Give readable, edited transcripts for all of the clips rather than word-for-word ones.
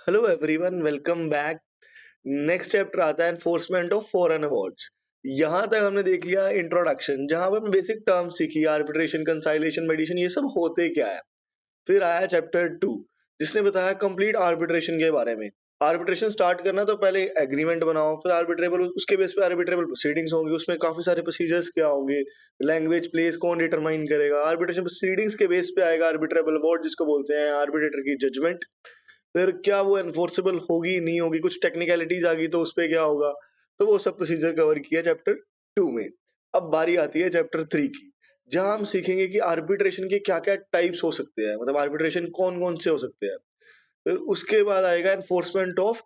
Hello everyone, welcome back. Next chapter आता है enforcement of foreign awards. यहाँ तक हमने देख लिया इंट्रोडक्शन, जहाँ पे हमने बेसिक टर्म सीखी, आर्बिट्रेशन, कंसाइलेशन, मेडिएशन, ये सब होते क्या है। फिर आया चैप्टर 2, जिसने बताया कंप्लीट आर्बिट्रेशन के बारे में। आर्बिट्रेशन स्टार्ट करना तो पहले एग्रीमेंट बनाओ, फिर आर्बिट्रेबल, उसके बेस पे आर्बिट्रेबल प्रोसीडिंग्स होंगी, उसमें काफी सारे प्रोसीजर्स क्या होंगे, लैंग्वेज प्लेस कौन डिटरमाइन करेगा, आर्बिट्रेशन प्रोसीडिंग्स के बेस पे आएगा आर्बिट्रेबल अवार्ड, जिसको बोलते हैं आर्बिट्रेटर की जजमेंट। फिर क्या वो एनफोर्सेबल होगी नहीं होगी, कुछ टेक्निकलिटीज आ गई तो उस पे क्या होगा। तो वो सब प्रोसीजर कवर किया चैप्टर 2 में। अब बारी आती है चैप्टर 3 की, जहां हम सीखेंगे कि आर्बिट्रेशन के क्या क्या टाइप्स हो सकते हैं, मतलब आर्बिट्रेशन कौन कौन से हो सकते हैं। फिर उसके बाद आएगा एनफोर्समेंट ऑफ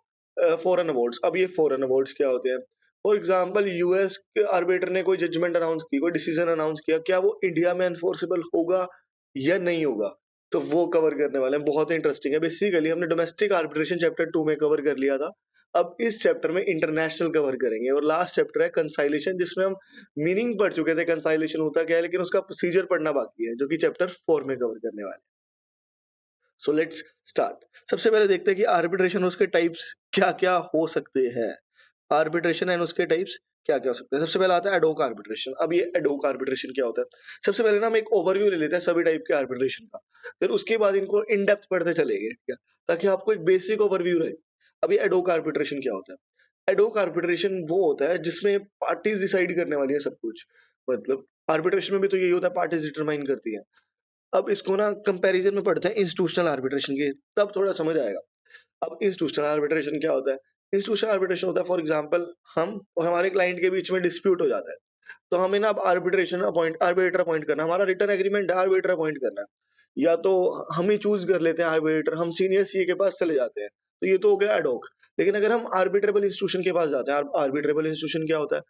फॉरेन अवार्ड्स। अब ये फॉरेन अवार्ड्स क्या होते हैं। फॉर एग्जाम्पल, यूएस के आर्बिटर ने कोई जजमेंट अनाउंस की, कोई डिसीजन अनाउंस किया, क्या वो इंडिया में एनफोर्सेबल होगा या नहीं होगा। तो वो कवर करने वाले हैं, बहुत इंटरेस्टिंग है। बेसिकली हमने डोमेस्टिक आर्बिट्रेशन चैप्टर 2 में कवर कर लिया था। अब इस चैप्टर में इंटरनेशनल कवर करेंगे, और लास्ट चैप्टर है कंसाइलेशन, जिसमें हम मीनिंग पढ़ चुके थे कंसाइलेशन होता क्या है, लेकिन उसका प्रोसीजर पढ़ना बाकी है, जो कि चैप्टर 4 में कवर करने वाले हैं। So let's start. सबसे पहले देखते हैं कि आर्बिट्रेशन और उसके टाइप्स क्या क्या हो सकते हैं। आर्बिट्रेशन एंड उसके टाइप्स क्या क्या हो सकते हैं। सबसे पहले आता है एडोक आर्बिट्रेशन। अब ये एडोक आर्बिट्रेशन क्या होता है, सबसे पहले ना हम एक ओवरव्यू ले लेते हैं सभी टाइप के आर्बिट्रेशन का, फिर उसके बाद इनको इन डेप्थ पढ़ते चलेंगे, ठीक है, ताकि आपको एक बेसिक ओवरव्यू रहे। अब ये एडोक आर्बिट्रेशन क्या होता है। एडोक आर्बिट्रेशन वो होता है जिसमें पार्टीज डिसाइड करने वाली है सब कुछ। मतलब आर्बिट्रेशन में भी तो यही होता है, पार्टीज डिटरमाइन करती है। अब इसको ना कंपैरिजन में पढ़ते हैं इंस्टीट्यूशनल आर्बिट्रेशन के, तब थोड़ा समझ आएगा। अब इंस्टीट्यूशनल आर्बिट्रेशन क्या होता है। इंस्टीट्यूशनल आर्बिट्रेशन होता है, फॉर एग्जांपल हम और हमारे क्लाइंट के बीच में डिस्प्यूट हो जाता है, तो हमें ना अब आर्बिट्रेटर अपॉइंट करना, हमारा रिटर्न एग्रीमेंट है, आर्बिट्रेटर अपॉइंट करना है। या तो हम ही चूज कर लेते हैं आर्बिट्रेटर, हम सीनियर सीए के पास चले जाते हैं, तो ये तो हो गया एडॉक। लेकिन अगर हम आर्बिट्रेबल इंस्टीट्यूशन के पास जाते हैं, आर्बिट्रेबल इंस्टीट्यूशन क्या होता है।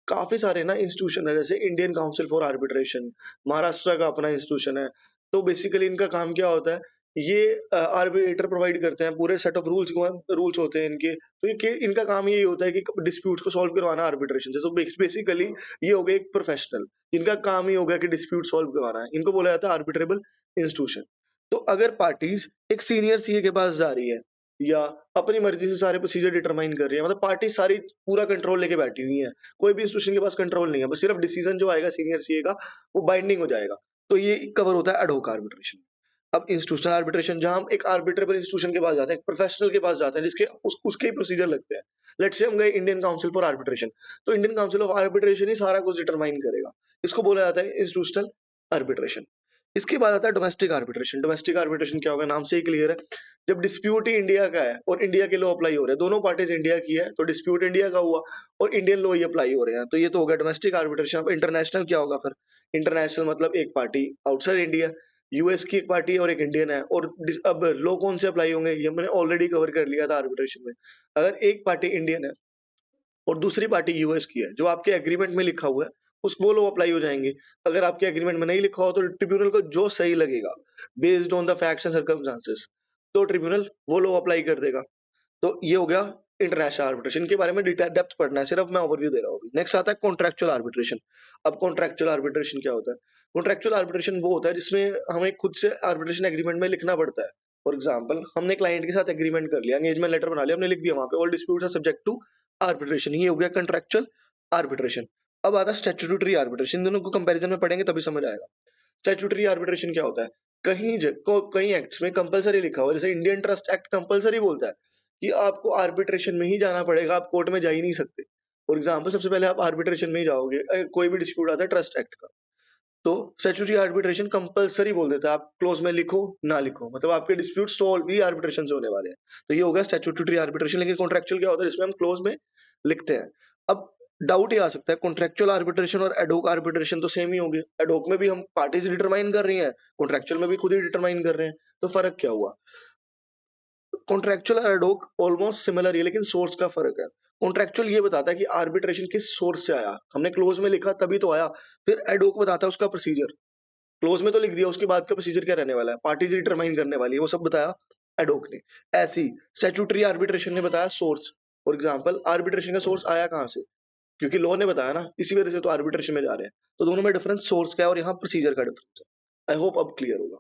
काफी सारे ना इंस्टीट्यूशन है, जैसे Indian council for arbitration, Maharashtra का अपना इंस्टीट्यूशन है। तो बेसिकली इनका काम क्या होता है, ये आर्बिट्रेटर प्रोवाइड करते हैं, पूरे सेट ऑफ रूल्स होते हैं इनके। तो इनका काम यही होता है कि डिस्प्यूट्स को सॉल्व करवाना आर्बिट्रेशन से। तो बेसिकली ये हो गए एक प्रोफेशनल, जिनका काम ही होगा कि डिस्प्यूट सॉल्व करवाना है, इनको बोला जाता है आर्बिट्रेबल इंस्टीट्यूशन। तो अगर पार्टीज एक सीनियर सीए के पास जा रही है, या अपनी मर्जी से सारे प्रोसीजर डिटरमाइन कर रही है, मतलब पार्टी सारी पूरा कंट्रोल लेके बैठी हुई है, कोई भी इंस्टीट्यूशन के पास कंट्रोल नहीं है, बस सिर्फ डिसीजन जो आएगा सीनियर सीए का वो बाइंडिंग हो जाएगा। तो ये कवर होता है एडहोक आर्बिट्रेशन। अब इंस्टीट्यूशनल आर्बिट्रेशन, जहां हम एक आर्बिट्रेबल इंस्टीट्यूशन के पास जाते हैं, एक प्रोफेशनल के पास जाते हैं, जिसके उसके ही प्रोसीजर लगते हैं। लेट्स से हम गए इंडियन काउंसिल फॉर आर्बिट्रेशन, तो इंडियन काउंसिल ऑफ आर्बिट्रेशन ही सारा कुछ डिटरमाइन करेगा। इसको बोला जाता है इंस्टीट्यूशनल आर्बिट्रेशन। इसके बाद आता है डोमेस्टिक आर्बिट्रेशन। डोमेस्टिक आर्बिट्रेशन क्या होगा, नाम से ही क्लियर है। जब डिस्प्यूट ही इंडिया का है और इंडिया के लॉ अप्लाई हो रहे हैं, दोनों पार्टीज इंडिया की है, तो डिस्प्यूट इंडिया का हुआ और इंडियन लॉ ही अप्लाई हो रहे हैं, तो ये तो होगा डोमेस्टिक आर्बिट्रेशन। अब इंटरनेशनल क्या होगा फिर। इंटरनेशनल मतलब एक पार्टी आउटसाइड इंडिया, यूएस की एक पार्टी है और एक इंडियन है, और अब लॉ कौन से अप्लाई होंगे, ये मैंने ऑलरेडी कवर कर लिया था आर्बिट्रेशन में। अगर एक पार्टी इंडियन है और दूसरी पार्टी यूएस की है, जो आपके एग्रीमेंट में लिखा हुआ है उस वो लोग अप्लाई हो जाएंगे। अगर आपके एग्रीमेंट में नहीं लिखा हो, तो ट्रिब्यूनल को जो सही लगेगा based on the facts and circumstances, तो ट्रिब्यूनल वो लोग अप्लाई कर देगा। तो ये हो गया इंटरनेशनल आर्बिट्रेशन के बारे में डेप्थ पढ़ना है, सिर्फ मैं ओवरव्यू दे रहा हूँ। नेक्स्ट आता है कॉन्ट्रेक्चुअल आर्बिट्रेशन। अब कॉन्ट्रेक्चुअल आर्बिट्रेशन क्या होता है। कॉन्ट्रेक्चुअल आर्बिट्रेशन वो होता है जिसमें हमें खुद से आर्बिट्रेशन एग्रीमेंट में लिखना पड़ता है। फॉर एग्जाम्पल, हमने क्लाइंट के साथ एग्रीमेंट कर लिया, एंगेजमेंट लेटर बना लिया, हमने लिख दिया वहां पे all disputes are subject to arbitration, ये हो गया कॉन्ट्रेक्चुअल आर्बिट्रेशन। अब आता है स्टैट्यूटरी आर्बिट्रेशन। इन दोनों को कंपैरिजन में पढ़ेंगे तभी समझ आएगा। स्टैट्यूटरी आर्बिट्रेशन क्या होता है, कहीं एक्ट्स में कंपलसरी लिखा हुआ है, जैसे इंडियन ट्रस्ट एक्ट कंपलसरी बोलता है कि आपको आर्बिट्रेशन में ही जाना पड़ेगा, आप कोर्ट में जा ही नहीं सकते। फॉर एग्जाम्पल, सबसे पहले आप आर्बिट्रेशन में ही जाओगे, कोई भी डिस्प्यूट आता है ट्रस्ट एक्ट का, तो स्टैट्यूटरी आर्बिट्रेशन कंपलसरी बोल देता है, आप क्लोज में लिखो ना लिखो, मतलब आपके डिस्प्यूट सॉल्व ही आर्बिट्रेशन से होने वाले हैं। तो ये होगा स्टैट्यूटरी आर्बिट्रेशन। लेकिन कॉन्ट्रेक्चुअल क्या होता है, जिसमें हम क्लोज में लिखते हैं। अब डाउट ये आ सकता है, कॉन्ट्रेक्चुअल आर्बिट्रेशन और एडहोक आर्बिट्रेशन तो सेम ही होंगे, एडहोक में भी हम पार्टीज डिटरमाइन कर रही हैं, कॉन्ट्रेक्चुअल में भी खुद ही डिटरमाइन कर रहे हैं, तो फर्क क्या हुआ। कॉन्ट्रेक्चुअल और एडहोक ऑलमोस्ट सिमिलर ही है, लेकिन सोर्स का फर्क है। कॉन्ट्रेक्चुअल ये बताता है कि आर्बिट्रेशन किस सोर्स से आया, हमने क्लोज में लिखा तभी तो आया। फिर एडहोक बताता है उसका प्रोसीजर, क्लोज में तो लिख दिया, उसके बाद का प्रोसीजर क्या रहने वाला है, पार्टीज डिटरमाइन करने वाली है, वो सब बताया एडहोक ने। ऐसे ही स्टैट्यूटरी आर्बिट्रेशन ने बताया सोर्स। फॉर एग्जांपल, आर्बिट्रेशन का सोर्स आया कहां से, क्योंकि लॉ ने बताया ना, इसी वजह से तो आर्बिट्रेशन में जा रहे हैं। तो दोनों में डिफरेंस सोर्स का है और यहाँ प्रोसीजर का डिफरेंस है। आई होप अब क्लियर होगा।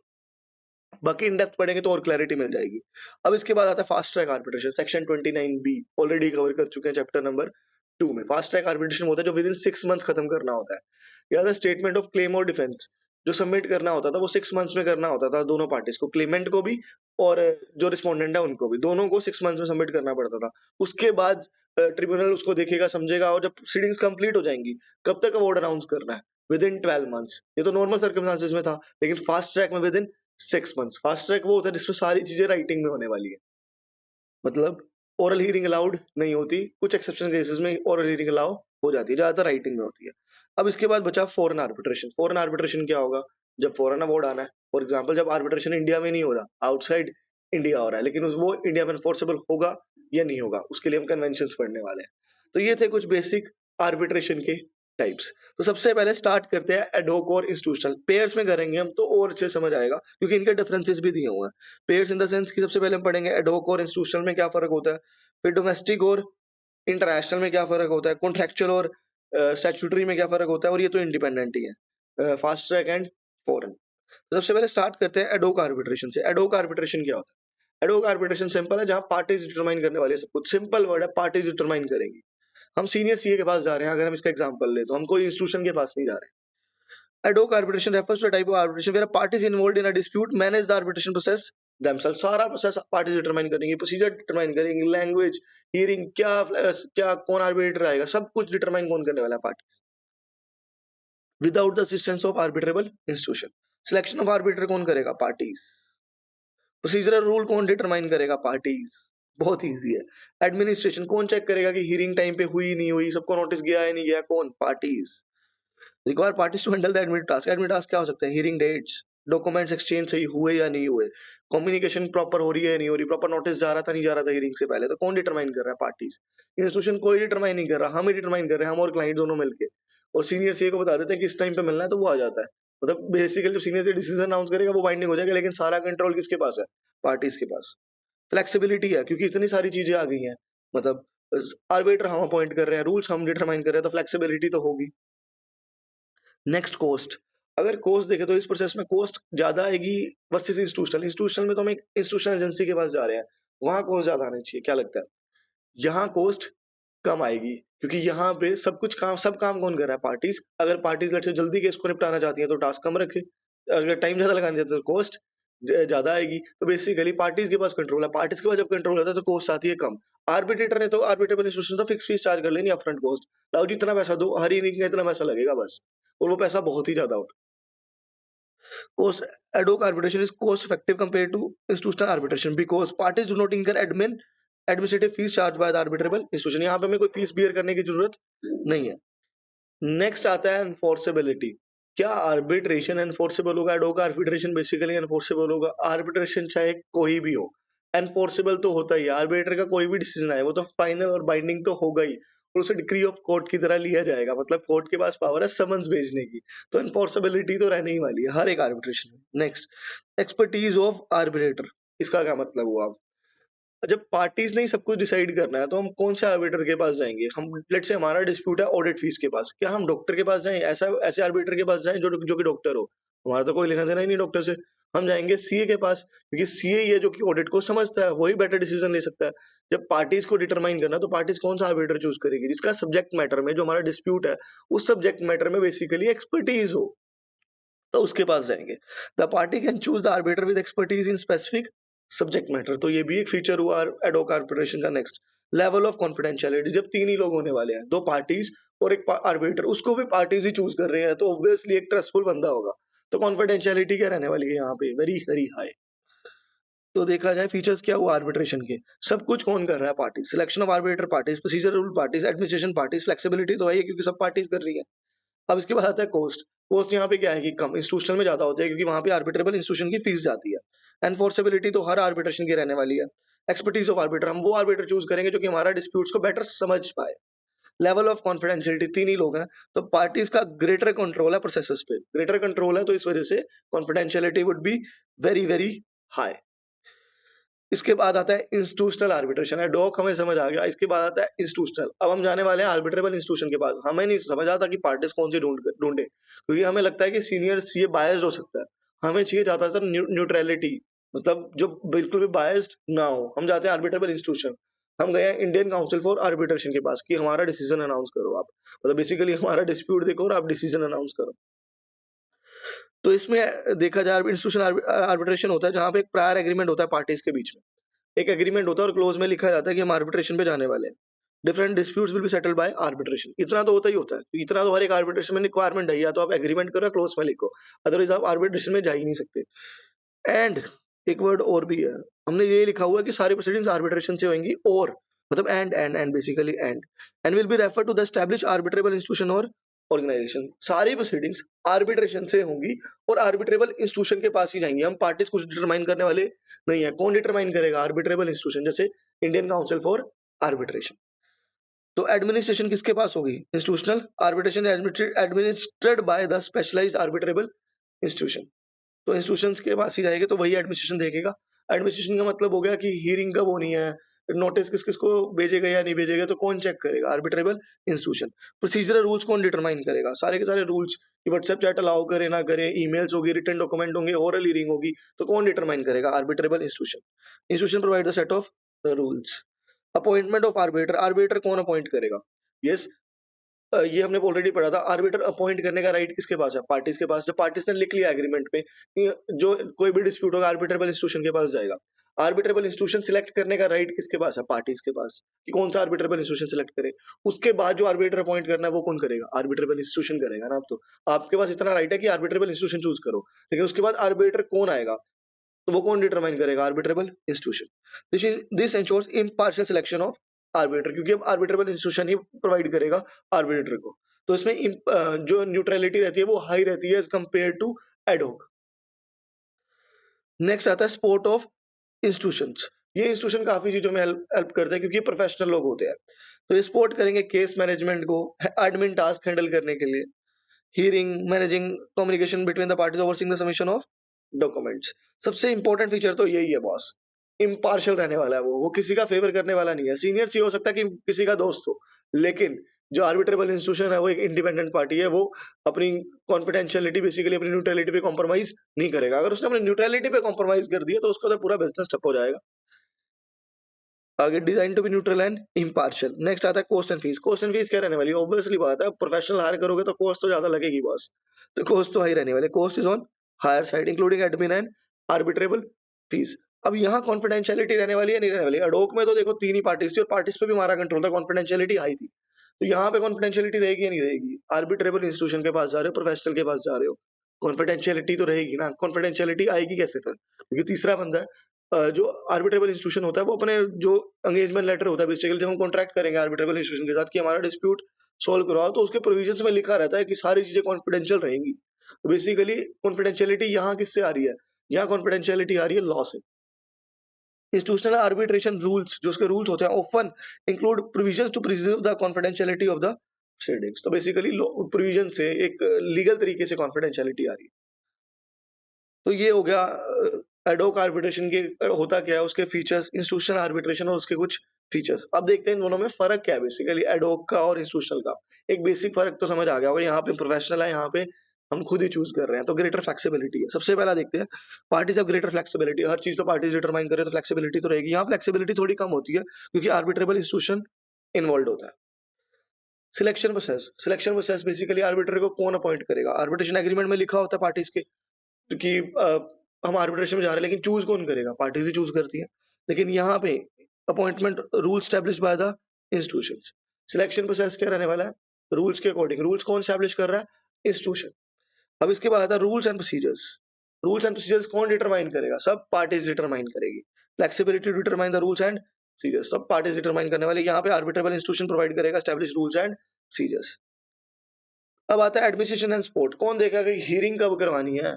बाकी इन डेप्थ पढ़ेंगे तो और क्लैरिटी मिल जाएगी। अब इसके बाद आता है fast track arbitration, section 29B already cover कर चुके हैं चैप्टर नंबर 2 में। फास्ट ट्रैक आर्बिट्रेशन होता है जो विद इन 6 मंथ्स खत्म करना होता है। या स्टेटमेंट ऑफ क्लेम और डिफेंस जो सबमिट करना होता था वो 6 मंथ्स में करना होता था दोनों पार्टीज को, क्लेमेंट को भी और जो रिस्पोंडेंट है उनको भी, दोनों को 6 मंथ्स में सबमिट करना पड़ता था। उसके बाद ट्रिब्यूनल उसको देखेगा, समझेगा, और जब प्रोसीडिंग्स कंप्लीट हो जाएंगी कब तक अवार्ड अनाउंस करना है, विद इन 12 मंथ्स। ये तो नॉर्मल सर्कमस्टांसेस में था, लेकिन फास्ट ट्रैक में with in 6 months. Fast track वो होता है जिसमें सारी चीजें राइटिंग में होने वाली है, मतलब ओरल हियरिंग अलाउड नहीं होती, कुछ एक्सेप्शन केसेस में ओरल हियरिंग अलाउ हो जाती है, ज्यादातर राइटिंग में होती है। अब इसके बाद बचा फॉरेन आर्बिट्रेशन। फॉरेन आर्बिट्रेशन क्या होगा, जब फॉरेन अवार्ड आना है, फॉर एग्जाम्पल जब आर्बिट्रेशन इंडिया में नहीं हो रहा, आउटसाइड इंडिया हो रहा है, लेकिन वो इंडिया में एनफोर्सेबल होगा या नहीं होगा, उसके लिए हम कन्वेंशन पढ़ने वाले हैं। तो ये थे कुछ बेसिक आर्बिट्रेशन के टाइप्स। तो सबसे पहले स्टार्ट करते हैं एडहोक और इंस्टीट्यूशनल। पेयर्स में करेंगे हम तो और अच्छे समझ आएगा, क्योंकि इनके डिफरेंसेस भी दिए हुए हैं। पेयर्स इन द सेंस कि सबसे पहले हम पढ़ेंगे एडहोक और इंस्टीट्यूशनल में क्या फर्क होता है, फिर डोमेस्टिक और इंटरनेशनल में क्या फर्क होता है, कॉन्ट्रेक्चुअल और स्टैट्यूटरी में क्या फर्क होता है, और ये तो इंडिपेंडेंट ही है, फास्ट ट्रैक एंड फॉरेन। तो सबसे पहले स्टार्ट करते हैं एडहोक आर्बिट्रेशन से। एडहोक आर्बिट्रेशन क्या होता है? एडहोक आर्बिट्रेशन सिंपल है, जहां पार्टीज डिटरमाइन करने वाले, सब कुछ सिंपल वर्ड है, पार्टीज डिटरमाइन करेंगी। हम सीनियर सीए के पास जा रहे हैं, अगर हम इसका एग्जांपल ले तो हम कोई इंस्टीट्यूशन के पास नहीं जा रहे। Ad hoc arbitration refers to a type of arbitration where parties involved in a dispute manage the arbitration process themselves. सारा प्रोसेस पार्टीज डिटरमाइन करेंगे, प्रोसीजर डिटरमाइन करेंगे, लैंग्वेज, हियरिंग, क्या कौन आर्बिट्रेटर आएगा, सब कुछ डिटरमाइन कौन करने वाला है, parties, without the assistance of arbitrable institution. Selection of arbitrator कौन करेगा, पार्टीज। प्रोसीजरल रूल कौन डिटरमाइन करेगा, पार्टीज। बहुत इजी है। एडमिनिस्ट्रेशन कौन चेक करेगा कि हियरिंग टाइम पे हुई नहीं हुई, सबको नोटिस गया है नहीं गया, कौन, parties. Require parties to handle the admit task. Admit task क्या हो सकता है, हियरिंग डेट्स, डॉक्यूमेंट्स एक्सचेंज सही हुए या नहीं हुए, कम्युनिकेशन प्रॉपर हो रही है या नहीं हो रही, प्रॉपर नोटिस जा रहा था नहीं जा रहा था हियरिंग से पहले, तो कौन डिटरमाइन कर रहा है, पार्टीज। इंस्टीट्यूशन कोई डिटरमाइन नहीं कर रहा, हम ही डिटरमाइन कर रहे हैं, हम और क्लाइंट दोनों मिलके, और सीनियर सीए को बता देते हैं कि इस टाइम पे मिलना है, तो वो आ जाता है। मतलब बेसिकली जब सीनियर से डिसीजन अनाउंस करेगा वो बाइंडिंग हो जाएगा, लेकिन सारा कंट्रोल किसके पास है, पार्टीज के पास। फ्लेक्सिबिलिटी है, क्योंकि इतनी सारी चीजें आ गई हैं, मतलब आर्बिटर हम अपॉइंट कर रहे हैं, रूल्स हम डिटरमाइन कर रहे हैं, तो फ्लेक्सिबिलिटी तो होगी। Next cost. अगर कॉस्ट देखें तो इस प्रोसेस में कॉस्ट ज्यादा आएगी वर्सेस इंस्टीट्यूशनल। इंस्टीट्यूशनल में तो हम एक इंस्टीट्यूशनल एजेंसी के पास जा रहे हैं, वहां कॉस्ट ज्यादा आनी चाहिए, क्या लगता है, यहाँ कॉस्ट कम आएगी, क्योंकि यहाँ पे सब काम कौन कर रहा है, पार्टीज। अगर पार्टीज लेट से जल्दी केस को निपटाना चाहती है तो टास्क कम रखे, अगर टाइम ज्यादा लगाना चाहते हैं तो कॉस्ट ज्यादा आएगी। तो बेसिकली पार्टीज के पास कंट्रोल है, पार्टीज के पास जब कंट्रोल होता है तो कॉस्ट आती है कम। आर्बिट्रेटर ने तो, आर्बिट्रेबल इंस्टीट्यूशन तो फिक्स फीस चार्ज कर लेनी अपफ्रंट कॉस्ट, लाओ जी इतना पैसा दो, हर यूनिट का इतना पैसा लगेगा बस, और वो पैसा बहुत ही ज्यादा होता है। cost ad hoc arbitration is cost effective compared to institutional arbitration because parties do not incur administrative fees charged by the arbitrable institution। यहाँ पे हमें कोई फीस बियर करने की जरूरत नहीं है। नेक्स्ट आता है एनफोर्सेबिलिटी। क्या आर्बिट्रेशन एनफोर्सेबल होगा? एड होक आर्बिट्रेशन बेसिकली एनफोर्सेबल होगा। आर्बिट्रेशन चाहे कोई भी हो, एनफोर्सेबल तो होता ही है। आर्बिट्रेटर का कोई भी डिसीजन आए वो तो फाइनल और बाइंडिंग तो होगा ही, और उसे डिक्री ऑफ कोर्ट की तरह लिया जाएगा, मतलब कोर्ट के पास पावर है समन्स भेजने की, तो एनफोर्सेबिलिटी तो रहने ही वाली है हर एक आर्बिट्रेशन में। Next, expertise of arbitrator. इसका क्या मतलब हुआ? जब पार्टीज ने ही सब कुछ डिसाइड करना है तो हम कौन से आर्बिटर के पास जाएंगे? हम लेट से हमारा डिस्प्यूट है ऑडिट फीस के पास, क्या हम डॉक्टर के पास जाएं? ऐसा ऐसे आर्बिटर के पास जाएं जो कि डॉक्टर हो? हमारा तो कोई लेना देना ही नहीं डॉक्टर से। हम जाएंगे सीए के पास, क्योंकि सीए ही है जो कि ऑडिट को समझता है, वही बेटर डिसीजन ले सकता है। जब पार्टीज को डिटरमाइन करना तो पार्टीज कौन सा आर्बिटर चूज करेगी? जिसका सब्जेक्ट मैटर में, जो हमारा डिस्प्यूट है उस सब्जेक्ट मैटर में बेसिकली एक्सपर्टीज हो, तो उसके पास जाएंगे। The party can choose the arbiter with expertise in specific subject matter. तो ये भी एक फीचर हुआ एड होक आर्बिट्रेशन का। Next, level of confidentiality. जब तीन ही लोग होने वाले हैं, दो पार्टीज और एक आर्बिटर, उसको भी पार्टीज ही चूज कर रहे हैं, तो ऑब्वियसली एक ट्रस्टफुल बंदा होगा, तो कॉन्फिडेंशियलिटी क्या रहने वाली है यहाँ पे? Very very high. तो देखा जाए फीचर्स क्या हुआ आर्बिट्रेशन के, सब कुछ कौन कर रहा है? Party. Selection of arbitrator parties, procedure rule parties, administration parties, flexibility तो है ही क्योंकि सब पार्टीज कर रही है। अब इसके बाद आता है कॉस्ट। कॉस्ट यहाँ पे क्या है कि कम, इंस्टीट्यूशन में ज्यादा होता है क्योंकि वहां पे आर्बिट्रेबल इंस्टीट्यूशन की फीस जाती है। एनफोर्सेबिलिटी तो हर आर्बिट्रेशन की रहने वाली है। एक्सपर्टीज ऑफ आर्बिटर, हम वो आर्बिटर चूज करेंगे जो कि हमारा डिस्प्यूट्स को बेटर समझ पाए। लेवल ऑफ कॉन्फिडेंशियलिटी, तीन ही लोग हैं तो पार्टीज का ग्रेटर कंट्रोल है प्रोसेसेस पे, ग्रेटर कंट्रोल है, तो इस वजह से confidentiality would be very very high. इसके बाद आता है इंस्टीट्यूशनल आर्बिट्रेशन। है डॉक हमें समझ आ गया, इसके बाद आता है इंस्टीट्यूशनल। अब हम जाने वाले हैं आर्बिट्रेबल इंस्टीट्यूशन के पास। हमें नहीं समझ आता कि पार्टीज कौन सी ढूंढे, क्योंकि हमें लगता है कि सीनियर सीए बायस्ड हो सकता है। हमें चाहिए ज्यादातर न्यूट्रलिटी, मतलब जो बिल्कुल भी बायस्ड ना हो। हम जाते हैं आर्बिट्रेबल इंस्टीट्यूशन, हम गए हैं इंडियन काउंसिल फॉर आर्बिट्रेशन के पास कि हमारा डिसीजन अनाउंस करो आप, मतलब बेसिकली हमारा डिस्प्यूट देखो और आप डिसीजन अनाउंस करो। तो इसमें देखा जाए इंस्टीट्यूशन आर्बिट्रेशन होता है जहाँ पे एक प्रायर एग्रीमेंट होता है पार्टीज के बीच में, एक एग्रीमेंट होता है और क्लोज में लिखा जाता है कि हम आर्बिट्रेशन पे जाने वाले हैं। Different disputes will be settled bye arbitration. इतना तो होता ही होता है, तो इतना तो हर एक आर्बिट्रेशन में रिक्वायरमेंट है, या तो आप एग्रीमेंट करो क्लोज में लिखो, अदरवाइज आप आर्बिट्रेशन में जा ही नहीं सकते। एंड एक वर्ड और भी है, हमने ये लिखा हुआ है कि सारी प्रोसीडिंग्स आर्बिट्रेशन से होंगी, और मतलब and basically and will be refer to the establish arbitrable institution और ऑर्गेनाइजेशन। सारी प्रोसीडिंग्स आर्बिट्रेशन से होंगी और आर्बिट्रेबल इंस्टीट्यूशन के पास ही जाएंगी। हम पार्टीज कुछ डिटरमाइन करने वाले नहीं है। कौन डिटरमाइन करेगा? आर्बिट्रेबल इंस्टीट्यूशन, जैसे इंडियन काउंसिल फॉर आर्बिट्रेशन। तो एडमिनिस्ट्रेशन किसके पास होगी? Institutional arbitration administered by the specialised arbitrable institution. तो इंस्टीट्यूशंस के पास ही जाएंगे तो वही एडमिनिस्ट्रेशन देखेगा। एडमिनिस्ट्रेशन का मतलब हो गया कि हियरिंग कब होनी है, नोटिस किस किस को भेजेगा या नहीं भेजेगा, तो कौन चेक करेगा? Arbitrable institution. प्रोसीजरल रूल्स कौन डिटरमाइन करेगा? सारे के सारे रूल्स कि व्हाट्सएप चैट अलाउ करे ना करे, ईमेल्स होगी, रिटन डॉक्यूमेंट होंगे, ओरल हियरिंग होगी, तो कौन डिटरमाइन करेगा? Arbitrable institution. Institution provide the set of rules. Appointment of arbiter, arbiter कौन अपॉइंट करेगा? यस, ये हमने ऑलरेडी पढ़ा था। आर्बिटर अपॉइंट करने का राइट किसके पास है? पार्टीज के पास। जब पार्टीज ने लिख लिया एग्रीमेंट पे कि जो कोई भी डिस्प्यूट होगा आर्बिट्रेबल इंस्टीट्यूशन के पास जाएगा। आर्बिट्रेबल इंस्टीट्यूशन सिलेक्ट करने का राइट किसके पास है? पार्टीज के पास, कि कौन सा आर्बिट्रेबल इंस्टीट्यूशन सिलेक्ट करे। उसके बाद जो आर्बिटर अपॉइंट करना है वो कौन करेगा? आर्बिट्रेबल इंस्टीट्यूशन करेगा ना। अब तो आपके पास इतना राइट है कि आर्बिट्रेबल इंस्टीट्यूशन चूज करो, लेकिन उसके बाद आर्बिटर कौन आएगा तो वो कौन डिटरमाइन करेगा? Arbitrable institution. This ensures impartial selection of arbiter, क्योंकि अब आर्बिट्रेबल इंस्टीट्यूशन ही प्रोवाइड करेगा आर्बिट्रेटर को। तो इसमें जो न्यूट्रलिटी रहती है वो हाई रहती है एज कंपेयर टू एडहोक। नेक्स्ट आता है स्पोर्ट ऑफ इंस्टीट्यूशंस। ये इंस्टीट्यूशन काफी चीजों में हेल्प करते हैं क्योंकि ये प्रोफेशनल लोग होते हैं। तो ये सपोर्ट करेंगे केस मैनेजमेंट को, एडमिन टास्क हैंडल करने के लिए, hearing, managing communication between the parties, overseeing the submission of documents. सबसे इंपॉर्टेंट फीचर तो यही है बॉस, इम्पार्शियल रहने वाला है वो किसी का फेवर करने वाला नहीं है। सीनियर सी हो सकता है कि किसी का दोस्त हो, लेकिन जो आर्बिट्रेबल इंस्टीट्यूशन है वो एक इंडिपेंडेंट पार्टी है, वो अपनी कॉन्फिडेंशियलिटी बेसिकली अपनी न्यूट्रलिटी पे कॉम्प्रोमाइज नहीं करेगा। अगर उसने अपनी न्यूट्रलिटी पे कॉम्प्रोमाइज कर दिया तो उसका तो पूरा बिजनेस ठप हो जाएगा। आगे design to be neutral and impartial. Next आता है cost and fees. Cost and fees क्या रहने वाली है? ऑब्वियसली बात है, प्रोफेशनल हायर करोगे तो कॉस्ट तो ज्यादा लगेगी बॉस, तो कॉस्ट तो हाई रहने वाली है। Cost is on higher side including admin and arbitrable fees. अब यहाँ कॉन्फिडेंशियलिटी रहने वाली है नहीं रहने वाली? एडहोक में तो देखो तीन ही पार्टीज थी और पार्टीज पे भी हमारा कंट्रोल था, कॉन्फिडेंशियलिटी हाई थी। तो यहाँ पे कॉन्फिडेंशियलिटी रहेगी या नहीं रहेगी? आर्बिट्रेबल इंस्टीट्यूशन के पास जा रहे हो, प्रोफेशनल के पास जा रहे हो, कॉन्फिडेंशियलिटी तो रहेगी ना। कॉन्फिडेंशियलिटी आएगी कैसे फिर? क्योंकि तीसरा बंदा है, जो आर्बिट्रेबल इंस्टीट्यूशन होता है वो अपने जो एंगेजमेंट लेटर होता है बेसिकली, जब हम कॉन्ट्रैक्ट करेंगे आर्बिट्रेबल इंस्टीट्यूशन के साथ कि हमारा डिस्प्यूट सॉल्व करवाओ, तो उसके प्रोविजंस में लिखा रहता है कि सारी चीजें कॉन्फिडेंशियल रहेंगी। तो बेसिकली कॉन्फिडेंशियलिटी यहाँ किससे आ रही है? यहाँ कॉन्फिडेंशियलिटी आ रही है लॉ से। इंस्टीट्यूशनल आर्बिट्रेशन रूल्स, जो उसके रूल्स होते हैं, often include provisions to preserve the confidentiality of the proceedings. तो बेसिकली प्रोविजन से एक लीगल तरीके से कॉन्फिडेंशियलिटी आ रही है। तो ये हो गया एडहोक आर्बिट्रेशन के होता क्या है, उसके फीचर्स, इंस्टीट्यूशनल आर्बिट्रेशन और उसके कुछ फीचर्स। अब देखते हैं इन दोनों में फर्क क्या है बेसिकली, एडहोक का और इंस्टीट्यूशनल का। एक बेसिक फर्क तो समझ आ गया होगा, यहाँ पे प्रोफेशनल है, यहाँ पे हम खुद ही चूज कर रहे हैं, तो ग्रेटर फ्लेक्सिबिलिटी है। सबसे पहला देखते हैं, पार्टीज ऑफ ग्रेटर फ्लेक्सिबिलिटी। हर चीज तो पार्टीज डिटरमाइन करे तो फ्लेक्सिबिलिटी तो रहेगी। यहाँ फ्लेक्सिबिलिटी थोड़ी कम होती है क्योंकि आर्बिट्रेबल इंस्टीट्यूशन इन्वॉल्व होता है। Selection process, selection process basically arbitrator को कौन अपॉइंट करेगा? आर्बिट्रेशन एग्रीमेंट में लिखा होता है पार्टीज के, क्योंकि हम आर्बिट्रेशन में जा रहे हैं, लेकिन चूज कौन करेगा? पार्टीज ही चूज करती है। लेकिन यहाँ पे appointment rule establish by the institutions. Selection process क्या रहने वाला है? रूल्स के अकॉर्डिंग। रूल्स कौन स्टैब्लिश कर रहा है? इंस्टीट्यूशन। अब इसके बाद आता है rules and procedures. Rules and procedures कौन डिटरमाइन करेगा? सब पार्टीज डिटरमाइन करेगी। Flexibility to determine the rules and procedures, सब पार्टीज डिटरमाइन करने वाले। यहाँ पे आर्बिट्रेबल इंस्टीट्यूशन प्रोवाइड करेगा एस्टैब्लिश रूल्स एंड प्रोसीजर्स। अब आता है एडमिनिस्ट्रेशन एंड सपोर्ट। कौन देखेगा कि हियरिंग कब करवानी है,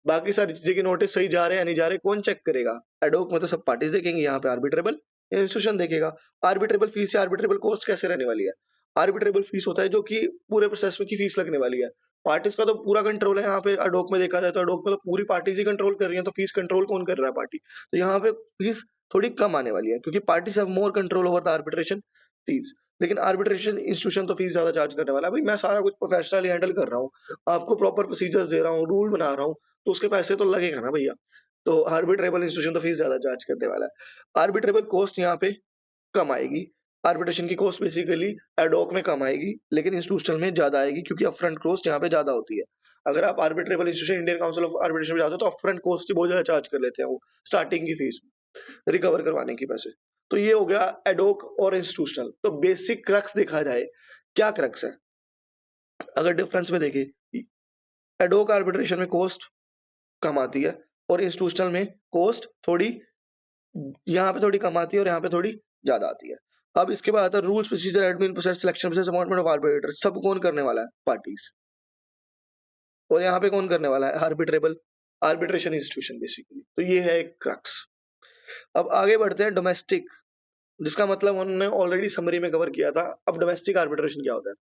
बाकी सारी चीजें के नोटिस सही जा रहे हैं या नहीं जा रहे, कौन चेक करेगा? एडहोक में तो सब पार्टीज देखेंगे, यहाँ पे आर्बिट्रेबल इंस्टीट्यूशन देखेगा। आर्बिट्रेबल फीस या आर्बिट्रेबल कॉस्ट कैसे रहने वाली है? आर्बिट्रेबल फीस होता है जो कि पूरे प्रोसेस में की फीस लगने वाली है। पार्टीज का तो पूरा कंट्रोल है, यहाँ पे एडहोक में देखा जाए तो एडहोक में तो पूरी पार्टीज ही कंट्रोल कर रही है, तो फीस कंट्रोल कौन कर रहा है? पार्टी। तो यहाँ पे फीस थोड़ी कम आने वाली है क्योंकि parties have more control over the arbitration fees. लेकिन आर्बिट्रेशन इंस्टीट्यूशन तो फीस ज्यादा चार्ज करने वाला है। भाई मैं सारा कुछ प्रोफेशनली हैंडल कर रहा हूँ, आपको प्रॉपर प्रोसीजर्स दे रहा हूँ, रूल बना रहा हूँ, तो उसके पैसे तो लगेगा ना भैया। तो आर्बिट्रेबल इंस्टीट्यूशन तो फीस ज्यादा चार्ज करने वाला है। आर्बिट्रेबल कॉस्ट यहाँ पे कम आएगी। आर्बिट्रेशन की कॉस्ट बेसिकली एडॉक में कम आएगी, लेकिन इंस्टीट्यूशनल में ज्यादा आएगी, क्योंकि अपफ्रंट कॉस्ट यहाँ पे ज्यादा होती है। अगर आप arbitrable institution Indian council of arbitration में जाते हो तो अपफ्रंट कॉस्ट बहुत ज्यादा चार्ज कर लेते हैं वो, स्टार्टिंग की फीस रिकवर करवाने की पैसे। तो ये हो गया एडोक और इंस्टीट्यूशनल। तो बेसिक क्रक्स देखा जाए, क्या क्रक्स है अगर डिफरेंस में देखें, एडोक आर्बिट्रेशन में कॉस्ट कम आती है और इंस्टीट्यूशनल में कॉस्ट थोड़ी, यहाँ पे थोड़ी कम आती है और यहाँ पे थोड़ी ज्यादा आती है। अब इसके बाद आता है rules procedure admin process selection process appointment of arbitrator. सब कौन करने वाला है? पार्टीज। और यहाँ पे कौन करने वाला है? Arbitrable arbitration institution basically. तो ये है एक क्रक्स। अब आगे बढ़ते हैं डोमेस्टिक, जिसका मतलब हमने ऑलरेडी समरी में कवर किया था। अब डोमेस्टिक आर्बिट्रेशन क्या होता है?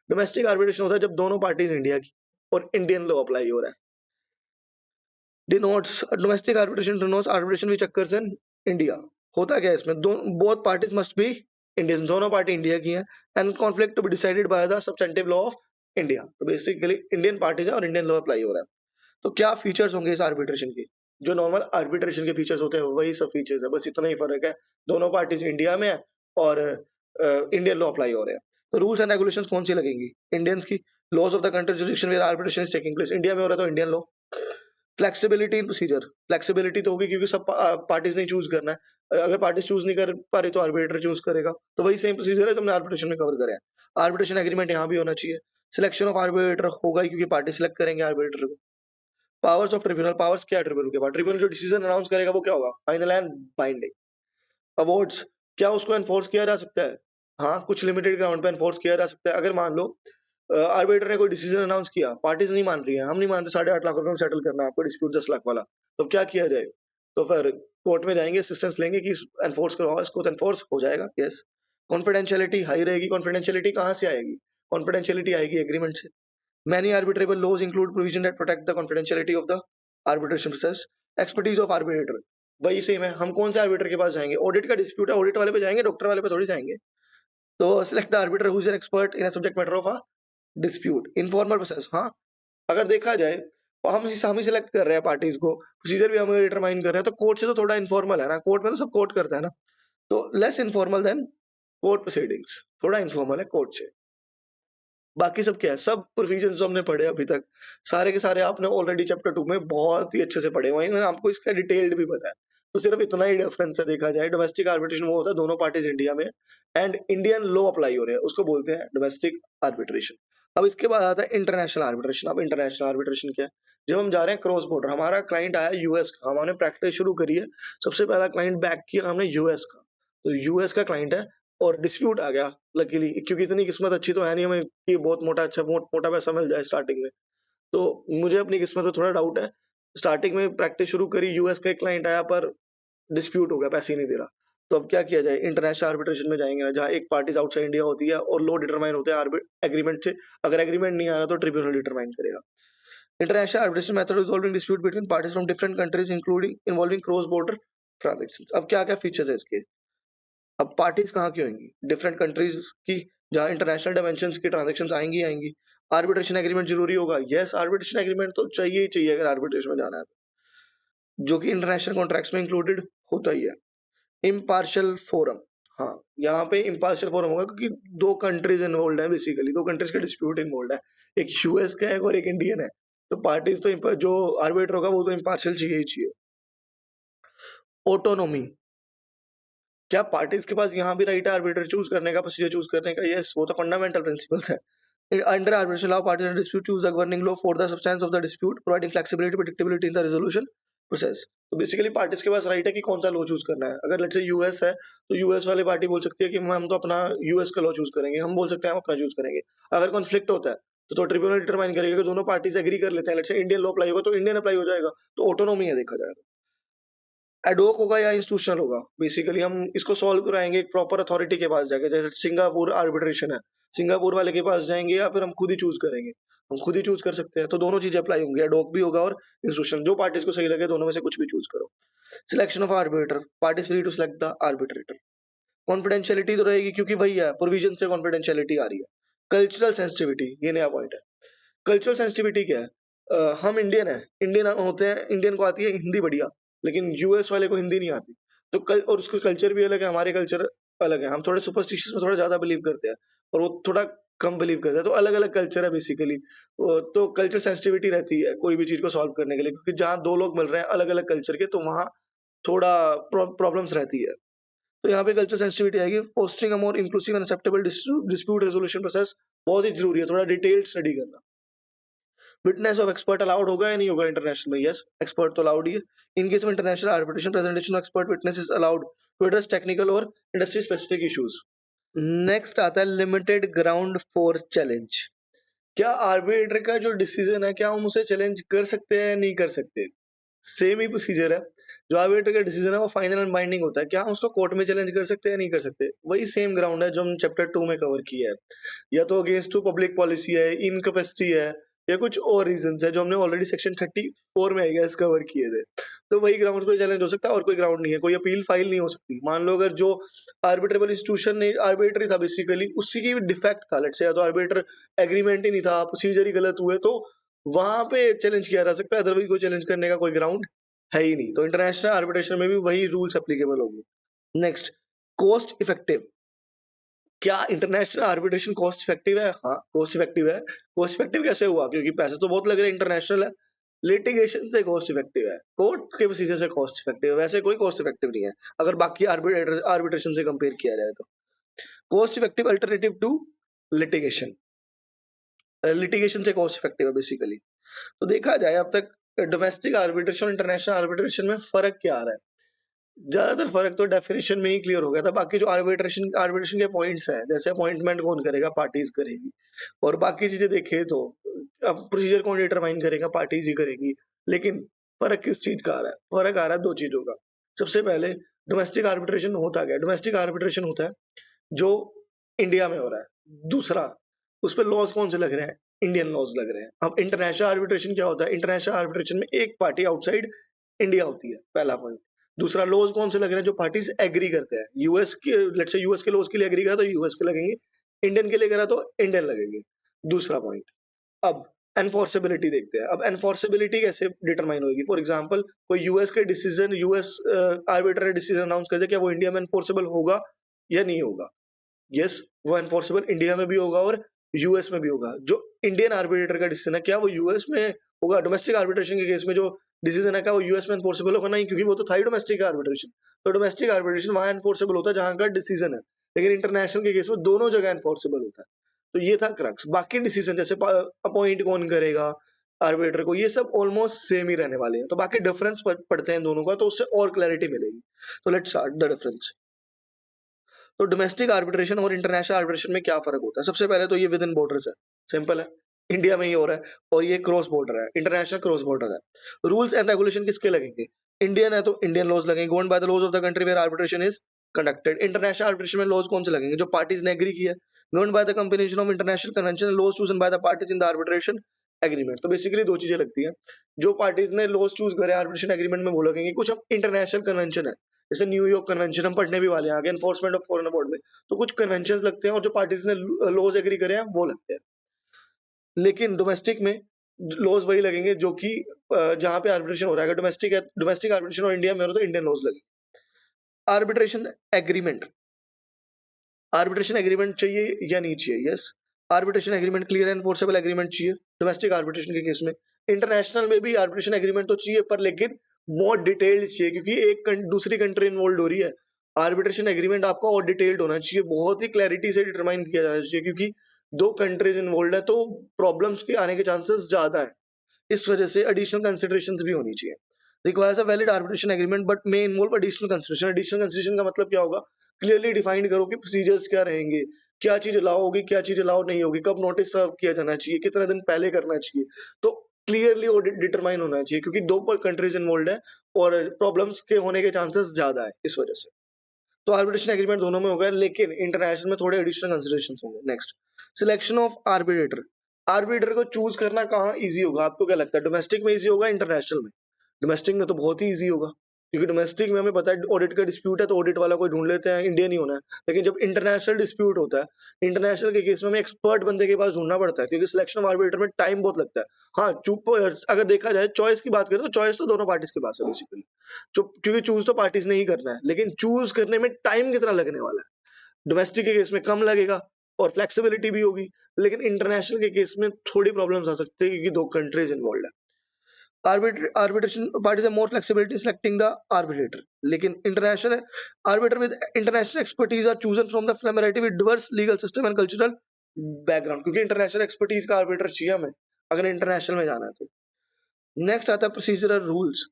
डोमेस्टिक आर्बिट्रेशन होता है जब दोनों पार्टीज इंडिया की और इंडियन लॉ अप्लाई हो रहा है। Denotes domestic arbitration denotes arbitration which occurs in India. होता क्या है इसमें? Both parties must be Indian, दोनों पार्टी इंडिया की हैं, and conflict to be decided by the substantive law of India. तो बेसिकली इंडियन पार्टीज है और इंडियन लॉ अप्लाई हो रहा है। तो क्या फीचर्स होंगे इस आर्बिट्रेशन के? जो नॉर्मल आर्बिट्रेशन के फीचर्स होते हैं वही सब फीचर्स है, बस इतना ही फर्क है, दोनों पार्टीज इंडिया में है और इंडियन लॉ अप्लाई हो रहे हैं। तो रूल्स एंड रेगुलेशंस कौन सी लगेंगी? इंडियंस की। Laws of the country jurisdiction where arbitration is taking place, India में हो रहा है तो Indian law. Flexibility in procedure, flexibility तो होगी क्योंकि सब पार्टीज ने चूज करना है। अगर पार्टीज चूज नहीं कर पा रही तो आर्बिट्रेटर चूज करेगा। तो वही सेम प्रोसीजर है जो हमने आर्बिट्रेशन में कवर करे हैं। आर्बिट्रेशन एग्रीमेंट यहाँ भी होना चाहिए। सिलेक्शन ऑफ आर्बिट्रेटर होगा ही, क्योंकि पार्टी सिलेक्ट करेंगे आर्बिट्रेटर को। पावर्स ऑफ ट्रिब्यूनल, पावर्स क्या है ट्रिब्यूनल के पास? ट्रिब्यूनल जो डिसीजन अनाउंस करेगा वो क्या होगा? Final and binding. अवार्ड्स, क्या उसको एनफोर्स किया जा सकता है? हाँ, कुछ लिमिटेड ग्राउंड पे एनफोर्स किया जा सकता है। अगर मान लो आर्बिट्रेटर ने कोई डिसीजन अनाउंस किया, पार्टीज नहीं मान रही है, हम नहीं मानते 8.5 लाख रुपए में सेटल करना है आपको डिस्प्यूट 10 लाख वाला, तो क्या किया जाए? तो फिर कोर्ट में जाएंगे, असिस्टेंस लेंगे कि एनफोर्स करवाओ इसको, तो एनफोर्स हो जाएगा। यस। कॉन्फिडेंशियलिटी हाई रहेगी। कॉन्फिडेंशियलिटी कहाँ से आएगी? कॉन्फिडेंशियलिटी आएगी एग्रीमेंट से। Many arbitrable laws include provision that protect the confidentiality of the arbitration process. Expertise of arbitrator, वही सेम है। हम कौन से आर्बिटर के पास जाएंगे? ऑडिट का डिस्प्यूट है, ऑडिट वाले पे जाएंगे, डॉक्टर वाले पे थोड़ी जाएंगे। तो select the arbiter who is an expert in subject matter of a dispute. Informal process, हाँ, अगर देखा जाए तो हम ही सिलेक्ट कर रहे हैं पार्टीज को, प्रोसीजर भी हम डिटरमाइन कर रहे हैं, तो कोर्ट से तो थोड़ा इनफॉर्मल है ना। कोर्ट में तो सब कोर्ट करता है ना, तो less informal than court proceedings, थोड़ा इनफॉर्मल है कोर्ट से। बाकी सब क्या है? सब प्रोविजंस जो हमने पढ़े अभी तक, सारे के सारे आपने ऑलरेडी चैप्टर 2 में बहुत ही अच्छे से पढ़े हुए हैं, आपको इसका डिटेल्ड भी पता है। तो सिर्फ इतना ही डिफरेंस है देखा जाए। डोमेस्टिक आर्बिट्रेशन वो होता है दोनों पार्टीज इंडिया में एंड इंडियन लॉ अप्लाई हो रहे हैं, उसको बोलते हैं डोमेस्टिक आर्बिट्रेशन। अब इसके बाद आता है इंटरनेशनल आर्बिट्रेशन। अब इंटरनेशनल आर्बिट्रेशन क्या है? जब हम जा रहे हैं क्रॉस बॉर्डर, हमारा क्लाइंट आया यूएस का, हमने प्रैक्टिस शुरू करी है, सबसे पहला क्लाइंट बैक किया हमने यूएस का, तो यूएस का क्लाइंट है और डिस्प्यूट आ गया लकीली, क्योंकि इतनी किस्मत अच्छी तो है नहीं हमें कि बहुत मोटा अच्छा मोटा पैसा मिल जाए स्टार्टिंग में। तो मुझे अपनी किस्मत पे थोड़ा डाउट है। स्टार्टिंग में प्रैक्टिस शुरू करी, यूएस का एक क्लाइंट आया पर डिस्प्यूट हो गया, पैसे ही नहीं दे रहा। तो अब क्या किया जाए? इंटरनेशनल आर्बिट्रेशन में जाएंगे ना, जहाँ एक पार्टी आउटसाइड इंडिया होती है और लॉ डिटरमाइन होते हैं एग्रीमेंट से। अगर एग्रीमेंट नहीं आ रहा तो ट्रिब्यूनल डिटरमाइन करेगा। International arbitration method resolving dispute between parties from different countries including involving cross border transactions. अब क्या क्या फीचर्स है इसके? अब पार्टीज कहाँ की होंगी? डिफरेंट कंट्रीज की, जहाँ इंटरनेशनल डायमेंशंस की ट्रांजैक्शंस आएंगी आएंगी। आर्बिट्रेशन एग्रीमेंट जरूरी होगा। यस, आर्बिट्रेशन एग्रीमेंट तो चाहिए ही चाहिए अगर आर्बिट्रेशन में जाना है तो, जो कि इंटरनेशनल कॉन्ट्रैक्ट्स में इंक्लूडेड होता ही है। इम्पार्शियल फोरम, हाँ, यहाँ पे इम्पार्शियल फोरम होगा क्योंकि दो कंट्रीज इन्वॉल्व है, बेसिकली दो कंट्रीज का डिस्प्यूट इन्वॉल्व है, एक यूएस का है और एक इंडियन है। तो पार्टीज तो जो आर्बिट्रेटर होगा वो तो इम्पार्शियल चाहिए ही चाहिए। ऑटोनोमी, क्या पार्टीज के पास यहाँ भी राइट है आर्बिट्रेटर चूज करने का, प्रोसीजर चूज करने का? यस, वो तो फंडामेंटल प्रिंसिपल्स है। Under arbitration law parties in dispute choose the governing law for the substance of the dispute, providing flexibility predictability in the resolution process. तो basically parties के पास right है कि कौन सा लॉ चूज करना है। अगर लेट्स से यूएस है तो यूएस वाली पार्टी बोल सकती है कि हम तो अपना यूएस का लॉ चूज करेंगे, हम बोल सकते हैं हम अपना चूज करेंगे। अगर कॉन्फ्लिक्ट होता है तो ट्रिब्यूनल डिटरमाइन करेगा कि दोनों पार्टीज एग्री कर लेते हैं, let's say Indian law apply होगा तो इंडियन अप्लाई हो जाएगा। तो ऑटोनोमी है देखा जाएगा। एडोक होगा या इंस्टीट्यूशनल होगा? बेसिकली हम इसको सॉल्व कराएंगे एक प्रॉपर अथॉरिटी के पास जाके, जैसे सिंगापुर आर्बिट्रेशन है, सिंगापुर वाले के पास जाएंगे या फिर हम खुद ही चूज करेंगे? हम खुद ही चूज कर सकते हैं। तो दोनों चीजें अप्लाई होंगी, एडोक भी होगा और इंस्टीट्यूशन, जो पार्टीज को सही लगे दोनों में से कुछ भी चूज करो। Selection of arbitrator, parties free to select the arbitrator. Confidentiality तो रहेगी क्योंकि वही है, प्रोविजन से कॉन्फिडेंशियलिटी आ रही है। कल्चरल सेंसिटिविटी, ये नया पॉइंट है। कल्चरल सेंसिटिविटी क्या है? हम इंडियन है, इंडियन होते हैं, इंडियन को आती है हिंदी बढ़िया, लेकिन यूएस वाले को हिंदी नहीं आती। तो कल और उसका कल्चर भी अलग है, हमारे कल्चर अलग है। हम थोड़े सुपरस्टिशियस में थोड़ा ज्यादा बिलीव करते हैं और वो थोड़ा कम बिलीव करते हैं। तो अलग अलग कल्चर है बेसिकली। तो कल्चर सेंसिटिविटी रहती है कोई भी चीज को सॉल्व करने के लिए, क्योंकि जहाँ दो लोग मिल रहे हैं अलग अलग कल्चर के, तो वहाँ थोड़ा प्रॉब्लम्स रहती है। तो यहाँ पे कल्चर सेंसिटिविटी आएगी। Fostering a more inclusive and acceptable dispute resolution process बहुत ही जरूरी है, थोड़ा डिटेल स्टडी करना। विटनेस ऑफ एक्सपर्ट अलाउड होगा या नहीं होगा इंटरनेशनल में? यस, एक्सपर्ट तो अलाउड ही है। In case of international arbitration, presentation of expert witness is allowed to address technical और इंडस्ट्री स्पेसिफिक इश्यूज। नेक्स्ट आता है लिमिटेड ग्राउंड फॉर चैलेंज। क्या आर्बिट्रेटर का जो डिसीजन है, क्या हम उसे चैलेंज कर सकते हैं या नहीं कर सकते? सेम ही प्रोसीजर है। जो आर्बिट्रेटर का डिसीजन है वो फाइनल एंड बाइंडिंग होता है, क्या हम उसको कोर्ट में चैलेंज कर सकते हैं या नहीं कर सकते? वही सेम ग्राउंड है जो हम चैप्टर 2 में कवर किया है। या तो अगेंस्ट टू पब्लिक पॉलिसी है, इनकैपेसिटी है, या कुछ और रीजंस है जो हमने ऑलरेडी सेक्शन 34 में आई गेस कवर किए थे। तो वही ग्राउंड पे चैलेंज हो सकता है और कोई ग्राउंड नहीं है, कोई अपील फाइल नहीं हो सकती। मान लो अगर जो आर्बिट्रेबल इंस्टीट्यूशन ने आर्बिट्री था बेसिकली, उसी की डिफेक्ट था, लेट्स से, या तो आर्बिट्र एग्रीमेंट ही नहीं था, प्रोसीजर ही गलत हुए, तो वहां पे चैलेंज किया जा सकता है। अदरवाइज कोई चैलेंज करने का कोई ग्राउंड है ही नहीं। तो इंटरनेशनल आर्बिट्रेशन में भी वही रूल्स एप्लीकेबल होंगे। Next, cost effective. क्या इंटरनेशनल आर्बिट्रेशन कॉस्ट इफेक्टिव है? हाँ, कॉस्ट इफेक्टिव है। कॉस्ट इफेक्टिव कैसे हुआ? क्योंकि पैसे तो बहुत लग रहे हैं, इंटरनेशनल है। लिटिगेशन से कॉस्ट इफेक्टिव है, कोर्ट के प्रोसीजर से कॉस्ट इफेक्टिव है। वैसे कोई कॉस्ट इफेक्टिव नहीं है अगर बाकी आर्बिट्रेशन से कंपेयर किया जाए तो। Cost effective alternative to litigation. Litigation से कॉस्ट इफेक्टिव है बेसिकली। तो देखा जाए अब तक डोमेस्टिक आर्बिट्रेशन और इंटरनेशनल आर्बिट्रेशन में फर्क क्या आ रहा है? ज्यादातर फर्क तो डेफिनेशन में ही क्लियर हो गया था। बाकी जो आर्बिट्रेशन आर्बिट्रेशन के पॉइंट्स हैं, जैसे अपॉइंटमेंट कौन करेगा, पार्टीज करेगी, और बाकी चीजें देखें तो अब प्रोसीजर कौन डिटरमाइन करेगा, पार्टीज ही करेगी। लेकिन फर्क किस चीज का आ रहा है? फर्क आ रहा है दो चीजों का। सबसे पहले, डोमेस्टिक आर्बिट्रेशन होता क्या? डोमेस्टिक आर्बिट्रेशन होता है जो इंडिया में हो रहा है। दूसरा, उस पर लॉज कौन से लग रहे हैं? इंडियन लॉज लग रहे हैं। अब इंटरनेशनल आर्बिट्रेशन क्या होता है? इंटरनेशनल आर्बिट्रेशन में एक पार्टी आउटसाइड इंडिया होती है, पहला पॉइंट। दूसरा, लॉज कौन से लग रहे हैं? जो पार्टीज एग्री करते हैं। यूएस के, लेट्स से यूएस के लॉज के लिए एग्री करा तो यूएस के लगेंगे, इंडियन के लिए करा तो इंडियन लगेंगे। दूसरा पॉइंट। अब एनफोर्सेबिलिटी देखते हैं। अब एनफोर्सेबिलिटी कैसे डिटरमाइन होगी? फॉर एग्जांपल, कोई यूएस के decision, US arbitrator decision announce कर दे, क्या वो इंडिया में एनफोर्सेबल होगा या नहीं होगा? यस, वो एनफोर्सेबल इंडिया में भी होगा और यूएस में भी होगा। जो इंडियन आर्बिट्रेटर का डिसीजन है, क्या वो यूएस में होगा? डोमेस्टिक आर्बिट्रेशन के केस में जो डिसीजन है, क्या वो यूएस में एनफोर्सेबल होगा? नहीं, क्योंकि वो तो था ही डोमेस्टिक आर्बिट्रेशन। तो डोमेस्टिक आर्बिट्रेशन वहां एनफोर्सेबल होता है जहां का डिसीजन है, लेकिन इंटरनेशनल के केस में दोनों जगह एनफोर्सेबल होता है। तो ये था क्रक्स। बाकी डिसीजन जैसे अपॉइंट कौन करेगा आर्बिट्रेटर को, ये सब ऑलमोस्ट सेम ही रहने वाले हैं। तो बाकी डिफरेंस पढ़ते हैं दोनों का, तो उससे और क्लैरिटी मिलेगी। तो लेट्स स्टार्ट द डिफरेंस। तो डोमेस्टिक आर्बिट्रेशन और इंटरनेशनल आर्बिट्रेशन में क्या फर्क होता है? सबसे पहले तो ये विद इन बॉर्डर्स है, सिंपल है, इंडिया में ही हो रहा है। और ये क्रॉस बॉर्डर है, इंटरनेशनल क्रॉस बॉर्डर है। रूल्स एंड रेगुलेशन किसके लगेंगे? इंडियन है तो इंडियन लॉज लगेंगे, govern by the laws of the country where arbitration is conducted. International arbitration में लॉज कौन से लगेंगे? जो पार्टीज ने एग्री किया है, govern by the combination of international convention and laws chosen by the parties in the arbitration agreement. तो basically दो चीजें लगती हैं। जो पार्टीज ने लॉज चूज करे आर्बिट्रेशन एग्रीमेंट में, वो लगेंगे। कुछ अब इंटरनेशनल कन्वेंशन है, जैसे न्यूयॉर्क कन्वेंशन हम पढ़ने भी वाले हैं आगे, एनफोर्समेंट ऑफ फॉरेन अबॉर्ड में। तो कुछ कन्वेंशन लगते हैं और जो पार्टीज ने लॉज एग्री करे हैं वो लगते हैं। लेकिन डोमेस्टिक में लॉज वही लगेंगे जो कि जहां पे आर्बिट्रेशन हो रहा है। अगर डोमेस्टिक है, डोमेस्टिक आर्बिट्रेशन और इंडिया में हो रहा है तो इंडियन लॉज लगेंगे। आर्बिट्रेशन एग्रीमेंट, आर्बिट्रेशन एग्रीमेंट चाहिए या नहीं चाहिए? Yes, arbitration agreement clear and enforceable agreement चाहिए डोमेस्टिक आर्बिट्रेशन के केस में। इंटरनेशनल में भी आर्बिट्रेशन एग्रीमेंट तो चाहिए, पर लेकिन मोर डिटेल्ड चाहिए, क्योंकि एक दूसरी कंट्री इन्वॉल्व हो रही है। आर्बिट्रेशन एग्रीमेंट आपका और डिटेल्ड होना चाहिए, बहुत ही क्लैरिटी से डिटरमाइन किया जाना चाहिए, क्योंकि दो कंट्रीज इन्वॉल्व है तो प्रॉब्लम्स के आने के चांसेस ज्यादा है। इस वजह से एडिशनल कंसिडरेशंस भी होनी चाहिए। Requires a valid arbitration agreement but may involve additional consideration. Additional consideration का मतलब क्या होगा? क्लियरली डिफाइन करो कि प्रोसीजर्स क्या रहेंगे, क्या चीज अलाउ होगी, क्या चीज अलाउ नहीं होगी, कब नोटिस सर्व किया जाना चाहिए, कितने दिन पहले करना चाहिए। तो क्लियरली और डिटरमाइन होना चाहिए, क्योंकि दो कंट्रीज इन्वॉल्व है और प्रॉब्लम्स के होने के चांसेस ज्यादा है इस वजह से। तो आर्बिट्रेशन एग्रीमेंट दोनों में होगा, लेकिन इंटरनेशनल में थोड़े एडिशनल कंसिडरेशंस होंगे। Next, selection of arbitrator. Arbitrator को चूज करना कहाँ इजी होगा? आपको क्या लगता है, डोमेस्टिक में इजी होगा, इंटरनेशनल में? डोमेस्टिक में तो बहुत ही इजी होगा, क्योंकि डोमेस्टिक में हमें पता है ऑडिट का डिस्प्यूट है तो ऑडिट वाला कोई ढूंढ लेते हैं, इंडियन ही होना है। लेकिन जब इंटरनेशनल डिस्प्यूट होता है, इंटरनेशनल के केस में हमें एक्सपर्ट बंदे के पास ढूंढना पड़ता है, क्योंकि सिलेक्शन ऑफ आर्बिट्रेटर में टाइम बहुत लगता है। हाँ, चुप अगर देखा जाए चॉइस की बात करें तो चॉइस तो दोनों पार्टीज के पास है बेसिकली, क्योंकि चूज तो पार्टीज ने ही करना है, लेकिन चूज करने में टाइम कितना लगने वाला है। डोमेस्टिक के केस में कम लगेगा और फ्लेक्सिबिलिटी भी होगी, लेकिन इंटरनेशनल के केस में थोड़ी प्रॉब्लम्स आ सकती है क्योंकि दो कंट्रीज इन्वॉल्व है। Arbitration parties have more flexibility in selecting the arbitrator. लेकिन international arbiter with international expertise are chosen from the familiarity with diverse legal system and cultural background. क्योंकि international expertise का arbiter चाहिए हमें अगर international में जाना है तो। नेक्स्ट आता है प्रोसीजरल रूल्स।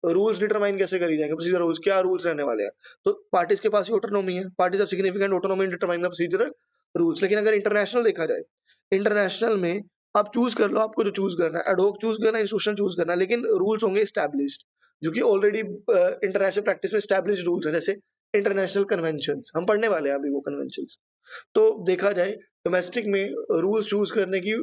रूल्स डिटरमाइन कैसे करी जाएंगे? प्रोसीजर रूल्स क्या रूल्स रहने वाले हैं? तो पार्टीज के पास ही ऑटोनॉमी है, parties of significant autonomy in determine the procedural rules. लेकिन अगर इंटरनेशनल देखा जाए, इंटरनेशनल में आप चूज कर लो आपको जो चूज करना है, एडहॉक चूज करना है, इंस्टीट्यूशन चूज करना है, लेकिन रूल्स होंगे एस्टैब्लिश्ड, जो कि ऑलरेडी इंटरनेशनल प्रैक्टिस में एस्टैब्लिश्ड रूल्स है, जैसे इंटरनेशनल कन्वेंशंस। हम पढ़ने वाले हैं अभी वो कन्वेंशंस। तो देखा जाए डोमेस्टिक में रूल्स चूज करने की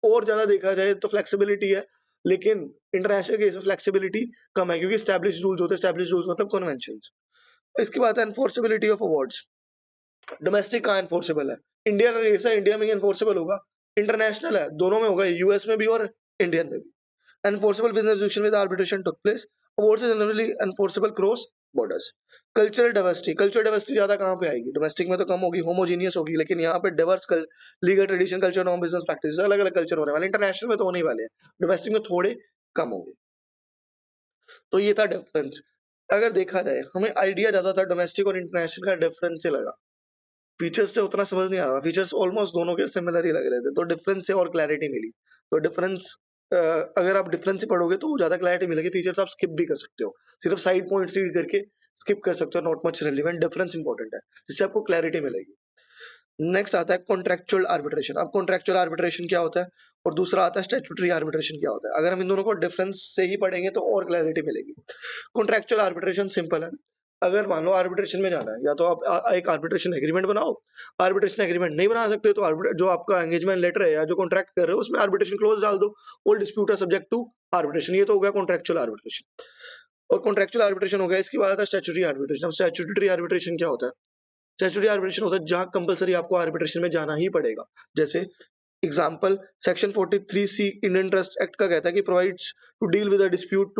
और ज्यादा देखा जाए तो फ्लेक्सिबिलिटी है, लेकिन इंटरनेशनल केस में फ्लेक्सिबिलिटी कम है, क्योंकि एस्टैब्लिश्ड रूल्स होते हैं। एस्टैब्लिश्ड रूल्स मतलब कन्वेंशंस। इसके बाद है एनफोर्सेबिलिटी ऑफ अवार्ड्स। डोमेस्टिक कहाँ एनफोर्सेबल है? इंडिया का केस है, इंडिया में ही एनफोर्सेबल होगा। इंटरनेशनल है, दोनों में होगा, यूएस में भी और इंडियन में भी। Enforceable business resolution with arbitration took place. Awards are generally enforceable cross borders. Cultural diversity ज्यादा कहाँ पे आएगी? डोमेस्टिक में तो कम होगी, होमोजीनियस होगी, लेकिन यहाँ पे diverse legal tradition, culture, non business practice, अलग अलग कल्चर होने वाले। इंटरनेशनल में तो होने ही वाले हैं, डोमेस्टिक में थोड़े कम होंगे। तो ये था डिफरेंस। अगर देखा जाए हमें आइडिया ज्यादा था डोमेस्टिक और इंटरनेशनल का डिफरेंस से लगा, फीचर्स से उतना समझ नहीं आ रहा, फीचर्स ऑलमोस्ट दोनों के सिमिलर ही लग रहे थे, तो डिफरेंस से और क्लैरिटी मिली। तो डिफरेंस अगर आप डिफरेंस से पढ़ोगे तो ज्यादा क्लैरिटी मिलेगी, फीचर्स आप स्किप भी कर सकते हो, सिर्फ साइड पॉइंट्स रीड करके स्किप कर सकते हो, not much relevant. Difference important है, जिससे आपको क्लैरिटी मिलेगी। नेक्स्ट आता है कॉन्ट्रेक्चुअल आर्बिट्रेशन। अब कॉन्ट्रेक्चुअल आर्बिट्रेशन क्या होता है और दूसरा आता है स्टैट्यूटरी आर्बिट्रेशन क्या होता है। अगर हम इन दोनों को डिफरेंस से ही पढ़ेंगे तो और क्लैरिटी मिलेगी। कॉन्ट्रेक्चुअल आर्बिट्रेशन सिंपल है। अगर मान लो आर्बिट्रेशन में जाना है, या तो आप एक आर्बिट्रेशन एग्रीमेंट बनाओ, आर्बिट्रेशन एग्रीमेंट नहीं बना सकते तो जो आपका एंगेजमेंट लेटर है या जो कॉन्ट्रैक्ट कर रहे हो उसमें आर्बिट्रेशन क्लोज डाल दो, all dispute are subject to arbitration. ये तो हो गया कॉन्ट्रेक्चुअल आर्बिट्रेशन। और कॉन्ट्रेक्चुअल आर्बिट्रेशन हो गया, इसके बाद आता है स्टैट्यूटरी आर्बिट्रेशन। अब स्टैट्यूटरी आर्बिट्रेशन क्या होता है? स्टैट्यूटरी आर्बिट्रेशन होता है जहां कंपलसरी आपको आर्बिट्रेशन में जाना ही पड़ेगा। जैसे example section 43C Indian trust act का कहता है कि provides to deal with a dispute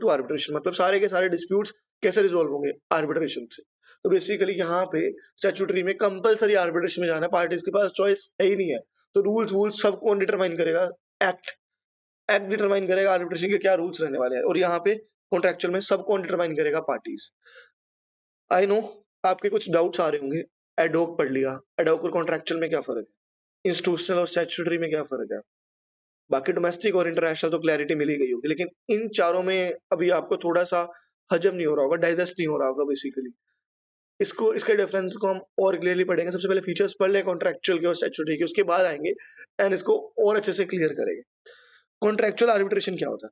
to arbitration, मतलब सारे के सारे डिस्प्यूट्स कैसे रिजॉल्व होंगे? आर्बिट्रेशन से। तो बेसिकली यहाँ पे स्टैट्यूटरी में कंपलसरी आर्बिट्रेशन में जाना है, पार्टीज के पास चॉइस है ही नहीं है। तो रूल्स सब कौन डिटरमाइन करेगा? एक्ट एक्ट डिटरमाइन करेगा आर्बिट्रेशन के क्या रूल्स रहने वाले हैं। और यहाँ पे कॉन्ट्रेक्चुअल में सब कौन डिटरमाइन करेगा? पार्टीज। आई नो आपके कुछ डाउट्स आ रहे होंगे, एडहॉक पढ़ लिया, एडहॉक और कॉन्ट्रेक्चुअल में क्या फर्क है, इंस्टीट्यूशनल और स्टैट्यूटरी में क्या फर्क है, बाकी डोमेस्टिक और इंटरनेशनल तो क्लैरिटी मिल ही गई होगी। लेकिन इन चारों में अभी आपको थोड़ा सा हजम नहीं हो रहा होगा, डाइजेस्ट नहीं हो रहा होगा बेसिकली। इसको इसके डिफरेंस को हम और क्लियरली पढ़ेंगे। सबसे पहले फीचर्स पढ़ ले कॉन्ट्रेक्चुअल के और स्टैट्यूटरी के, उसके बाद आएंगे एंड इसको और अच्छे से क्लियर करेंगे। कॉन्ट्रेक्चुअल आर्बिट्रेशन क्या होता है?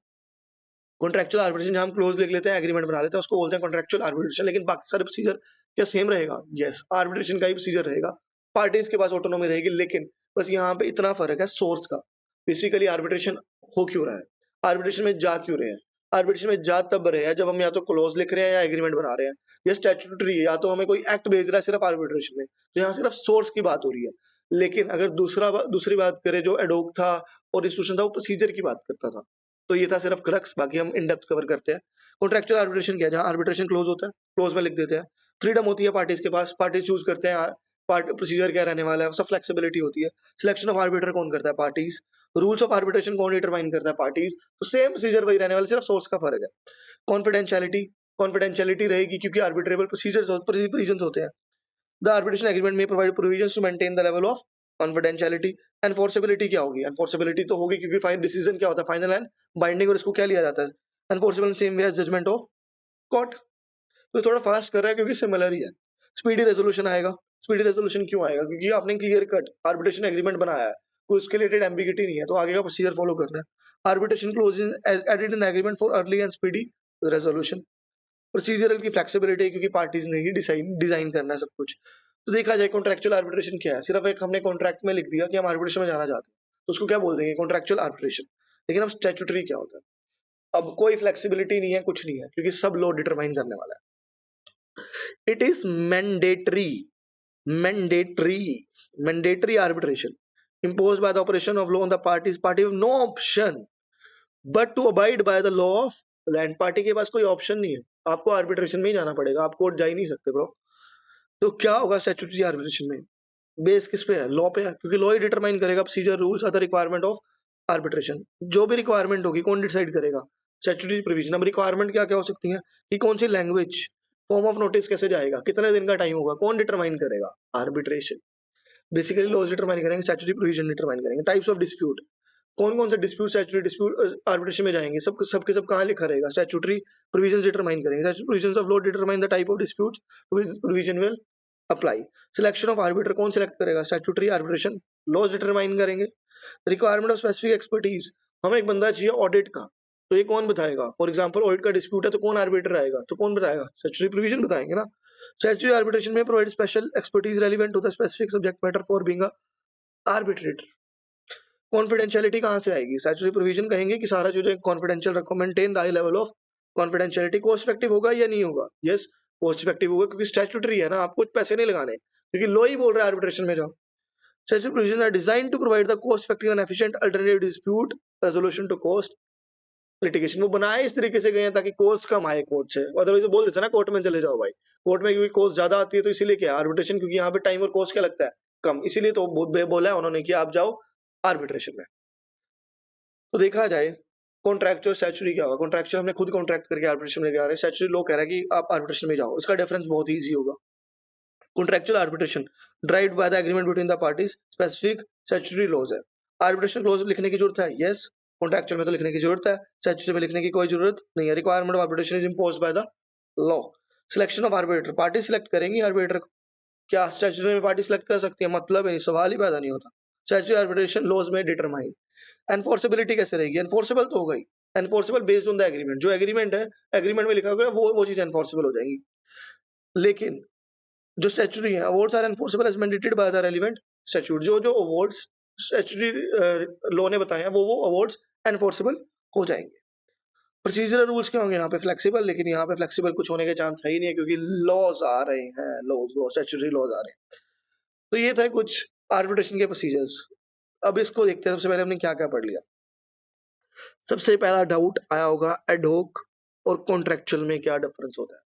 कॉन्ट्रेक्चुअल आर्बिट्रेशन जहां हम क्लोज लिख लेते हैं, एग्रीमेंट बना लेते हैं, उसको बोलते हैं कॉन्ट्रेक्चुअल आर्बिट्रेशन। लेकिन बाकी सारे प्रोसीजर क्या सेम रहेगा? यस, आर्बिट्रेशन का ही प्रोसीजर रहेगा, पार्टीज के पास ऑटोनॉमी रहेगी, लेकिन बस यहाँ पे इतना फर्क है सोर्स का। बेसिकली आर्बिट्रेशन हो क्यों रहा है, आर्बिट्रेशन में जा क्यों रहे हैं? आर्बिट्रेशन में जा तब रहे हैं जब हम या तो क्लोज लिख रहे हैं या एग्रीमेंट बना रहे हैं, या स्टैट्यूटरी या तो हमें कोई एक्ट भेज रहा है सिर्फ आर्बिट्रेशन में, तो यहाँ सिर्फ सोर्स की बात हो रही है। लेकिन अगर दूसरी बात करें, जो एडहॉक था और इंस्टीट्यूशन था, वो प्रोसीजर की बात करता था। तो ये था सिर्फ क्रक्स, बाकी हम इन डेप्थ कवर करते हैं। कॉन्ट्रेक्चुअल आर्बिट्रेशन क्या है? जहां आर्बिट्रेशन क्लोज होता है, क्लोज में लिख देते हैं, फ्रीडम होती है पार्टीज के पास, पार्टीज चूज करते हैं प्रोसीजर क्या रहने वाला है, सब फ्लेक्सिबिलिटी होती है। सिलेक्शन ऑफ आर्बिट्रेटर कौन करता है? पार्टीज। रूल्स ऑफ आर्बिट्रेशन कौन डिटरमाइन करता है? पार्टीज। तो सेम प्रोसीजर वही रहने वाला, सिर्फ सोर्स का फर्क है। कॉन्फिडेंशियलिटी रहेगी क्योंकि आर्बिट्रेबल प्रोविजंस होते हैं। द आर्बिट्रेशन एग्रीमेंट में provide provisions to maintain the level of confidentiality. Enforceability क्या होगी? एनफोर्सेबिलिटी तो होगी क्योंकि फाइनल डिसीजन क्या होता है? फाइनल एंड बाइंडिंग, और इसको क्या लिया जाता है? Enforceable same way as judgement of court. तो थोड़ा फास्ट कर रहा है क्योंकि सिमिलर ही है। स्पीडी रेजोल्यूशन आएगा। स्पीडी रेजोल्यूशन क्यों आएगा? क्योंकि आपने क्लियर कट आर्बिट्रेशन एग्रीमेंट बनाया है, कोई उसके रिलेटेड एम्बिगिटी नहीं है, तो आगे का प्रोसीजर फॉलो करना है। Arbitration clauses added in agreement for early and speedy resolution. Procedural की फ्लेक्सिबिलिटी क्योंकि पार्टीज ने ही डिजाइन करना है सब कुछ। तो देखा जाए कॉन्ट्रेक्चुअल आर्बिट्रेशन क्या है? सिर्फ एक हमने कॉन्ट्रैक्ट में लिख दिया कि हम आर्बिट्रेशन में जाना चाहते हैं, तो उसको क्या बोल देंगे? Contractual arbitration. लेकिन अब स्टैट्यूटरी क्या होता है? अब कोई फ्लेक्सिबिलिटी नहीं है, कुछ नहीं है, क्योंकि सब लॉ डिटरमाइन करने वाला है। It is mandatory arbitration imposed by the operation of law on the parties. Party have no option but to abide by the law of land. Party के पास कोई ऑप्शन नहीं है, आपको आर्बिट्रेशन में ही जाना पड़ेगा, आप कोर्ट जा ही नहीं सकते ब्रो। तो क्या होगा स्टैट्यूटरी आर्बिट्रेशन में? बेस किस पे है? लॉ पे है, क्योंकि लॉ ही डिटरमाइन करेगा procedure, rules, other requirement of arbitration. जो भी रिक्वायरमेंट होगी कौन डिसाइड करेगा? Statutory provision. अब रिक्वायरमेंट क्या क्या हो सकती है कि कौन सी लैंग्वेज, फॉर्म ऑफ नोटिस कैसे जाएगा, कितने दिन का टाइम होगा, कौन डिटरमाइन करेगा? आर्बिट्रेशन। बेसिकली लॉज डिटरमाइन करेंगे, स्टैट्यूटरी प्रोविजन डिटरमाइन करेंगे। टाइप्स ऑफ डिस्प्यूट, कौन कौन से डिस्प्यूट स्टैट्यूटरी डिस्प्यूट आर्बिट्रेशन में जाएंगे, सब कहाँ लिखा रहेगा? स्टैट्यूटरी प्रोविजंस डिटरमाइन करेंगे। Statutory provisions of law determine the type of dispute provision will apply. Selection of arbiter, कौन सिलेक्ट करेगा? स्टैट्यूटरी आर्बिट्रेशन लॉज डिटरमाइन करेंगे। रिक्वायरमेंट ऑफ स्पेसिफिक एक्सपर्टीज, हमें एक बंदा चाहिए ऑडिट का, तो ये कौन बताएगा? फॉर एग्जांपल ऑडिट का डिस्प्यूट है तो कौन आर्बिटर आएगा? तो कौन बताएगा? स्टैट्यूटरी प्रोविजन बताएंगे ना। स्टैट्यूटरी आर्बिट्रेशन में provide special expertise relevant to the specific subject matter for being a arbitrator. Confidentiality कहां से आएगी? स्टैट्यूटरी प्रोविजन कहेंगे कि सारा चीजें कॉन्फिडेंशियल रखो, maintain high level of confidentiality. Cost effective होगा या नहीं होगा? यस, कॉस्ट इफेक्टिव होगा, क्योंकि स्टैट्यूटरी है ना, आपको पैसे नहीं लगाने, क्योंकि लॉ ही बोल रहा है आर्बिट्रेशन में जाओ। Statutory provisions are designed to provide the cost-effective and efficient alternative dispute resolution to cost litigation. वो बनाए इस तरीके से गए हैं ताकि कोस्ट कम आए कोर्ट से, अदरवाइज वो बोल देते ना कोर्ट में चले जाओ भाई। कोर्ट में क्योंकि कोस्ट ज्यादा आती है तो इसीलिए क्या आर्बिट्रेशन, क्योंकि यहाँ पे टाइम और कोस्ट क्या लगता है? कम, इसीलिए तो बोला है उन्होंने कि आप जाओ आर्बिट्रेशन में। तो देखा जाए कॉन्ट्रैक्चुअल स्टैट्यूटरी क्या होगा? कॉन्ट्रैक्चुअल हमने खुद कॉन्ट्रैक्ट करके आर्बिट्रेशन में जा रहे हैं, स्टैट्यूटरी लॉ कह रहा है कि आप आर्बिट्रेशन में जाओ। इसका डिफरेंस बहुत ईजी होगा। Contractual arbitration derived by the agreement between the parties, specific statutory laws है। Arbitration clause लिखने की जरूरत है? Yes, contractual में तो लिखने की जरूरत है, statutory में लिखने की कोई जरूरत नहीं है। Requirement of arbitration is imposed by the law. Selection of arbitrator, party select करेंगी आर्बिट्रेटर को। क्या स्टैट्यूटरी में पार्टी सिलेक्ट कर सकती है? मतलब नहीं, सवाल ही पैदा नहीं होता। स्टैट्यूटरी आर्बिट्रेशन लॉज में डिटरमाइन। एनफोर्सेबिलिटी कैसे रहेगी? एनफोर्सेबल तो हो गई, enforceable based on the agreement. जो एग्रीमेंट है, एग्रीमेंट में लिखा हुआ है वो चीज एनफोर्सेबल हो जाएगी। लेकिन जो स्टैट्यूटरी है, awards are enforceable as mandated by the relevant statute. जो अवार्ड्स स्टैट्यूटरी लॉ ने बताए हैं वो अवार्ड्स एनफोर्सेबल हो जाएंगे। प्रोसीजरल रूल्स क्या होंगे यहाँ पे? फ्लेक्सिबल, लेकिन यहाँ पे फ्लेक्सिबल कुछ होने के चांस है ही नहीं है, क्योंकि लॉज आ रहे हैं, लॉज स्टैट्यूटरी लॉज आ रहे हैं। तो ये था कुछ आर्बिट्रेशन के प्रोसीजर्स। अब इसको देखते हैं, सबसे पहले हमने क्या क्या पढ़ लिया। सबसे पहला डाउट आया होगा एडहोक और कॉन्ट्रैक्चुअल में क्या डिफरेंस होता है।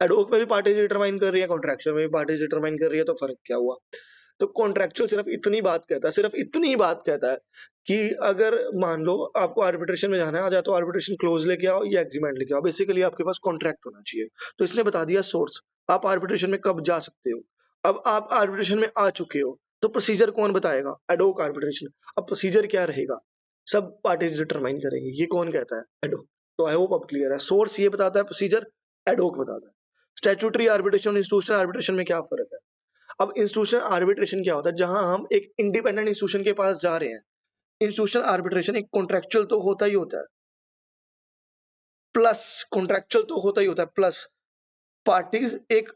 एडहोक में भी पार्टीज डिटरमाइन कर रही है, कॉन्ट्रैक्चुअल में भी पार्टीज डिटरमाइन कर रही है, तो फर्क क्या हुआ? तो कॉन्ट्रैक्चुअल सिर्फ इतनी बात कहता है, सिर्फ इतनी बात कहता है कि अगर मान लो आपको आर्बिट्रेशन में जाना है, आ जाए तो आर्बिट्रेशन क्लोज लेके आओ या एग्रीमेंट लेके आओ, बेसिकली आपके पास कॉन्ट्रैक्ट होना चाहिए। तो इसने बता दिया सोर्स, आप आर्बिट्रेशन में कब जा सकते हो। अब आप आर्बिट्रेशन में आ चुके हो तो प्रोसीजर कौन बताएगा? एडहोक आर्बिट्रेशन। अब प्रोसीजर क्या रहेगा? सब पार्टीज डिटरमाइन करेंगे। ये कौन कहता है? एडहोक। तो आई होप अब क्लियर है। सोर्स ये बताता है, प्रोसीजर एडहोक बताता है। स्टैट्यूटरी आर्बिट्रेशन और इंस्टीट्यूशनल आर्बिट्रेशन में क्या फर्क है? अब इंस्टीट्यूशनल आर्बिट्रेशन क्या होता है? जहां हम एक इंडिपेंडेंट इंस्टीट्यूशन के पास जा रहे हैं। इंस्टीट्यूशनल आर्बिट्रेशन एक कॉन्ट्रैक्चुअल तो होता ही होता है, प्लस कॉन्ट्रैक्चुअल तो होता ही होता है, प्लस पार्टीज एक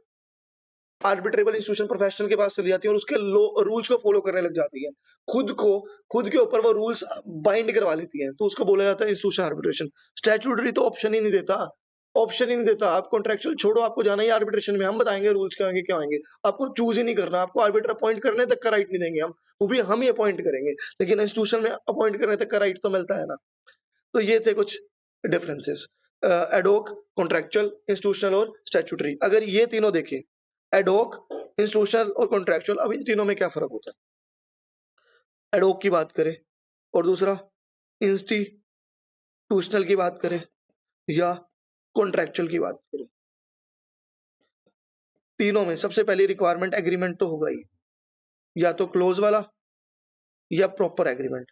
आर्बिट्रेबल इंस्टीट्यूशन प्रोफेशनल के पास चली जाती है और उसके रूल्स को फॉलो करने लग जाती है, खुद के ऊपर वो रूल्स बाइंड करवा लेती हैं, तो उसको बोला जाता है इंस्टीट्यूशन आर्बिट्रेशन। स्टैट्यूटरी तो ऑप्शन ही नहीं देता, ऑप्शन ही नहीं देता। आप कॉन्ट्रैक्चुअल छोड़ो, आपको जाना ही आर्बिट्रेशन में, हम बताएंगे रूल्स क्या होंगे क्या होंगे, आपको चूज ही नहीं करना, आपको आर्बिटर अपॉइंट करने तक का राइट नहीं देंगे हम, वो भी हम ही अपॉइंट करेंगे, लेकिन इंस्टीट्यूशन में अपॉइंट करने तक का राइट तो मिलता है ना। तो ये थे कुछ डिफरेंसेस, एडहोक, कॉन्ट्रैक्चुअल, इंस्टीट्यूशनल और स्टैट्यूटरी। अगर ये तीनों देखें, एडहोक, इंस्टीट्यूशनल और कॉन्ट्रैक्चुअल, अब इन तीनों में क्या फर्क होता है? एडहोक की बात करें और दूसरा इंस्टीट्यूशनल की बात करें या कॉन्ट्रैक्चुअल की बात करें, तीनों में सबसे पहली रिक्वायरमेंट एग्रीमेंट तो होगा ही, या तो क्लोज वाला या प्रॉपर एग्रीमेंट।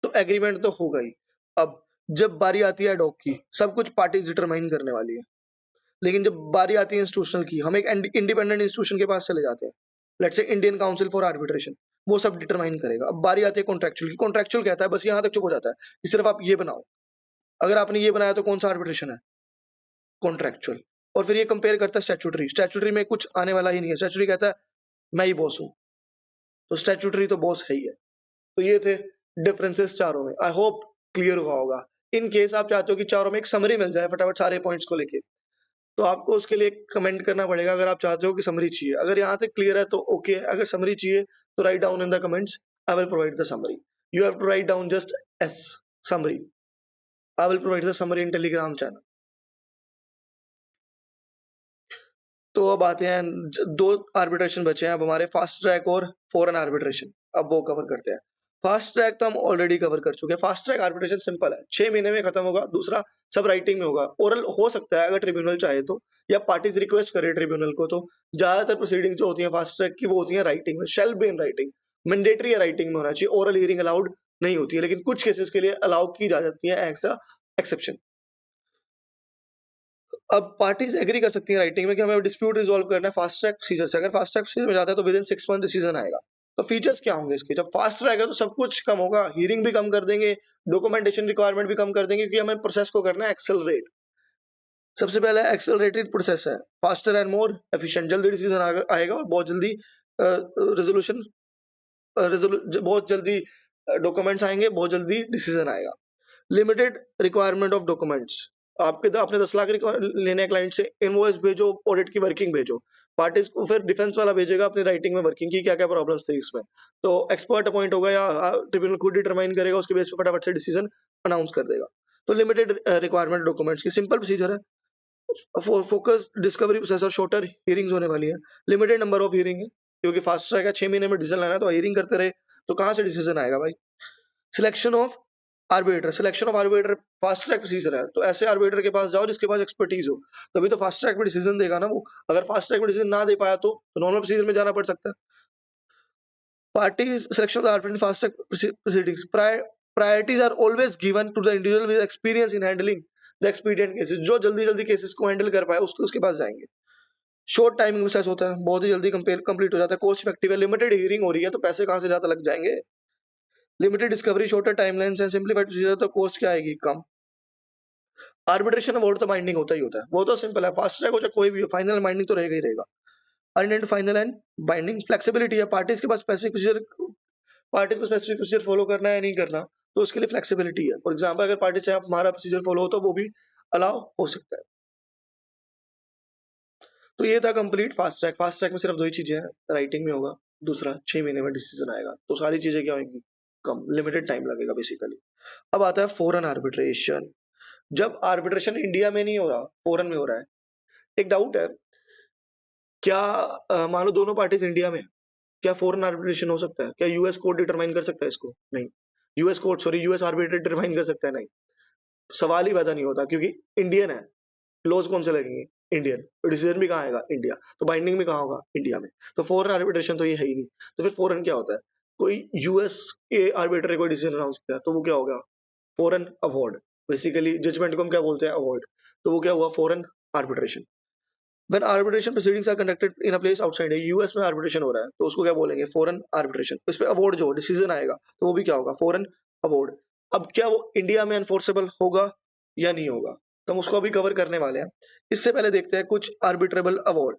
तो एग्रीमेंट तो होगा ही। अब जब बारी आती है एडहोक की, सब कुछ पार्टीज डिटरमाइन करने वाली है, लेकिन जब बारी आती है इंस्टीट्यूशनल की, हम एक इंडिपेंडेंट इंस्टीट्यूशन के पास चले जाते हैं, let's say Indian council for arbitration, वो सब डिटरमाइन करेगा। अब बारी आती है कॉन्ट्रैक्चुअल की, कॉन्ट्रैक्चुअल कहता है बस यहां तक चुप हो जाता है कि सिर्फ आप ये बनाओ, अगर आपने ये बनाया तो कौन सा आर्बिट्रेशन है? कॉन्ट्रैक्चुअल। और फिर ये कंपेयर करता है स्टैट्यूटरी, स्टैट्यूटरी में कुछ आने वाला ही नहीं है, स्टैट्यूटरी कहता है मैं ही बॉस हूं, तो स्टैट्यूटरी तो बॉस है ही है। तो ये थे डिफरेंसेस चारों में। आई होप क्लियर हुआ होगा इन केस आप चाहते हो कि चारों में एक समरी मिल जाए फटाफट सारे पॉइंट्स को लेके, तो आपको उसके लिए कमेंट करना पड़ेगा अगर आप चाहते हो कि समरी चाहिए। अगर यहाँ तक क्लियर है तो ओके, अगर समरी चाहिए तो write down in the comments, I will provide the summary. You have to write down just S, summary. I will provide the summary in Telegram channel. तो अब आते हैं, दो आर्बिट्रेशन बचे हैं अब हमारे, फास्ट ट्रैक और फॉरेन आर्बिट्रेशन। अब वो कवर करते हैं। फास्ट ट्रैक तो हम ऑलरेडी कवर कर चुके हैं। फास्ट ट्रैक आर्बिट्रेशन सिंपल है, 6 महीने में खत्म होगा। दूसरा सब राइटिंग में होगा, ओरल हो सकता है अगर ट्रिब्यूनल चाहे तो, या पार्टीज रिक्वेस्ट करे ट्रिब्यूनल को। तो ज्यादातर प्रोसीडिंग जो होती है फास्ट ट्रैक की वो होती है राइटिंग में, shall be in writing, mandatory है राइटिंग में होना चाहिए, ओरल हियरिंग अलाउड नहीं होती है, लेकिन कुछ केसेस के लिए अलाउ की जा सकती है एज अ एक्सेप्शन। अब पार्टीज एग्री कर सकती हैं राइटिंग में कि हमें डिस्प्यूट रिजॉल्व करना है फास्ट ट्रैक प्रोसीजर से। अगर फास्ट ट्रैक प्रोसीजर में जाता है तो विद इन 6 मंथ डिसीजन आएगा। तो फीचर्स क्या होंगे इसके? जब फास्ट ट्रैक है तो सब कुछ कम होगा, हियरिंग भी कम कर देंगे, डॉक्यूमेंटेशन रिक्वायरमेंट भी कम कर देंगे, क्योंकि हमें प्रोसेस को करना है एक्सेलरेट। सबसे पहले एक्सेलरेटेड प्रोसेस है, फास्टर एंड मोर एफिशिएंट, जल्दी डिसीजन आएगा और बहुत जल्दी रेजोल्यूशन, बहुत जल्दी डॉक्यूमेंट्स आएंगे, बहुत जल्दी डिसीजन आएगा। लिमिटेड रिक्वायरमेंट ऑफ डॉक्यूमेंट्स, आपने 10 लाख लेने क्लाइंट से, इनवॉइस भेजो, ऑडिट की वर्किंग भेजो। पार्टीज को फिर डिफेंस वाला भेजेगा अपनी राइटिंग में वर्किंग की क्या क्या प्रॉब्लम्स थे इसमें, तो एक्सपर्ट अपॉइंट होगा या ट्रिब्यूनल खुद डिटरमाइन करेगा, उसके बेस पे फटाफट से डिसीजन अनाउंस कर देगा। तो लिमिटेड रिक्वायरमेंट डॉक्यूमेंट्स की, सिंपल प्रोसीजर है। फोकस डिस्कवरी प्रोसेस और शॉर्टर हियरिंग्स होने वाली है। लिमिटेड नंबर ऑफ हियरिंग है, क्योंकि फास्ट ट्रैक है, 6 महीने में डिसीजन लेना है, तो हियरिंग करते रहे तो कहाँ से डिसीजन आएगा भाई। Selection of arbitrator, selection of arbitrator fast track procedure है, तो ऐसे आर्बिट्रेटर के पास जाओ जिसके पास एक्सपर्टीज हो, तभी तो फास्ट ट्रैक में डिसीजन देगा ना वो। अगर फास्ट ट्रैक में डिसीजन ना दे पाया तो नॉर्मल प्रोसीजर में जाना पड़ सकता है। Parties selection of the arbitrator fast track proceedings, priorities are always given to the individual with experience in handling the expedient cases, जो जल्दी जल्दी केसेस को हैंडल कर पाए उसके पास जाएंगे। शॉर्ट टाइमिंग प्रोसेस होता है, बहुत ही जल्दी कंप्लीट हो जाता है, कॉस्ट इफेक्टिव है, लिमिटेड हियरिंग हो रही है तो पैसे कहाँ से ज्यादा लग जाएंगे। Limited discovery, shorter timelines and simplified procedure, तो कॉस्ट क्या आएगी, कम। आर्बिट्रेशन अवार्ड तो बाइंडिंग होता ही होता है, वो तो सिंपल है, फास्ट ट्रैक हो चाहे कोई भी हो, फाइनल बाइंडिंग तो रहेगा ही रहेगा। Earn final and binding flexibility है, पार्टीज के पास स्पेसिफिक प्रोसीजर, पार्टीज को स्पेसिफिक प्रोसीजर फॉलो करना है नहीं करना, तो उसके लिए फ्लेक्सिबिलिटी है। फॉर एग्जांपल अगर पार्टी से आप हमारा प्रोसीजर फॉलो हो तो वो भी अलाउ हो सकता है। तो ये था complete fast track. Fast track में सिर्फ दो ही चीजें हैं, राइटिंग में होगा, दूसरा 6 महीने में डिसीजन आएगा, तो सारी चीजें क्या होंगी, कम, लिमिटेड टाइम लगेगा बेसिकली। अब आता है फॉरेन आर्बिट्रेशन। जब आर्बिट्रेशन इंडिया में नहीं हो रहा, फॉरेन में हो रहा है, एक डाउट है, क्या मान लो दोनों पार्टीज इंडिया में, क्या फॉरेन आर्बिट्रेशन हो सकता है? क्या यूएस कोर्ट डिटरमाइन कर सकता है इसको? नहीं। यूएस आर्बिट्रेटर डिटरमाइन कर सकता है? नहीं। सवाल ही पैदा नहीं होता, क्योंकि इंडियन है, लॉज कौन से लगेंगे, इंडियन, डिसीजन भी कहाँ आएगा, इंडिया, तो बाइंडिंग भी कहाँ होगा, इंडिया में। तो फॉरेन आर्बिट्रेशन तो ये है ही नहीं। तो फिर फॉरेन क्या होता है? कोई यूएस के आर्बिट्रेटर कोई डिसीजन अनाउंस किया तो वो क्या होगा, फॉरेन अवार्ड। बेसिकली जजमेंट को हम क्या बोलते हैं, अवार्ड। तो वो क्या हुआ, foreign arbitration. When arbitration proceedings are conducted in a place outside, US में आर्बिट्रेशन हो रहा है तो उसको क्या बोलेंगे, फॉरेन आर्बिट्रेशन। इस पे अवार्ड जो डिसीजन आएगा तो वो भी क्या होगा, फॉरेन अवार्ड। अब क्या वो इंडिया में एनफोर्सेबल होगा या नहीं होगा, तो हम उसको अभी कवर करने वाले हैं। इससे पहले देखते हैं कुछ आर्बिट्रेबल अवार्ड।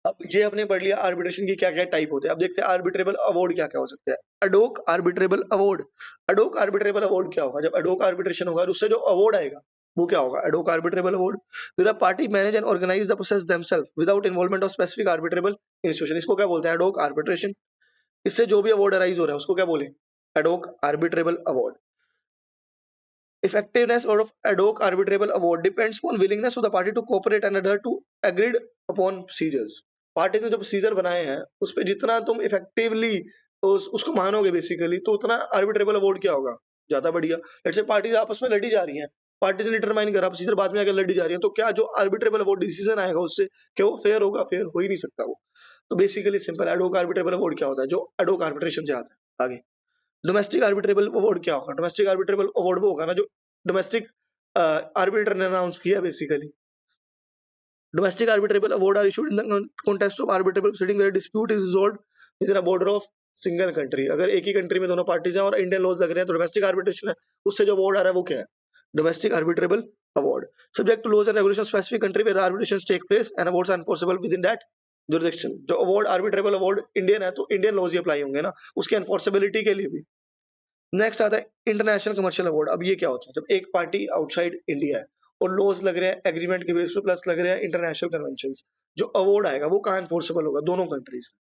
अब ये हमने पढ़ लिया आर्बिट्रेशन की क्या क्या टाइप होते हैं, अब देखते हैं आर्बिट्रेबल अवार्ड क्या क्या हो सकते हैं। अडोक आर्बिट्रेबल अवार्ड, अडोक आर्बिट्रेबल अवार्ड क्या होगा, जब अडोक आर्बिट्रेशन होगा उससे जो अवार्ड आएगा वो क्या होगा, अडोक आर्बिट्रेबल अवार्ड। फिर party manage and organise the process themselves without involvement of specific arbitrable institution, इसको क्या बोलते हैं, अडोक आर्बिट्रेशन। इससे जो भी अवार्ड अराइज हो रहा है उसको क्या बोले, अडोक arbitrable award. Effectiveness of ad hoc arbitrable award depends upon willingness of the party to cooperate and adhere to agreed upon procedures. Party ने जो प्रोसीजर बनाए हैं उस पे जितना तुम इफेक्टिवली उसको मानोगे बेसिकली, तो उतना आर्बिट्रेबल अवार्ड क्या होगा, ज्यादा बढ़िया। लेट्स से पार्टीज आपस में लड़ी जा रही हैं, पार्टीज ने डिटरमाइन करा प्रोसीजर, बाद में आकर लड़ी जा रही है, तो क्या जो आर्बिट्रेबल अवार्ड डिसीजन आएगा उससे क्या वो फेयर होगा, फेयर हो ही नहीं सकता वो। तो बेसिकली सिंपल, एड होक आर्बिट्रेबल अवार्ड क्या होता है, जो एड होक आर्बिट्रेशन से आता है। आगे डोमेस्टिक आर्बिट्रेबल अवार्ड क्या होगा, डोमेस्टिक आर्बिट्रेबल अवार्ड वो होगा ना जो डोमेस्टिक आर्बिट्रेटर ने अनाउंस किया basically. Domestic arbitrable award are issued in the context of arbitrable proceeding where dispute is resolved within a border of single country. अगर एक ही कंट्री में दोनों पार्टीज हैं और इंडियन लॉज लग रहे हैं तो डोमेस्टिक आर्बिट्रेशन है, उससे जो अवार्ड आ रहा है वो क्या है, domestic arbitrable award. Subject to laws and regulation specific country where arbitrations take place and awards are enforceable within that jurisdiction. जो अवार्ड आर्बिट्रेबल अवार्ड इंडियन है तो इंडियन लॉज ही अप्लाई होंगे ना उसकी एनफोर्सेबिलिटी के लिए भी। नेक्स्ट आता है इंटरनेशनल कमर्शियल अवार्ड। अब ये क्या होता है? जब एक पार्टी आउटसाइड इंडिया है और लॉज लग रहे हैं एग्रीमेंट के बेस पे प्लस लग रहे हैं इंटरनेशनल कन्वेंशंस, जो अवार्ड आएगा वो कहाँ एनफोर्सेबल होगा? दोनों कंट्रीज में।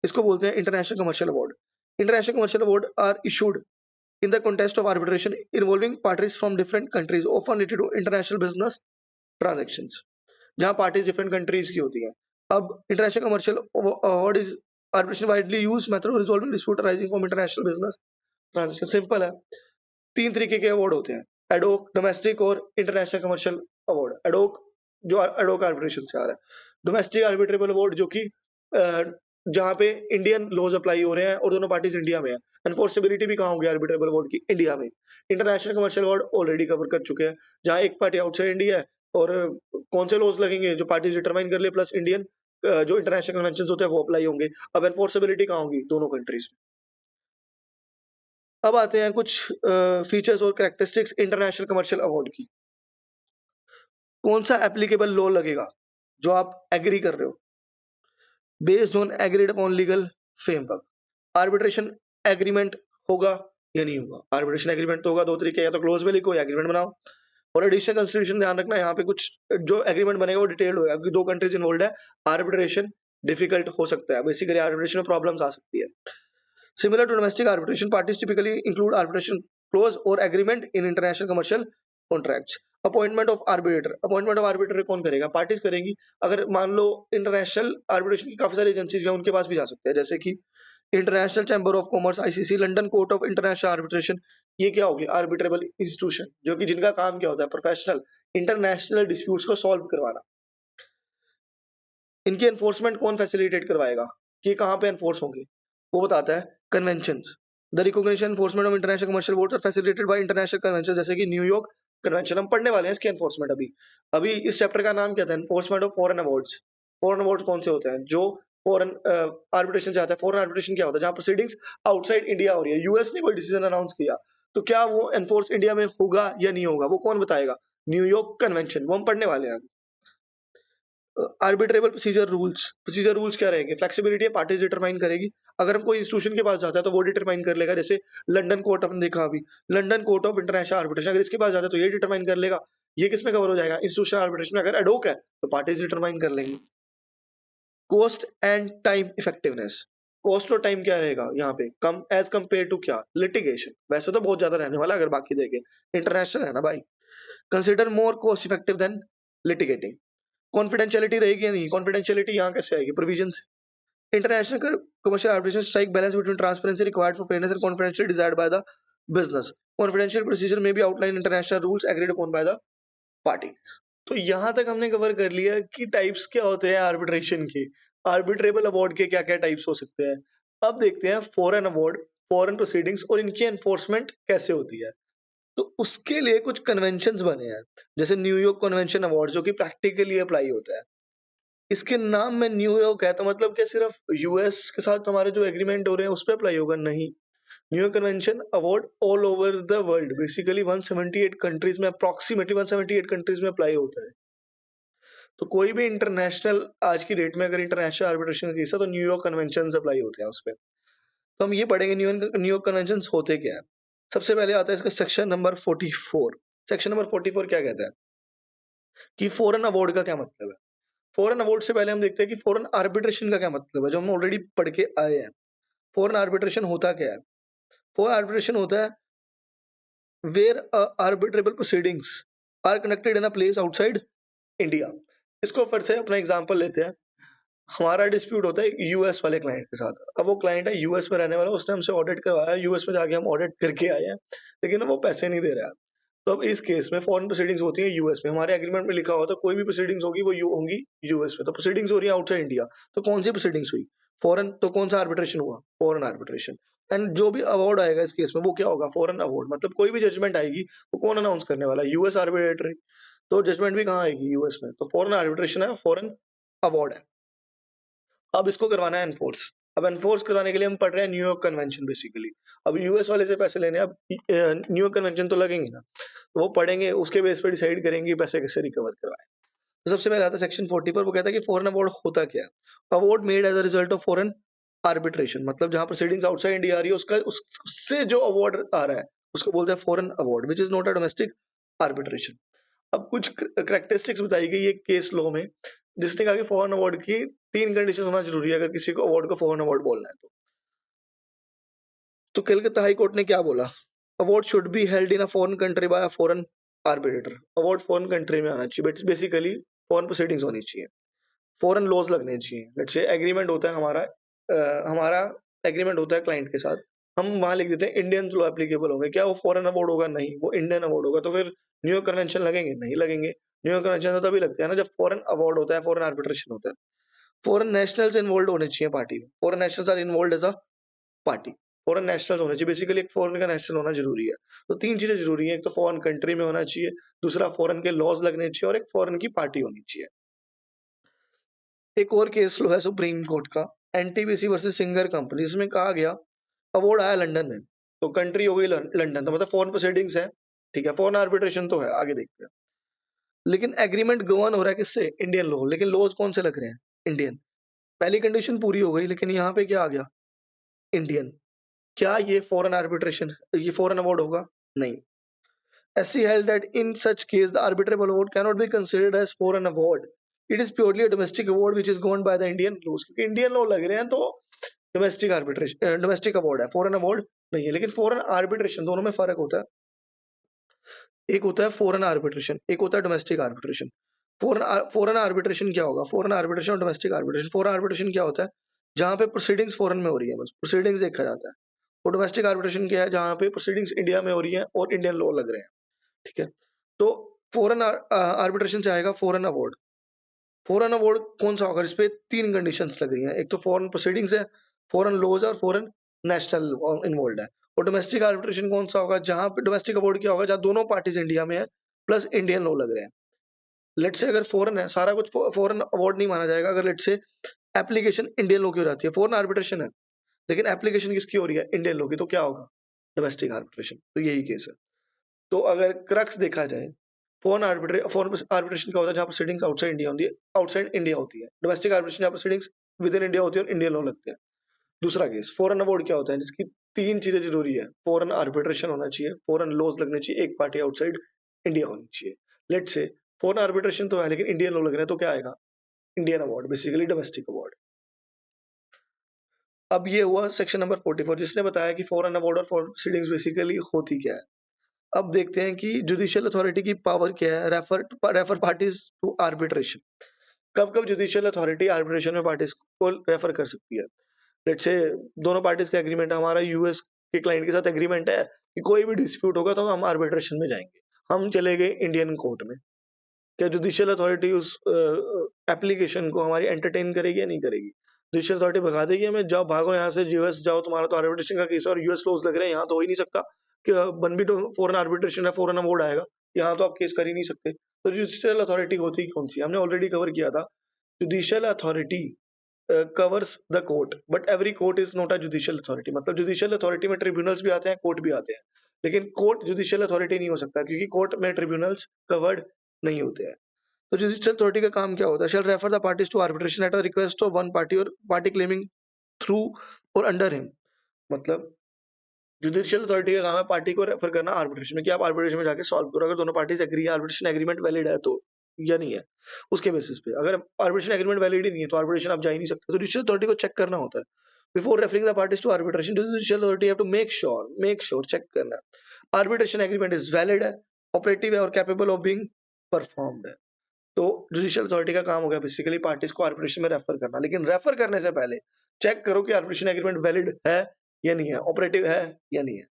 इसको बोलते हैं international commercial award. International commercial award are issued in the context of arbitration involving parties from different countries often related to international business transactions, जहां parties different countries की होती हैं। अब international commercial award is arbitration widely used method of resolving dispute arising from international business transaction। Simple है, तीन तरीके के award होते हैं, एडोक, डोमेस्टिक और इंटरनेशनल कमर्शियल अवार्ड। एडोक जो एडोक आर्बिट्रेशन से आ रहा है, डोमेस्टिक आर्बिट्रेबल अवार्ड जो कि जहाँ पे इंडियन लॉज अप्लाई हो रहे हैं और दोनों पार्टीज इंडिया में है, एनफोर्सेबिलिटी भी कहाँ होगी आर्बिट्रेबल अवार्ड की? इंडिया में। International commercial award already cover कर चुके हैं, जहाँ एक पार्टी आउटसाइड इंडिया है और कौन से लॉज लगेंगे जो पार्टीज डिटरमाइन कर ले, प्लस इंडियन जो इंटरनेशनल कन्वेंशन होते हैं वो अप्लाई होंगे। अब एनफोर्सेबिलिटी कहाँ होगी? दोनों कंट्रीज में। अब आते हैं कुछ फीचर्स और कैरेक्टरिस्टिक्स इंटरनेशनल कमर्शियल अवार्ड की। कौन सा एप्लीकेबल लॉ लगेगा जो आप एग्री कर रहे हो? Based on agreed upon legal framework. Arbitration agreement होगा या नहीं होगा? आर्बिट्रेशन एग्रीमेंट तो होगा, दो तरीके, या तो क्लोज में लिखो या एग्रीमेंट बनाओ। और एडिशनल कंसिडरेशन ध्यान रखना, यहाँ पे कुछ जो एग्रीमेंट बनेगा वो डिटेल्ड होगा, क्योंकि दो कंट्रीज इन्वॉल्व है, आर्बिट्रेशन डिफिकल्ट हो सकता है, बेसिकली आर्बिट्रेशन में प्रॉब्लम्स आ सकती है। Similar to domestic arbitration, parties typically include arbitration clause or agreement in international commercial contracts. Appointment of arbitrator. Appointment of arbitrator कौन करेगा? पार्टीज करेंगी। अगर मान लो इंटरनेशनल आर्बिट्रेशन की काफी सारी एजेंसीज हैं, उनके पास भी जा सकते हैं, जैसे कि international chamber of commerce ICC, London court of international arbitration. ये क्या होगी? आर्बिट्रेबल इंस्टीट्यूशन, जो कि जिनका काम क्या होता है? प्रोफेशनल इंटरनेशनल डिस्प्यूट्स को सॉल्व करवाना। इनकी एनफोर्समेंट कौन फैसिलिटेट करवाएगा कि कहाँ पे एनफोर्स होंगे? वो बताता है conventions. The recognition enforcement of international commercial awards are facilitated by international convention, जैसे कि न्यूयॉर्क कन्वेंशन। हम पढ़ने वाले हैं इसकी एनफोर्समेंट अभी। अभी इस चैप्टर का नाम क्या था? Enforcement of foreign awards. Foreign awards कौन से होते हैं? जो फॉरेन आर्बिट्रेशन से आता है। फॉरेन आर्बिट्रेशन क्या होता है? जहां प्रोसीडिंग्स आउटसाइड इंडिया हो रही है, यूएस ने कोई डिसीजन अनाउंस किया, तो क्या वो एनफोर्स इंडिया में होगा या नहीं होगा? वो कौन बताएगा? न्यूयॉर्क कन्वेंशन, वो हम पढ़ने वाले हैं। आर्बिट्रेबल प्रोसीजर रूल्स क्या रहेंगे? फ्लेक्सिबिलिटी है, पार्टीज डिटरमाइन करेगी। अगर हम कोई इंस्टीट्यूशन के पास जाता है तो वो डिटरमाइन कर लेगा, जैसे लंदन कोर्ट अपन देखा अभी, London court of international arbitration, अगर इसके पास जाता है तो ये डिटरमाइन कर लेगा। ये किसमें कवर हो जाएगा? इंस्टीट्यूशनल आर्बिट्रेशन में। अगर एडोक है तो पार्टीज डिटरमाइन कर लेंगे। Cost and time effectiveness. Cost और टाइम क्या रहेगा यहाँ पे? कम एज कंपेयर टू क्या? लिटिगेशन। वैसे तो बहुत ज्यादा रहने वाला, अगर बाकी देखें, इंटरनेशनल है ना भाई। Consider more cost effective than litigating. Confidentiality रहेगी या नहीं? कॉन्फिडेंशियलिटी यहाँ कैसे आएगी? प्रोविजन से। International commercial arbitration strike balance between transparency required for fairness and confidentiality desired by the business. Confidential procedure में भी outline international rules agreed upon by the parties. तो यहाँ तक हमने कवर कर लिया कि टाइप्स क्या होते हैं आर्बिट्रेशन के, आर्बिट्रेबल अवार्ड के क्या क्या टाइप्स हो सकते हैं। अब देखते हैं फॉरेन अवार्ड, फॉरेन प्रोसीडिंग्स और इनकी एनफोर्समेंट कैसे होती है। तो उसके लिए कुछ कन्वेंशंस बने हैं, जैसे न्यूयॉर्क कन्वेंशन अवार्ड, जो कि प्रैक्टिकली अप्लाई होता है। इसके नाम में न्यूयॉर्क है तो मतलब क्या सिर्फ यूएस के साथ हमारे जो एग्रीमेंट हो रहे हैं उस पर अप्लाई होगा? नहीं। New York convention award all over the world, basically 178 countries में, अप्रोक्सीमेटली 178 कंट्रीज में अप्लाई होता है। तो कोई भी इंटरनेशनल आज की डेट में अगर इंटरनेशनल आर्बिट्रेशन का केस है तो न्यूयॉर्क कन्वेंशन अप्लाई होते हैं उस पर। तो हम ये पढ़ेंगे न्यूयॉर्क कन्वेंशन होते क्या है। सबसे पहले आता है इसका सेक्शन नंबर 44। सेक्शन नंबर 44 क्या कहता है कि फॉरेन अवार्ड का क्या मतलब है। फॉरेन अवार्ड से पहले हम देखते हैं कि फॉरेन आर्बिट्रेशन का क्या मतलब है, जो हम ऑलरेडी पढ़ के आए हैं। फॉरेन आर्बिट्रेशन होता क्या है? फॉरेन आर्बिट्रेशन होता है where arbitrable proceedings are conducted in a place outside India. इसको फिर से अपना एग्जांपल लेते हैं। हमारा डिस्प्यूट होता है यूएस वाले क्लाइंट के साथ। अब वो क्लाइंट है यूएस में रहने वाला, उसने हमसे ऑडिट करवाया, यूएस में जाके हम ऑडिट करके आए हैं, लेकिन वो पैसे नहीं दे रहा है। तो अब इस केस में फॉरेन प्रोसीडिंग्स होती है यूएस में। हमारे एग्रीमेंट में लिखा हुआ था कोई भी प्रोसीडिंग्स होगी वो होंगी यूएस में। तो प्रोसीडिंग्स हो रही है आउटसाइड इंडिया, तो कौन सी प्रोसीडिंग्स हुई? फॉरेन। तो कौन सा आर्बिट्रेशन हुआ? Foreign arbitration. एंड जो भी अवार्ड आएगा इस केस में वो क्या होगा? Foreign award. मतलब कोई भी जजमेंट आएगी वो कौन अनाउंस करने वाला है? US arbitrator. तो जजमेंट भी कहाँ आएगी? यूएस में। तो फॉरेन आर्बिट्रेशन है, फॉरेन अवार्ड है। अब इसको करवाना है एनफोर्स। अब एनफोर्स करवाने के लिए हम पढ़ रहे हैं न्यूयॉर्क कन्वेंशन बेसिकली। अब यूएस वाले से पैसे लेने, अब न्यूयॉर्क कन्वेंशन तो लगेंगे ना, तो वो पढ़ेंगे, उसके बेस पे डिसाइड करेंगे पैसे कैसे रिकवर करवाए। तो सबसे पहले आता है सेक्शन 40 पर, वो कहता है कि फॉरेन अवार्ड होता क्या है। Award made as a result of foreign arbitration मतलब जहां प्रोसीडिंग्स आउटसाइड इंडिया आ रही है उससे जो अवार्ड आ रहा है उसको बोलते हैं foreign award which is not a domestic arbitration. अब कुछ करेक्टरिस्टिक्स बताई गई है केस लॉ में, जिसने कहा कि फॉरेन अवार्ड की 3 कंडीशन होना जरूरी है अगर किसी को अवार्ड को फॉरेन अवार्ड बोलना है तो कलकत्ता हाई कोर्ट ने क्या बोला, award should be held in a foreign country bye a foreign arbitrator. Award foreign country में आना चाहिए, बट बेसिकली फॉरेन प्रोसीडिंग्स होनी चाहिए, फॉरेन लॉज लगने चाहिए। लेट्स से एग्रीमेंट होता है हमारा एग्रीमेंट होता है क्लाइंट के साथ, हम वहां लिख देते हैं इंडियन लॉ एप्लीकेबल होंगे, क्या वो फॉरेन अवार्ड होगा? नहीं, वो इंडियन अवार्ड होगा। तो फिर न्यूयॉर्क कन्वेंशन लगेंगे? नहीं लगेंगे। न्यूयॉर्क कन्वेंशन तो तभी लगते हैं ना जब फॉरेन अवार्ड होता है, फॉरेन आर्बिट्रेशन होता है। फॉरेन नेशनल्स इन्वॉल्व होने चाहिए पार्टी में, foreign nationals are involve as a party, foreign national होने चाहिए, बेसिकली एक फॉरेन का नेशनल होना जरूरी है। तो 3 चीजें जरूरी है, एक तो फॉरेन कंट्री में होना चाहिए, दूसरा फॉरेन के लॉज लगने चाहिए और एक फॉरेन की पार्टी होनी चाहिए। एक और केस लो है सुप्रीम कोर्ट का, एनटीपीसी वर्सेस सिंगर कंपनी, इसमें कहा गया अवार्ड आया लंदन में, तो कंट्री हो गई लंदन, तो मतलब फॉरेन प्रोसीडिंग्स है, ठीक है, फॉरेन आर्बिट्रेशन तो है, आगे देखते हैं। लेकिन एग्रीमेंट गवर्न हो रहा है किससे? इंडियन लॉ, लेकिन लॉज कौन से लग रहे हैं? इंडियन। पहली कंडीशन पूरी हो गई, लेकिन यहाँ पे क्या आ गया? इंडियन। क्या ये फॉरेन आर्बिट्रेशन, ये फॉरेन अवार्ड होगा? नहीं। SC held that in such case the arbitrable award cannot be considered as foreign award. It is purely a domestic award which is governed by the Indian laws. क्योंकि Indian law लग रहे हैं तो domestic award है, foreign award नहीं है। लेकिन foreign arbitration, दोनों में फर्क होता है, एक होता है फॉरेन आर्बिट्रेशन, एक होता है डोमेस्टिक आर्बिट्रेशन। फॉरेन आर्बिट्रेशन क्या होगा? फॉरेन आर्बिट्रेशन और डोमेस्टिक आर्बिट्रेशन, फॉरेन आर्बिट्रेशन क्या होता है? जहां पे प्रोसीडिंग्स फॉरेन में हो रही है, बस प्रोसीडिंग्स देखा जाता है। और डोमेस्टिक आर्बिट्रेशन क्या है? जहां पे प्रोसीडिंग्स इंडिया में हो रही है और इंडियन लॉ लग रहे हैं, ठीक है। तो फॉरेन आर्बिट्रेशन से आएगा फॉरेन अवार्ड। फॉरेन अवार्ड कौन सा होगा? इस पे 3 कंडीशंस लग रही हैं, एक तो फॉरेन प्रोसीडिंग्स है, फॉरेन लॉज और फॉरेन नेशनल इन्वॉल्व है। और डोमेस्टिक आर्बिट्रेशन कौन सा होगा? जहां पे डोमेस्टिक अवार्ड क्या होगा? जहां दोनों पार्टीज इंडिया में है प्लस इंडियन लॉ लग रहे हैं। लेट से अगर फॉरेन है, सारा कुछ फॉरेन अवार्ड नहीं माना जाएगा अगर लेट से एप्लीकेशन इंडियन लॉ की हो जाती है। फॉरेन आर्बिट्रेशन है लेकिन एप्लीकेशन किसकी हो रही है? इंडियन लॉ की, तो क्या होगा? Domestic arbitration. तो यही केस है। तो अगर क्रक्स देखा जाए, फॉरेन आर्बिट्रेशन क्या होता है? जहां प्रोसीडिंग्स आउटसाइड इंडिया होती है, आउटसाइड इंडिया होती है। डोमेस्टिक आर्बिट्रेशन जहां प्रोसीडिंग्स विद इन इंडिया होती है और इंडियन लॉ लगते हैं। दूसरा केस फॉरेन अवार्ड क्या होता है? जिसकी 3 चीजें जरूरी है, फॉरेन आर्बिट्रेशन होना चाहिए, फॉरेन लॉज लगने चाहिए, एक पार्टी आउटसाइड इंडिया होनी चाहिए। लेट से फॉरेन आर्बिट्रेशन तो है लेकिन इंडियन लॉ लग रहे हैं, तो क्या आएगा? Indian award, basically domestic award. अब ये हुआ सेक्शन नंबर 44 जिसने बताया कि फॉरेन अवार्ड और फॉरेन प्रोसीडिंग्स बेसिकली होती क्या है। अब देखते हैं कि जुडिशियल अथॉरिटी की पावर क्या है, रेफर पार्टीज टू आर्बिट्रेशन। कब कब जुडिशियल अथॉरिटी आर्बिट्रेशन में पार्टीज को रेफर कर सकती है? लेट्स से दोनों पार्टीज का एग्रीमेंट है, हमारा यूएस के क्लाइंट के साथ एग्रीमेंट है कि कोई भी डिस्प्यूट होगा तो हम आर्बिट्रेशन में जाएंगे। हम चले गए इंडियन कोर्ट में, क्या जुडिशियल अथॉरिटी उस एप्लीकेशन को हमारी एंटरटेन करेगी या नहीं करेगी? जुडिशियल अथॉरिटी भगा देगी हमें, जाओ भागो यहाँ से, यूएस जाओ, तुम्हारा तो आर्बिट्रेशन का केस है और यूएस लॉज लग रहे हैं, यहाँ तो हो ही नहीं सकता कि वन भी तो फॉरेन आर्बिट्रेशन है, फॉरेन अवार्ड आएगा, यहाँ तो आप केस कर ही नहीं सकते। तो जुडिशियल अथॉरिटी होती कौन सी? हमने ऑलरेडी कवर किया था, judicial authority covers the court, but every court is not a judicial authority. मतलब जुडिशियल अथॉरिटी में ट्रिब्यूनल्स भी आते हैं, कोर्ट भी आते हैं, लेकिन कोर्ट जुडिशियल अथॉरिटी नहीं हो सकता क्योंकि कोर्ट में ट्रिब्यूनल्स कवर्ड नहीं होते हैं। तो जुडिशियल अथॉरिटी का काम क्या होता है? Shall refer the parties to arbitration at the request of one party or party claiming through or under him. मतलब जुडिशियल अथॉरिटी का काम है पार्टी को रेफर करना आर्बिट्रेशन में, कि आप आर्बिट्रेशन में जाके सॉल्व करो, अगर दोनों पार्टीज एग्री है, आर्बिट्रेशन एग्रीमेंट वैलिड है तो, या नहीं है, उसके बेसिस पे। अगर आर्बिट्रेशन एग्रीमेंट वैलिड ही नहीं है तो आर्बिट्रेशन आप जा ही नहीं सकते। तो जुडिशियल अथॉरिटी को चेक करना होता है before referring the parties to arbitration. Judicial authority have to make sure check करना आर्बिट्रेशन एग्रीमेंट इज वैलिड है, ऑपरेटिव है और कैपेबल ऑफ बीइंग परफॉर्म्ड है। तो जुडिशियल अथॉरिटी का काम हो गया बेसिकली पार्टीज को आर्बिट्रेशन में रेफर करना, लेकिन रेफर करने से पहले चेक करो कि आर्बिट्रेशन एग्रीमेंट वैलिड है या नहीं है, ऑपरेटिव है या नहीं है।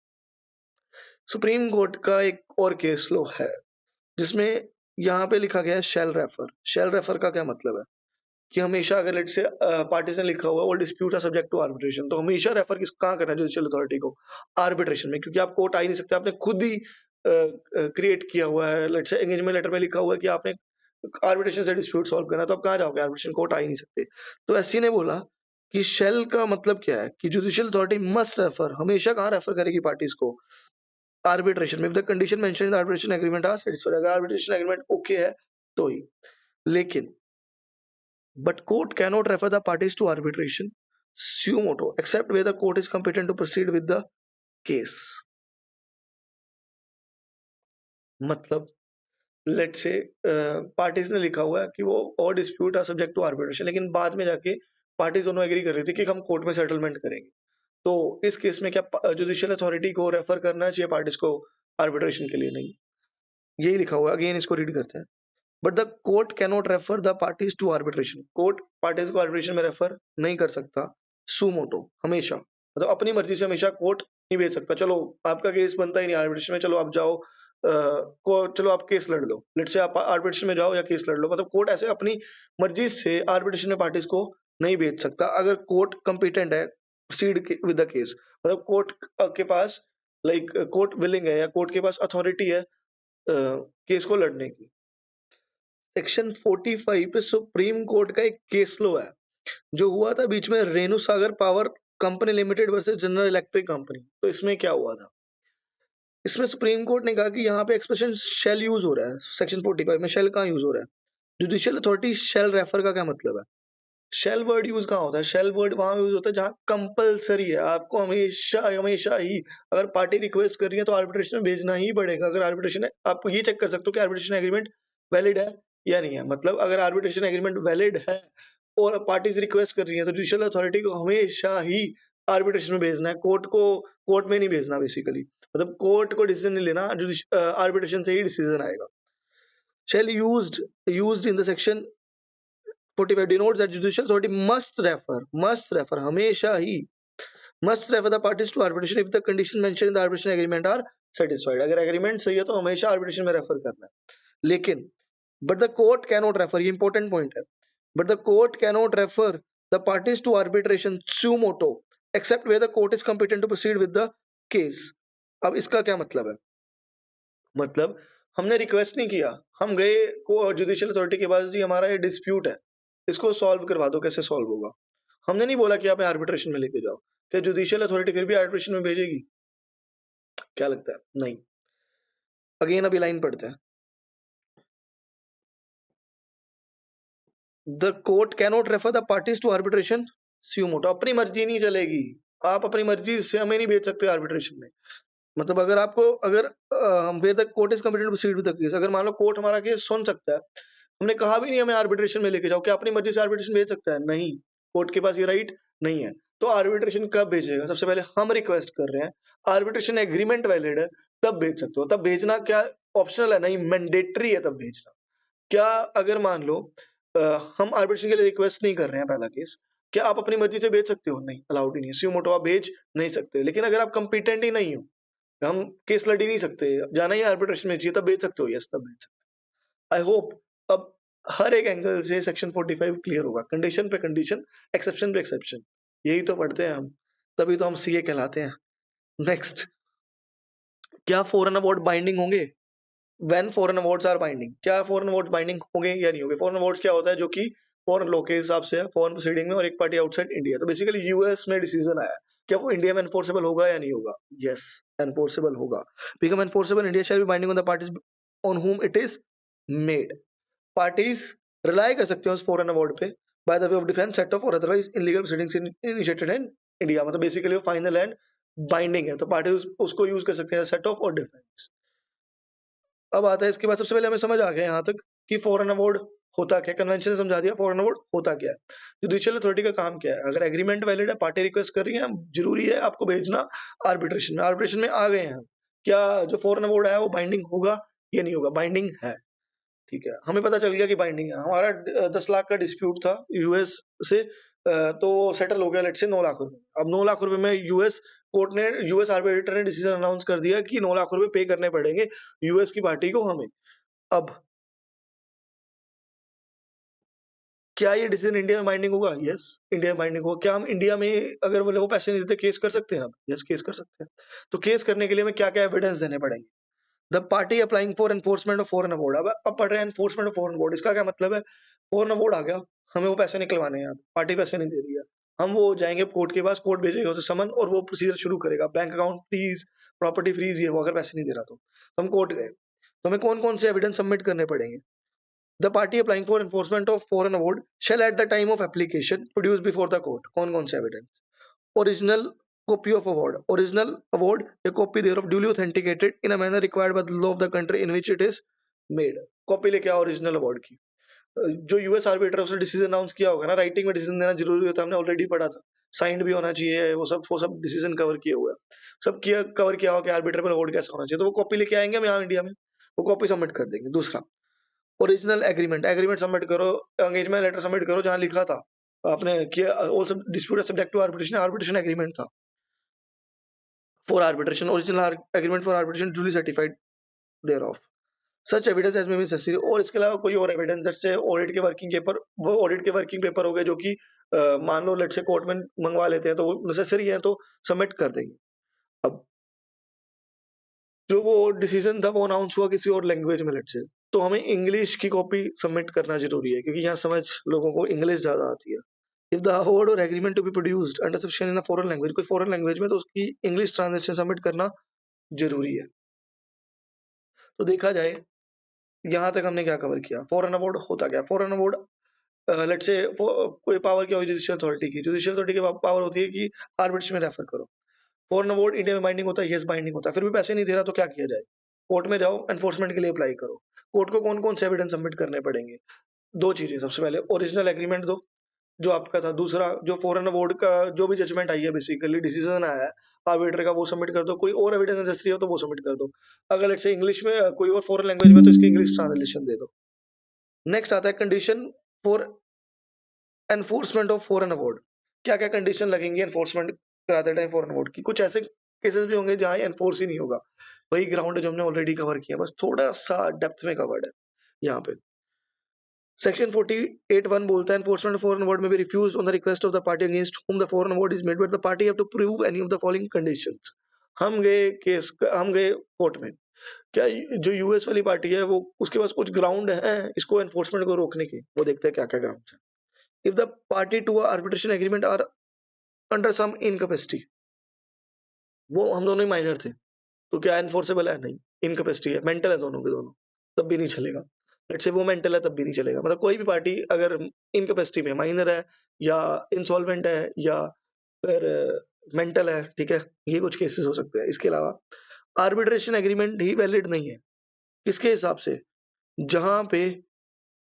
सुप्रीम कोर्ट का एक और केस लो है जिसमें यहाँ पे लिखा गया है शेल रेफर। शेल रेफर का क्या मतलब है? कि हमेशा अगर लेट से पार्टीज ने लिखा हुआ है, all disputes are subject to arbitration, तो हमेशा रेफर किस कहाँ करना है जुडिशियल अथॉरिटी को? आर्बिट्रेशन में, क्योंकि आप कोर्ट आ ही नहीं सकते, आपने खुद ही क्रिएट किया हुआ है। लेट से एंगेजमेंट लेटर में लिखा हुआ है कि आपने आर्बिट्रेशन से डिस्प्यूट सॉल्व करना है, तो आप कहाँ जाओगे? आर्बिट्रेशन कोर्ट आ ही नहीं सकते। तो एससी ने बोला कि शेल का मतलब क्या है कि जुडिशियल अथॉरिटी मस्ट रेफर, हमेशा कहाँ रेफर करेगी पार्टीज को? आर्बिट्रेशन में, the condition mention in the arbitration agreement are satisfied, अगर आर्बिट्रेशन एग्रीमेंट ओके है तो ही। लेकिन but court cannot refer the parties to arbitration suo moto except where the court is competent to proceed with the case. मतलब let's say parties ने लिखा हुआ है कि वो all dispute are subject to arbitration, लेकिन बाद में जाके पार्टीज दोनों एग्री कर रही थी कि हम कोर्ट में सेटलमेंट करेंगे। तो इस केस में क्या जुडिशियल अथॉरिटी को रेफर करना चाहिए पार्टीज को आर्बिट्रेशन के लिए? नहीं, यही लिखा हुआ है। अगेन इसको रीड करते हैं। But the court cannot refer the parties to arbitration. Court parties को आर्बिट्रेशन में रेफर नहीं कर सकता सुमोटो, हमेशा, मतलब अपनी मर्जी से हमेशा कोर्ट नहीं भेज सकता। चलो आपका केस बनता ही नहीं आर्बिट्रेशन में, चलो आप जाओ चलो आप केस लड़ लो, लेट से आप आर्बिट्रेशन में जाओ या केस लड़ लो। मतलब कोर्ट ऐसे अपनी मर्जी से आर्बिट्रेशन में पार्टीज को नहीं भेज सकता अगर कोर्ट कंपिटेंट है प्रोसीड विद द केस। मतलब कोर्ट के पास कोर्ट विलिंग है या कोर्ट के पास अथॉरिटी है केस को लड़ने की। सेक्शन 45 पे सुप्रीम कोर्ट का एक केस लो है जो हुआ था बीच में, Renusagar power company limited versus General Electric company. तो इसमें क्या हुआ था? इसमें सुप्रीम कोर्ट ने कहा कि यहाँ पे एक्सप्रेशन शेल यूज हो रहा है। सेक्शन 45 में शेल कहाँ यूज हो रहा है? जुडिशियल अथॉरिटी शेल रेफर का क्या मतलब है? शेल वर्ड यूज कहाँ होता है? शेल वर्ड वहां यूज होता है जहां कंपलसरी है, आपको हमेशा हमेशा ही अगर पार्टी रिक्वेस्ट कर रही है तो आर्बिट्रेशन में भेजना ही पड़ेगा। अगर आर्बिट्रेशन है, आप ये चेक कर सकते हो कि आर्बिट्रेशन एग्रीमेंट वैलिड है या नहीं है। मतलब अगर आर्बिट्रेशन एग्रीमेंट वैलिड है और पार्टीज रिक्वेस्ट कर रही है तो जुडिशियल अथॉरिटी को हमेशा ही आर्बिट्रेशन में भेजना है, कोर्ट को कोर्ट में नहीं भेजना। बेसिकली मतलब कोर्ट को डिसीजन नहीं लेना, आर्बिट्रेशन से ही डिसीजन आएगा। Shall used in the section 45 denotes that judicial authority must refer हमेशा ही must refer the parties to arbitration if the conditions mentioned in the arbitration agreement are satisfied। अगर agreement सही है तो हमेशा आर्बिट्रेशन में रेफर करना है। लेकिन but the court cannot refer, ये इंपॉर्टेंट पॉइंट है, but the court cannot refer the parties to arbitration suo moto except where the court is competent to proceed with the case। अब इसका क्या मतलब है? मतलब हमने रिक्वेस्ट नहीं किया, हम गए को जुडिशियल अथॉरिटी के पास, जी हमारा ये डिस्प्यूट है, इसको सॉल्व करवा दो। कैसे सॉल्व होगा? हमने नहीं बोला कि आप आर्बिट्रेशन में लेके जाओ। क्या जुडिशियल अथॉरिटी फिर भी आर्बिट्रेशन में भेजेगी? क्या लगता है? नहीं। अगेन अभी लाइन पढ़ते हैं। The court cannot refer the parties to arbitration suo moto। अपनी मर्जी नहीं चलेगी, आप अपनी मर्जी से हमें नहीं भेज सकते आर्बिट्रेशन में। मतलब अगर आपको अगर हम where the court is competent to proceed with the case, अगर मान लो कोर्ट हमारा केस सुन सकता है, हमने कहा भी नहीं हमें आर्बिट्रेशन में लेके जाओ, क्या अपनी मर्जी से आर्बिट्रेशन भेज सकता है? नहीं, कोर्ट के पास ये राइट नहीं है। तो आर्बिट्रेशन कब भेजेगा? सबसे पहले हम रिक्वेस्ट कर रहे हैं, आर्बिट्रेशन एग्रीमेंट वैलिड है तब भेज सकते हो। तब भेजना क्या ऑप्शनल है? नहीं, मैंडेटरी है तब भेजना। क्या अगर मान लो हम आर्बिट्रेशन के लिए रिक्वेस्ट नहीं कर रहे हैं, पहला केस, क्या आप अपनी मर्जी से भेज सकते हो? नहीं, अलाउड ही नहीं, suo moto आप भेज नहीं सकते। लेकिन अगर आप कंपिटेंट ही नहीं हो, हम केस लड़ ही नहीं सकते, जाना ही आर्बिट्रेशन में चाहिए, तब भेज सकते हो। यस, तब भेज सकते हो। आई होप अब हर एक एंगल से सेक्शन 45 क्लियर होगा, कंडीशन पे कंडीशन, एक्सेप्शन पे एक्सेप्शन। यही तो पढ़ते हैं हम, तभी तो हम सीए कहलाते हैं। नेक्स्ट, क्या फॉरेन अवार्ड बाइंडिंग होंगे? When foreign awards are binding, क्या फॉरेन अवार्ड्स बाइंडिंग होंगे या नहीं होंगे? फॉरेन अवार्ड्स क्या होता है? जो कि फॉरेन लॉ के हिसाब से है, फॉरेन प्रोसीडिंग में, और एक पार्टी आउटसाइड इंडिया। तो बेसिकली यूएस में डिसीजन आया, क्या वो इंडिया में एनफोर्सेबल होगा या नहीं होगा? यस, एनफोर्सेबल होगा। Become enforceable India shall be binding on the parties on whom it is made। Parties rely कर सकते हैं उस फॉरेन अवार्ड पे by the way of defence, set off or otherwise in legal proceedings initiated in India. मतलब basically वो final and binding है, तो parties उसको यूज कर सकते हैं सेट ऑफ और डिफेंस। अब आता है इसके बाद, सबसे पहले हमें समझ आ गया यहाँ तक कि फॉरेन अवार्ड होता क्या, कन्वेंशन समझा दिया फॉरेन अवार्ड होता क्या है, जुडिशियल अथॉरिटी का काम क्या है। अगर एग्रीमेंट वैलिड है, पार्टी रिक्वेस्ट कर रही है, जरूरी है आपको भेजना आर्बिट्रेशन में। आर्बिट्रेशन में आ गए हैं, क्या जो फॉरेन अवार्ड है वो बाइंडिंग होगा या नहीं होगा? बाइंडिंग है, ठीक है। हमें पता चल गया कि बाइंडिंग है। हमारा 10 लाख का डिस्प्यूट था यूएस से, तो सेटल हो गया लेट से 9 लाख रुपए। अब 9 लाख रुपए में यूएस कोर्ट ने, यूएस आर्बिट्रेटर ने डिसीजन अनाउंस कर दिया कि 9 लाख रुपए पे करने पड़ेंगे यूएस की पार्टी को हमें। अब क्या ये डिसीजन इंडिया में बाइंडिंग होगा? यस, इंडिया में बाइंडिंग होगा। क्या हम इंडिया में अगर वो पैसे नहीं देते केस कर सकते हैं? यस, केस कर सकते हैं। तो केस करने के लिए हमें क्या क्या एविडेंस देने पड़ेंगे? The party applying for enforcement of foreign award. अब पढ़ रहे हैं एनफोर्समेंट ऑफ फॉरेन अवार्ड, इसका क्या मतलब है? फॉरेन अवार्ड आ गया, हमें वो पैसे निकलवाने हैं, पार्टी पैसे नहीं दे रही है, हम वो जाएंगे कोर्ट के पास, कोर्ट भेजेगा उसे समन और वो प्रोसीजर शुरू करेगा, bank account freeze, property freeze, ये वो, अगर पैसे नहीं दे रहा तो हम कोर्ट गए, तो हमें कौन कौन से एविडेंस सबमिट करने पड़ेंगे? The party applying for enforcement of foreign award shall at the time of application produce before the court कौन से evidence? Original copy of award. Original award, a copy thereof duly authenticated in a manner required by the law of the country in which it is made. Copy लेके आओ original award की। जो US orbiter उसने decision announce किया होगा ना, writing में decision देना जरूरी होता है, हमने ऑलरेडी पढ़ा था। साइंड भी होना चाहिए, वो सब डिसीजन कवर किए हुए हैं, सब किया कवर किया हो कि आर्बिटर पर अवार्ड कैसा होना चाहिए, तो वो कॉपी लेके आएंगे हम यहाँ इंडिया में, वो कॉपी सबमिट कर देंगे। दूसरा, ओरिजिनल एग्रीमेंट, एग्रीमेंट सबमिट करो, एंगेजमेंट लेटर सबमिट करो जहाँ लिखा था आपने किया ऑल सब dispute subject to arbitration, arbitration agreement था for arbitration, original agreement for arbitration duly certified thereof, such evidence as may be necessary. और इसके अलावा कोई और एविडेंस, जैसे ऑडिट के वर्किंग पेपर, वो ऑडिट के वर्किंग पेपर हो गए जो कि मान लो लेट से कोर्ट में मंगवा लेते हैं तो वो नेसेसरी है तो सबमिट कर देंगे। अब जो वो डिसीजन था वो अनाउंस हुआ किसी और लैंग्वेज में लेट से, तो हमें इंग्लिश की कॉपी सबमिट करना जरूरी है क्योंकि यहाँ समझ लोगों को इंग्लिश ज्यादा आती है। इफ द अवार्ड और agreement to be produced under subscription in a foreign language, कोई फॉरेन लैंग्वेज में, तो उसकी इंग्लिश ट्रांसलेशन सबमिट करना जरूरी है। तो देखा जाए यहाँ तक हमने क्या कवर किया। फॉरेन अवार्ड होता क्या? फॉरेन अवार्ड लेट से कोई पावर क्या होगी जुडिशियल अथॉरिटी की, जुडिशियल अथॉरिटी की पावर होती है कि आर्बिट्रेशन में रेफर करो। फॉरेन अवार्ड इंडिया में बाइंडिंग होता है, यस बाइंडिंग होता है, फिर भी पैसे नहीं दे रहा तो क्या किया जाए? कोर्ट में जाओ, एनफोर्समेंट के लिए अप्लाई करो। कोर्ट को कौन कौन से एविडेंस सबमिट करने पड़ेंगे? दो चीजें, सबसे पहले ओरिजिनल एग्रीमेंट दो जो आपका था, दूसरा जो फॉरेन अवार्ड का जो भी जजमेंट आई है, बेसिकली डिसीजन आया है आर्बिट्रेटर का, वो सबमिट कर दो। कोई और एविडेंस नेसेसरी हो तो वो सबमिट कर दो। अगर लेट्स से इंग्लिश में कोई और फॉरेन लैंग्वेज में, तो इसकी इंग्लिश ट्रांसलेशन दे दो। नेक्स्ट आता है condition for enforcement of foreign award. क्या क्या कंडीशन लगेंगी एनफोर्समेंट कराते टाइम फॉरेन अवार्ड की? कुछ ऐसे केसेस भी होंगे जहां एनफोर्स ही नहीं होगा, वही ग्राउंड जो हमने ऑलरेडी कवर किया, बस थोड़ा सा डेप्थ में कवर्ड है यहाँ पे। सेक्शन 48(1) बोलता है enforcement of foreign award may be refused on the request of the party against whom the foreign award is made, but the party have to prove any of the following conditions। हम गए court में, क्या जो US वाली party है वो उसके पास कुछ ग्राउंड है इसको एनफोर्समेंट को रोकने के? वो देखते हैं क्या क्या ग्राउंड है। If the party to arbitration agreement are under some incapacity, वो हम दोनों ही माइनर थे तो क्या एनफोर्सेबल है? नहीं, इनकैपेसिटी है, मेंटल है दोनों के दोनों, तब भी नहीं चलेगा। लेट्स से वो मेंटल है तब भी नहीं चलेगा। मतलब कोई भी पार्टी अगर इनकैपेसिटी में, माइनर है या इंसॉल्वेंट है या फिर मेंटल है, ठीक है, ये कुछ केसेस हो सकते हैं। इसके अलावा आर्बिट्रेशन एग्रीमेंट ही वैलिड नहीं है। किसके हिसाब से? जहां पे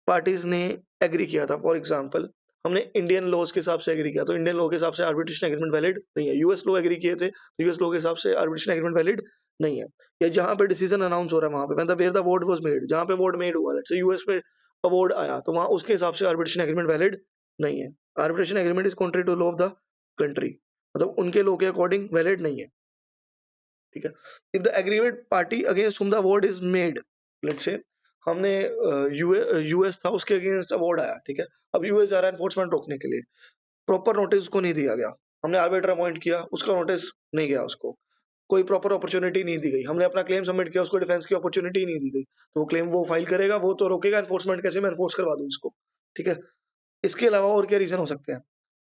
पार्टीज ने एग्री किया था। फॉर एग्जांपल हमने इंडियन लॉज के हिसाब से एग्री किया, तो इंडियन लॉ के हिसाब से आर्बिट्रेशन एग्रीमेंट वैलिड नहीं है। यूएस लॉ एग्री किए थे तो यूएस लॉ के हिसाब से आर्बिट्रेशन एग्रीमेंट वैलिड नहीं है। या जहां पे डिसीजन अनाउंस हो रहा है वहां पे, मतलब where the award was made, जहां पे अवार्ड मेड हुआ, लेट्स से यूएस में अवार्ड आया तो वहां उसके हिसाब से आर्बिट्रेशन एग्रीमेंट वैलिड नहीं है। Arbitration agreement is contrary to law of the country, मतलब उनके लॉ के अकॉर्डिंग वैलिड नहीं है, ठीक है। If the agreement party against whom the award is made, let's say हमने यूएस था उसके अगेंस्ट अवार्ड आया, ठीक है, अब यूएस जा रहा है एनफोर्समेंट रोकने के लिए, प्रॉपर नोटिस उसको नहीं दिया गया, हमने आर्बिटर अपॉइंट किया, उसका नोटिस नहीं गया, उसको कोई प्रॉपर अपॉर्चुनिटी नहीं दी गई, हमने अपना क्लेम सबमिट किया, उसको डिफेंस की अपॉर्चुनिटी नहीं दी गई, तो वो क्लेम वो फाइल करेगा, वो तो रोकेगा एनफोर्समेंट, कैसे मैं एनफोर्स करवा दूं इसको, ठीक है। इसके अलावा और क्या रीजन हो सकते हैं?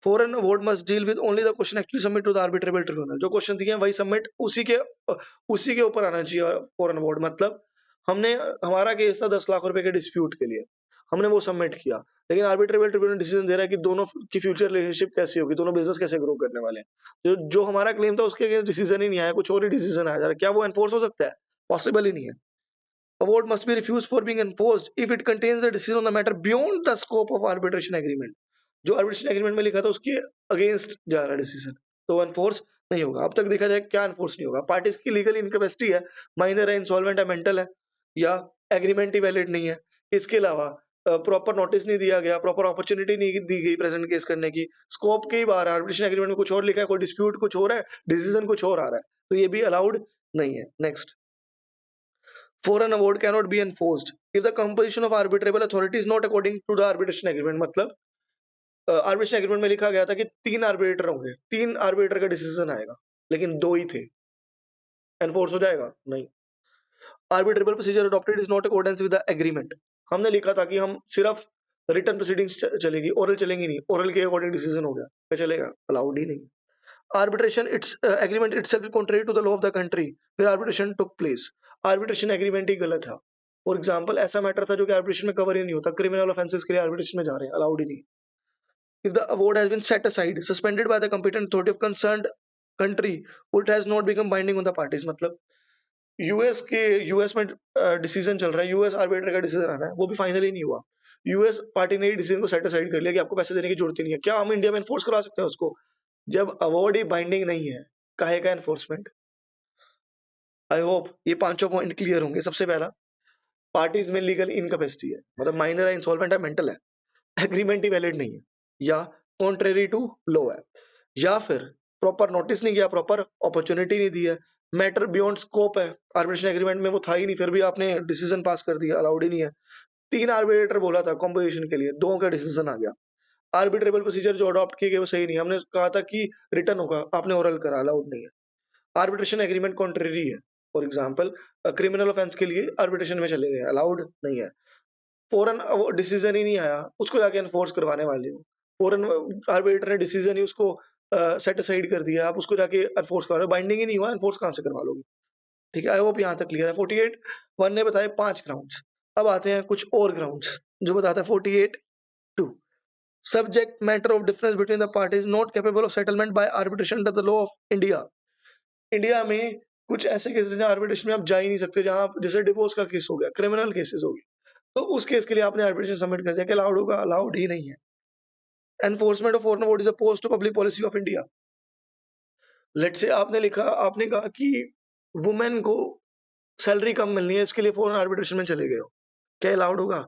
Foreign award must deal with only the question actually submit to the arbitrable tribunal, जो क्वेश्चन दिए हैं वही सबमिट उसी के ऊपर आना चाहिए फॉरेन अवार्ड। मतलब हमने हमारा केस था 10 लाख रुपए के डिस्प्यूट के लिए, हमने वो सबमिट किया, लेकिन आर्बिट्रेबल ट्रिब्यूनल डिसीजन दे रहा है कि दोनों की फ्यूचर रिलेशनशिप कैसी होगी, दोनों बिजनेस कैसे ग्रो करने वाले हैं। जो हमारा क्लेम था उसके अगेंस्ट डिसीजन ही नहीं आया, कुछ और ही डिसीजन आया जा रहा है, क्या वो एनफोर्स हो सकता है? पॉसिबल ही नहीं है। Award must be refused for being enforced if it contains a decision on the matter beyond the scope of arbitration agreement। जो arbitration agreement में लिखा था उसके अगेंस्ट जा रहा है डिसीजन, तो एनफोर्स नहीं होगा। अब तक देखा जाए क्या एनफोर्स नहीं होगा? पार्टीज की लीगल इनकैपेसिटी है, माइनर है, इंसॉल्वेंट है, मेंटल है, या एग्रीमेंट ही वैलिड नहीं है। इसके अलावा प्रॉपर नोटिस नहीं दिया गया, प्रॉपर अपॉर्चुनिटी नहीं दी गई प्रेजेंट केस करने की, स्कोप के ही बाहर है, आर्बिट्रेशन एग्रीमेंट में कुछ और लिखा है, कोई डिस्प्यूट कुछ और है, डिसीजन कुछ और आ रहा है, तो ये भी अलाउड नहीं है। Next, foreign award cannot be enforced if the composition of arbitrable authority is not according to the arbitration agreement। मतलब आर्बिट्रेशन एग्रीमेंट में लिखा गया था कि 3 आर्बिट्रेटर होंगे, 3 आर्बिट्रेटर का डिसीजन आएगा, लेकिन 2 ही थे, एनफोर्स हो जाएगा? नहीं। Arbitrable procedure adopted is not accordance with the agreement, हमने लिखा था कि हम सिर्फ रिटन प्रोसीडिंग्स चलेगी, ओरल चलेंगी नहीं, ओरल के अकॉर्डिंग डिसीजन हो गया, क्या चलेगा? अलाउड ही नहीं। Arbitration its agreement itself is contrary to the law of the country where arbitration took place, arbitration agreement ही गलत था, फॉर एग्जाम्पल ऐसा मैटर था जो कि आर्बिट्रेशन में कवर ही नहीं होता, क्रिमिनल ऑफेंसेस के लिए आर्बिट्रेशन में जा रहे हैं, अलाउड ही नहीं। If the award has been set aside, suspended by the competent authority of concerned country, or it has not become binding on the parties, मतलब यूएस में डिसीजन चल रहा है, यूएस आर्बिट्रेटर का डिसीजन आ रहा है, वो भी फाइनली नहीं हुआ, यूएस पार्टी ने डिसीजन को सेट असाइड कर लिया कि आपको पैसे देने की जरूरत ही नहीं है, क्या हम इंडिया में एनफोर्स करवा सकते हैं उसको? जब अवार्ड ही बाइंडिंग नहीं है, काहे का एनफोर्समेंट? आई होप ये पांचों पॉइंट क्लियर होंगे। सबसे पहला, पार्टीज में लीगल इनकैपेसिटी है, मतलब माइनर है, इंसॉल्वेंट है, मेंटल है, एग्रीमेंट ही वैलिड नहीं है, या कॉन्ट्रेरी टू लॉ है, या फिर प्रॉपर नोटिस नहीं किया, प्रॉपर अपॉर्चुनिटी नहीं दी है, मैटर बियॉन्ड स्कोप है, आर्बिट्रेशन एग्रीमेंट में वो था ही नहीं, फिर भी आपने डिसीजन पास कर दिया, अलाउड ही नहीं है। 3 आर्बिट्रेटर बोला था कॉम्पोजिशन के लिए, 2 का डिसीजन आ गया। आर्बिट्रेबल प्रोसीजर जो अडॉप्ट किए गए वो सही नहीं, हमने कहा था कि रिटर्न होगा, आपने ओरल करा, अलाउड नहीं है। आर्बिट्रेशन एग्रीमेंट कॉन्ट्रेरी है, फॉर एग्जाम्पल क्रिमिनल ऑफेंस के लिए आर्बिट्रेशन में चले गए, अलाउड नहीं है। फॉरन डिसीजन ही नहीं आया, उसको जाके एनफोर्स करवाने वाले हो, फॉरन आर्बिट्रेटर ने डिसीजन ही उसको सेट असाइड कर दिया, आप उसको जाके एनफोर्स करवा रहे हो, बाइंडिंग ही नहीं हुआ, एनफोर्स कहां से करवा लोगे? ठीक है, आई होप यहाँ तक क्लियर है। 48 1 ने बताए 5 ग्राउंड्स। अब आते हैं कुछ और ग्राउंड्स जो बताता है 48 2, subject matter of difference between the parties not capable of settlement by arbitration under the law of India. India में कुछ ऐसे केसेस जहां आर्बिट्रेशन में आप जा ही नहीं सकते, जहां जैसे डिवोर्स का केस हो गया, क्रिमिनल केसेस हो गए, तो उस केस के लिए आपने आर्बिट्रेशन सबमिट कर दिया कि अलाउड होगा, अलाउड ही नहीं है। Enforcement of foreign award is opposed to public policy of India. Let's say आपने लिखा, आपने कहा कि वुमेन को सैलरी कम मिलनी है, इसके लिए फॉरेन आर्बिट्रेशन में चले गए हो, क्या अलाउड होगा?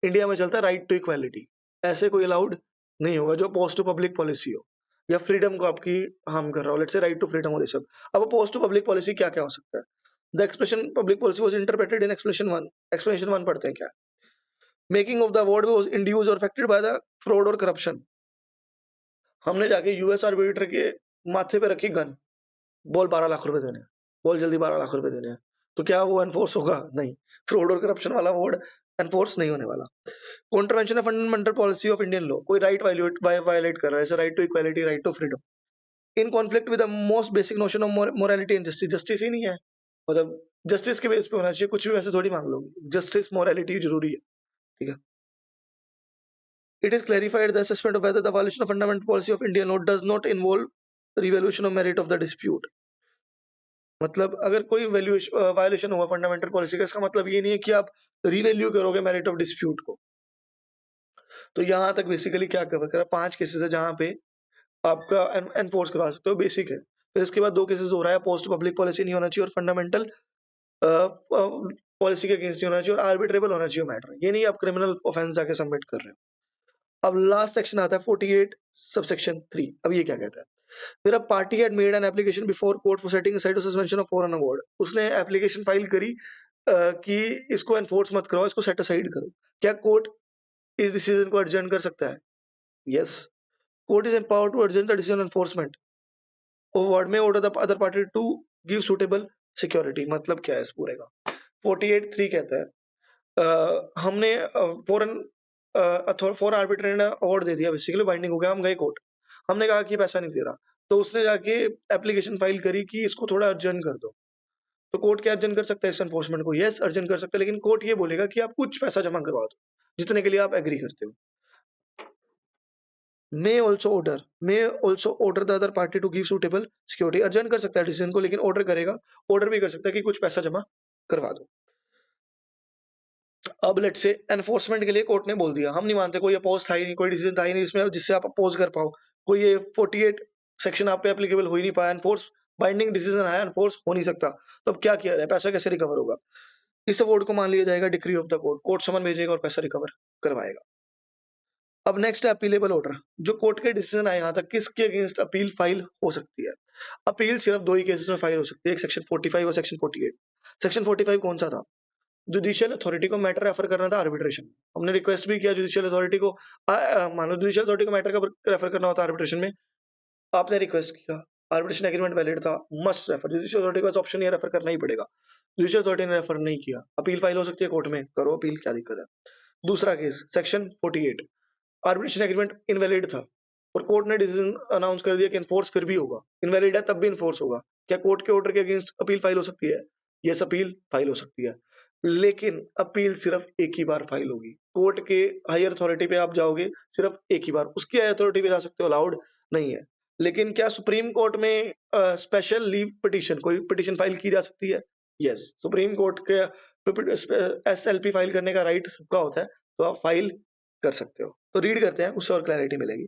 इंडिया में चलता है राइट टू इक्वालिटी, ऐसे कोई अलाउड नहीं होगा जो अपोज टू पब्लिक पॉलिसी हो, या फ्रीडम को आपकी हार्म कर रहा हो, let's say right to freedom और ये सब। अब अपोज टू पब्लिक पॉलिसी क्या क्या हो सकता है? The expression public policy was interpreted in explanation 1। Explanation 1 पढ़ते हैं क्या? Making of the award was induced और अफेक्टेड बाय द फ्रॉड और करप्शन। हमने जाके यूएस आर्बिट्रेटर के माथे पे रखी गन, बोल 12 लाख रुपए देने हैं, बोल जल्दी 12 लाख रुपए देने हैं, तो क्या वो एनफोर्स होगा? नहीं। फ्रॉड और करप्शन वाला अवार्ड एनफोर्स नहीं होने वाला। Contravention of fundamental policy of Indian law, कोई राइट वायलेट कर रहा है, जैसे right to equality, right to freedom, in conflict with the most basic notion of morality and justice. Justice ही नहीं है, मतलब जस्टिस के बेस पे होना चाहिए, कुछ भी वैसे थोड़ी मांग लोगे, जस्टिस मोरालिटी जरूरी है, ठीक है। It is clarified the assessment of whether the violation of fundamental policy of Indian law does not involve revaluation of merit of the dispute। मतलब अगर कोई वायलेशन हुआ फंडामेंटल पॉलिसी का, इसका मतलब ये नहीं है कि आप रिवैल्यू करोगे मेरिट ऑफ डिस्प्यूट को। तो यहाँ तक बेसिकली क्या कवर करा? 5 केसेस है जहाँ पे आपका एनफोर्स करवा सकते हो, बेसिक है। फिर इसके बाद 2 केसेस हो रहा है, पोस्ट पब्लिक पॉलिसी नहीं होना चाहिए और फंडामेंटल पॉलिसी के अगेंस्ट नहीं होना चाहिए और आर्बिट्रेबल होना चाहिए मैटर, ये नहीं आप क्रिमिनल ऑफेंस जाके सबमिट कर रहे हो। अब लास्ट सेक्शन आता है 48 सबसेक्शन 3। अब ये क्या कहता है? फिर अब party had made an application before court for setting aside suspension of foreign award. उसने एप्लीकेशन फाइल करी कि इसको एनफोर्स मत कराओ, इसको सेट असाइड करो। क्या कोर्ट इस डिसीजन को अर्जेंट कर सकता है? Yes, court is empowered to urgent the decision enforcement of award में order the other party to give suitable security. मतलब क्या है इस पूरे का? 48(3) कहता है हमने फॉर आर्बिट्रेटर ने अवार्ड दे दिया, बेसिकली बाइंडिंग हो गया, हम गए कोर्ट, हमने कहा कि पैसा नहीं दे रहा, तो उसने जाके एप्लीकेशन फाइल करी कि इसको थोड़ा अर्जेंट कर दो। तो कोर्ट क्या अर्जेंट कर सकता है इस एनफोर्समेंट को? यस, अर्जेंट कर सकता है, लेकिन कोर्ट ये बोलेगा कि आप कुछ पैसा जमा करवा दो जितने के लिए आप एग्री करते हो। may also order the other party to give suitable security। Urgent कर सकता है डिसीजन को, लेकिन ऑर्डर करेगा, ऑर्डर भी कर सकता है कि कुछ पैसा जमा करवा दो। अब लेट से एनफोर्समेंट के लिए कोर्ट ने बोल दिया हम नहीं मानते, कोई अपोज था ही नहीं, कोई डिसीजन था ही नहीं इसमें जिससे आप अपोज कर पाओ, कोई ये 48 सेक्शन आप पे एप्लीकेबल हो ही नहीं पाया, एनफोर्स बाइंडिंग डिसीजन आया, एनफोर्स हो नहीं सकता, तो अब क्या किया जाए? पैसा कैसे रिकवर होगा? इस अवार्ड को मान लिया जाएगा decree of the court, court summon भेजेगा और पैसा रिकवर करवाएगा। अब नेक्स्ट है अपीलेबल ऑर्डर। जो कोर्ट के डिसीजन आए यहाँ तक, किसके अगेंस्ट अपील फाइल हो सकती है? अपील सिर्फ 2 ही केसेस में फाइल हो सकती है, एक सेक्शन 45 और सेक्शन 48। सेक्शन 45 कौन सा था? जुडिशियल अथॉरिटी को मैटर रेफर करना था आर्बिट्रेशन। हमने रिक्वेस्ट भी किया जुडिशियल अथॉरिटी को, मान लो जुडिशियल अथॉरिटी को मैटर का रेफर करना होता आर्बिट्रेशन में, आपने रिक्वेस्ट किया, आर्बिट्रेशन एग्रीमेंट वैलिड था, मस्ट रेफर, जुडिशियल अथॉरिटी के पास ऑप्शन नहीं है, रेफर करना ही पड़ेगा। जुडिशियल अथॉरिटी ने रेफर नहीं किया, अपील फाइल हो सकती है कोर्ट में, करो अपील, क्या दिक्कत है? दूसरा case section 48, arbitration agreement invalid था और कोर्ट ने डिसीजन अनाउंस कर दिया कि इनफोर्स फिर भी होगा, इनवैलिड है तब भी इनफोर्स होगा, क्या कोर्ट के ऑर्डर के अगेंस्ट अपील फाइल हो सकती है? यस, अपील फाइल हो सकती है। लेकिन अपील सिर्फ एक ही बार फाइल होगी। कोर्ट के हायर अथॉरिटी पे आप जाओगे सिर्फ एक ही बार, उसकी हायर अथॉरिटी पे जा सकते हो, अलाउड नहीं है। लेकिन क्या सुप्रीम कोर्ट में स्पेशल लीव पिटीशन, कोई पिटीशन फाइल की जा सकती है? यस, सुप्रीम कोर्ट के एसएलपी फाइल करने का राइट सबका होता है, तो आप फाइल कर सकते हो। तो रीड करते हैं, उससे और क्लैरिटी मिलेगी।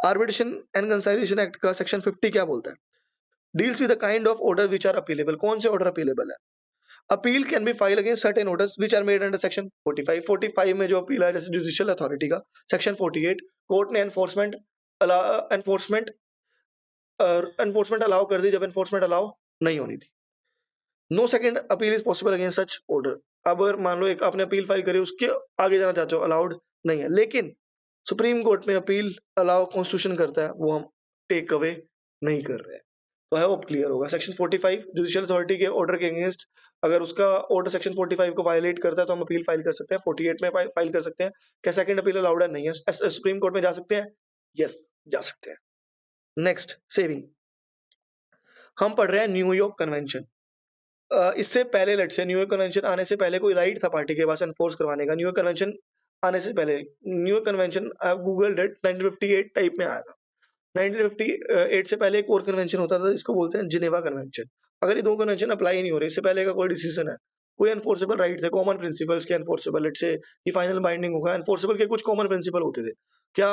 आर्बिट्रेशन एंड कंसाइलेशन एक्ट का सेक्शन 50 क्या बोलता है? Deals with the kind of order which are appealable. कौन से ऑर्डर अपीलेबल है? Appeal can be file against certain orders which are made under section 45। 45 में जो अपील है, जैसे जुडिशियल अथॉरिटी का सेक्शन 48, कोर्ट ने एनफोर्समेंट एनफोर्समेंट अलाउ कर दी जब एनफोर्समेंट अलाउ नहीं होनी थी। No second appeal is possible against such order. अब अगर मान लो एक आपने अपील फाइल करी, उसके आगे जाना चाहते हो, अलाउड नहीं है। लेकिन सुप्रीम कोर्ट में अपील अलाउ कॉन्स्टिट्यूशन करता है, वो हम टेक अवे नहीं कर रहे हैं। तो है वो क्लियर होगा। सेक्शन 45 जुडिशियल अथॉरिटी के ऑर्डर के अगेंस्ट, अगर उसका ऑर्डर सेक्शन 45 को वायलेट करता है तो हम अपील फाइल कर सकते हैं। 48 में फाइल कर सकते हैं। क्या सेकंड अपील अलाउड है? नहीं है। सुप्रीम कोर्ट में जा सकते हैं? यस, जा सकते हैं। Next, saving. हम पढ़ रहे हैं न्यूयॉर्क कन्वेंशन। इससे पहले लेट से न्यूयॉर्क कन्वेंशन आने से पहले कोई राइट था पार्टी के पास एनफोर्स करवाने का? न्यूयॉर्क कन्वेंशन आने से पहले, New York convention Google date 1958 type में आया था। 1958 से पहले एक और कन्वेंशन होता था, इसको बोलते हैं जिनेवा कन्वेंशन। अगर ये दो कन्वेंशन अप्लाई नहीं हो रहे, इससे पहले का कोई डिसीजन है, कोई एनफोर्सेबल राइट थे, कॉमन प्रिंसिपल्स के एनफोर्सेबल, लेट से ये फाइनल बाइंडिंग होगा, एनफोर्सेबल के कुछ कॉमन प्रिंसिपल होते थे, क्या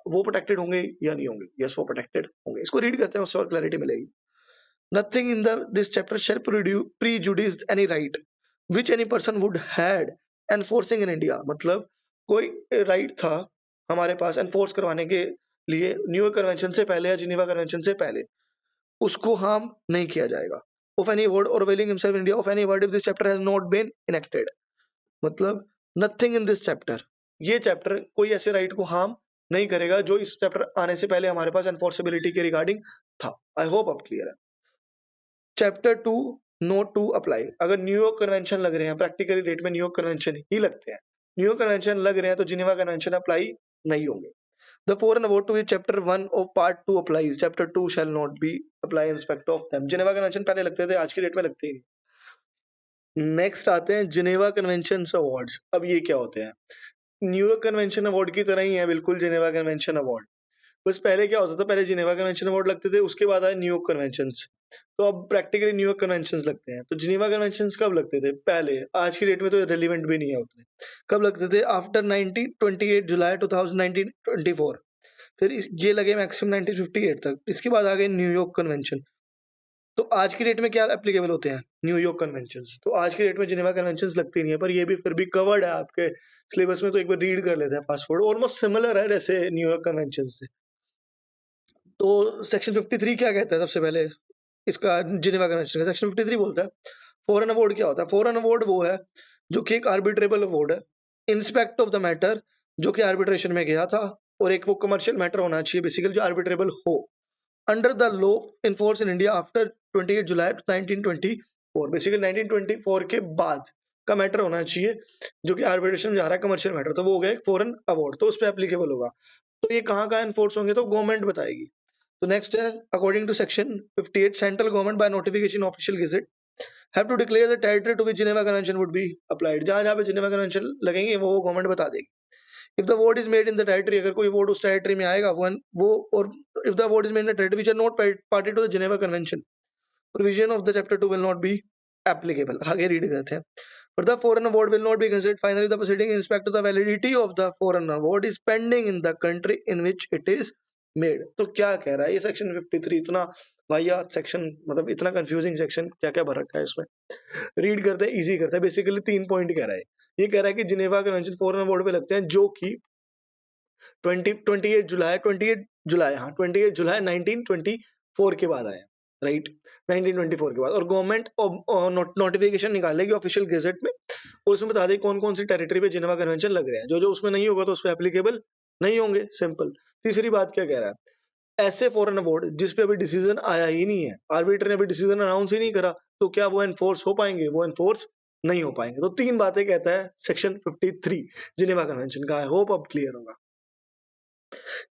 वो प्रोटेक्टेड होंगे या नहीं होंगे? यस, वो प्रोटेक्टेड होंगे। इसको रीड करते हैं, उससे और क्लैरिटी मिलेगी। Nothing in this chapter shall prejudice any right which any person would had enforcing in India। मतलब कोई राइट था हमारे पास एनफोर्स करवाने के लिए न्यूयॉर्क कन्वेंशन से पहले या जिनेवा कन्वेंशन से पहले, उसको हार्म नहीं किया जाएगा। Of any word or availing himself in India of any word if this chapter has not been enacted। मतलब nothing in this chapter, ये चैप्टर कोई ऐसे राइट को हार्म नहीं करेगा जो इस चैप्टर आने से पहले हमारे पास एनफोर्सेबिलिटी के रिगार्डिंग था। आई होप अब क्लियर है। Chapter 2 not to apply. अगर न्यूयॉर्क कन्वेंशन लग रहे हैं, प्रैक्टिकली डेट में न्यूयॉर्क कन्वेंशन ही लगते हैं, न्यूयॉर्क कन्वेंशन लग रहे हैं, तो जिनेवा कन्वेंशन अप्लाई नहीं होंगे। The foreign award to chapter 1 of part 2 applies, chapter 2 shall not be apply in respect of them. Geneva convention पहले लगते थे, आज की डेट में लगते ही नहीं। नेक्स्ट आते हैं जिनेवा कन्वेंशन अवार्ड्स। अब ये क्या होते हैं? न्यूयॉर्क कन्वेंशन अवार्ड की तरह ही है बिल्कुल जिनेवा कन्वेंशन अवार्ड। बस पहले क्या होता था, पहले जिनेवा कन्वेंशन अवार्ड लगते थे, उसके बाद आए न्यूयॉर्क कन्वेंशंस। तो अब प्रैक्टिकली न्यूयॉर्क कन्वेंशंस लगते हैं। तो जिनेवा कन्वेंशंस कब लगते थे? पहले, आज की डेट में तो रेलिवेंट भी नहीं है उतने। कब लगते थे? आफ्टर 1928 जुलाई 1924। फिर ये लगे मैक्सिमम 1958 तक। इसके बाद आ गए न्यूयॉर्क कन्वेंशन। तो आज की डेट में क्या एप्लीकेबल होते हैं? New York conventions. तो आज की डेट में जिनेवा कन्वेंशंस लगती नहीं है, पर ये भी फिर भी कवर्ड है आपके सिलेबस में, तो एक बार रीड कर लेते हैं फास्ट फॉरवर्ड। ऑलमोस्ट सिमिलर है जैसे न्यूयॉर्क कन्वेंशन से। तो सेक्शन 53 क्या कहता है? सबसे पहले इसका जिनेवा कन्वेंशन का सेक्शन 53 बोलता है फॉरेन अवार्ड क्या होता है। फॉरेन अवार्ड वो है जो कि एक आर्बिट्रेबल अवार्ड है इंस्पेक्ट ऑफ द मैटर, जो कि आर्बिट्रेशन में गया था, और एक वो कमर्शियल मैटर होना चाहिए बेसिकली जो आर्बिट्रेबल हो under the law in force in India after 28 July 1924। Basically 1924 के बाद का मैटर होना चाहिए जो कि आर्बिट्रेशन में जा रहा है, कमर्शियल मैटर, तो वो हो गया एक फॉरेन अवार्ड, तो उस पर एप्लीकेबल होगा। तो ये कहाँ कहाँ एनफोर्स होंगे? तो गवर्नमेंट बताएगी। तो नेक्स्ट है according to section 58 central government by notification official gazette have to declare the territory to which Geneva convention would be applied. जहां जहां पे जिनेवा कन्वेंशन लगेंगे वो गवर्नमेंट बता देगी। If the award is made in the territory, अगर कोई award उस टेरिटरी में आएगा वो और if the award is made in the territory which are not party to the Geneva convention, provision of the chapter 2 will not be applicable. आगे read करते हैं। For the foreign award will not be considered finally the proceeding in respect to the validity of the foreign award is pending in the country in which it is made। तो क्या कह रहा है ये section 53? इतना वाहियात section, मतलब इतना कंफ्यूजिंग सेक्शन, क्या क्या भर रखा है इसमें। रीड करते हैं, इजी करते हैं। बेसिकली 3 पॉइंट कह रहा है। ये कह रहा है कि जिनेवा कन्वेंशन फॉरेन अवार्ड पे लगते हैं जो कि 28 जुलाई 1924 के बाद आया, राइट, 1924 के बाद। और गवर्नमेंट नोटिफिकेशन निकालेगी ऑफिशियल गेजेट में, और उसमें बता देगी कौन कौन सी टेरिटरी पे जिनेवा कन्वेंशन लग रहे हैं। जो जो उसमें नहीं होगा तो उस पर एप्लीकेबल नहीं होंगे, सिंपल। तीसरी बात क्या कह रहा है? ऐसे फॉरेन अवार्ड जिस पे अभी डिसीजन आया ही नहीं है, आर्बिटर ने अभी डिसीजन अनाउंस ही नहीं करा, तो क्या वो एनफोर्स हो पाएंगे? वो एनफोर्स नहीं हो पाएंगे। तो 3 बातें कहता है सेक्शन 53 जिनेवा कन्वेंशन का। आई होप अब क्लियर होगा।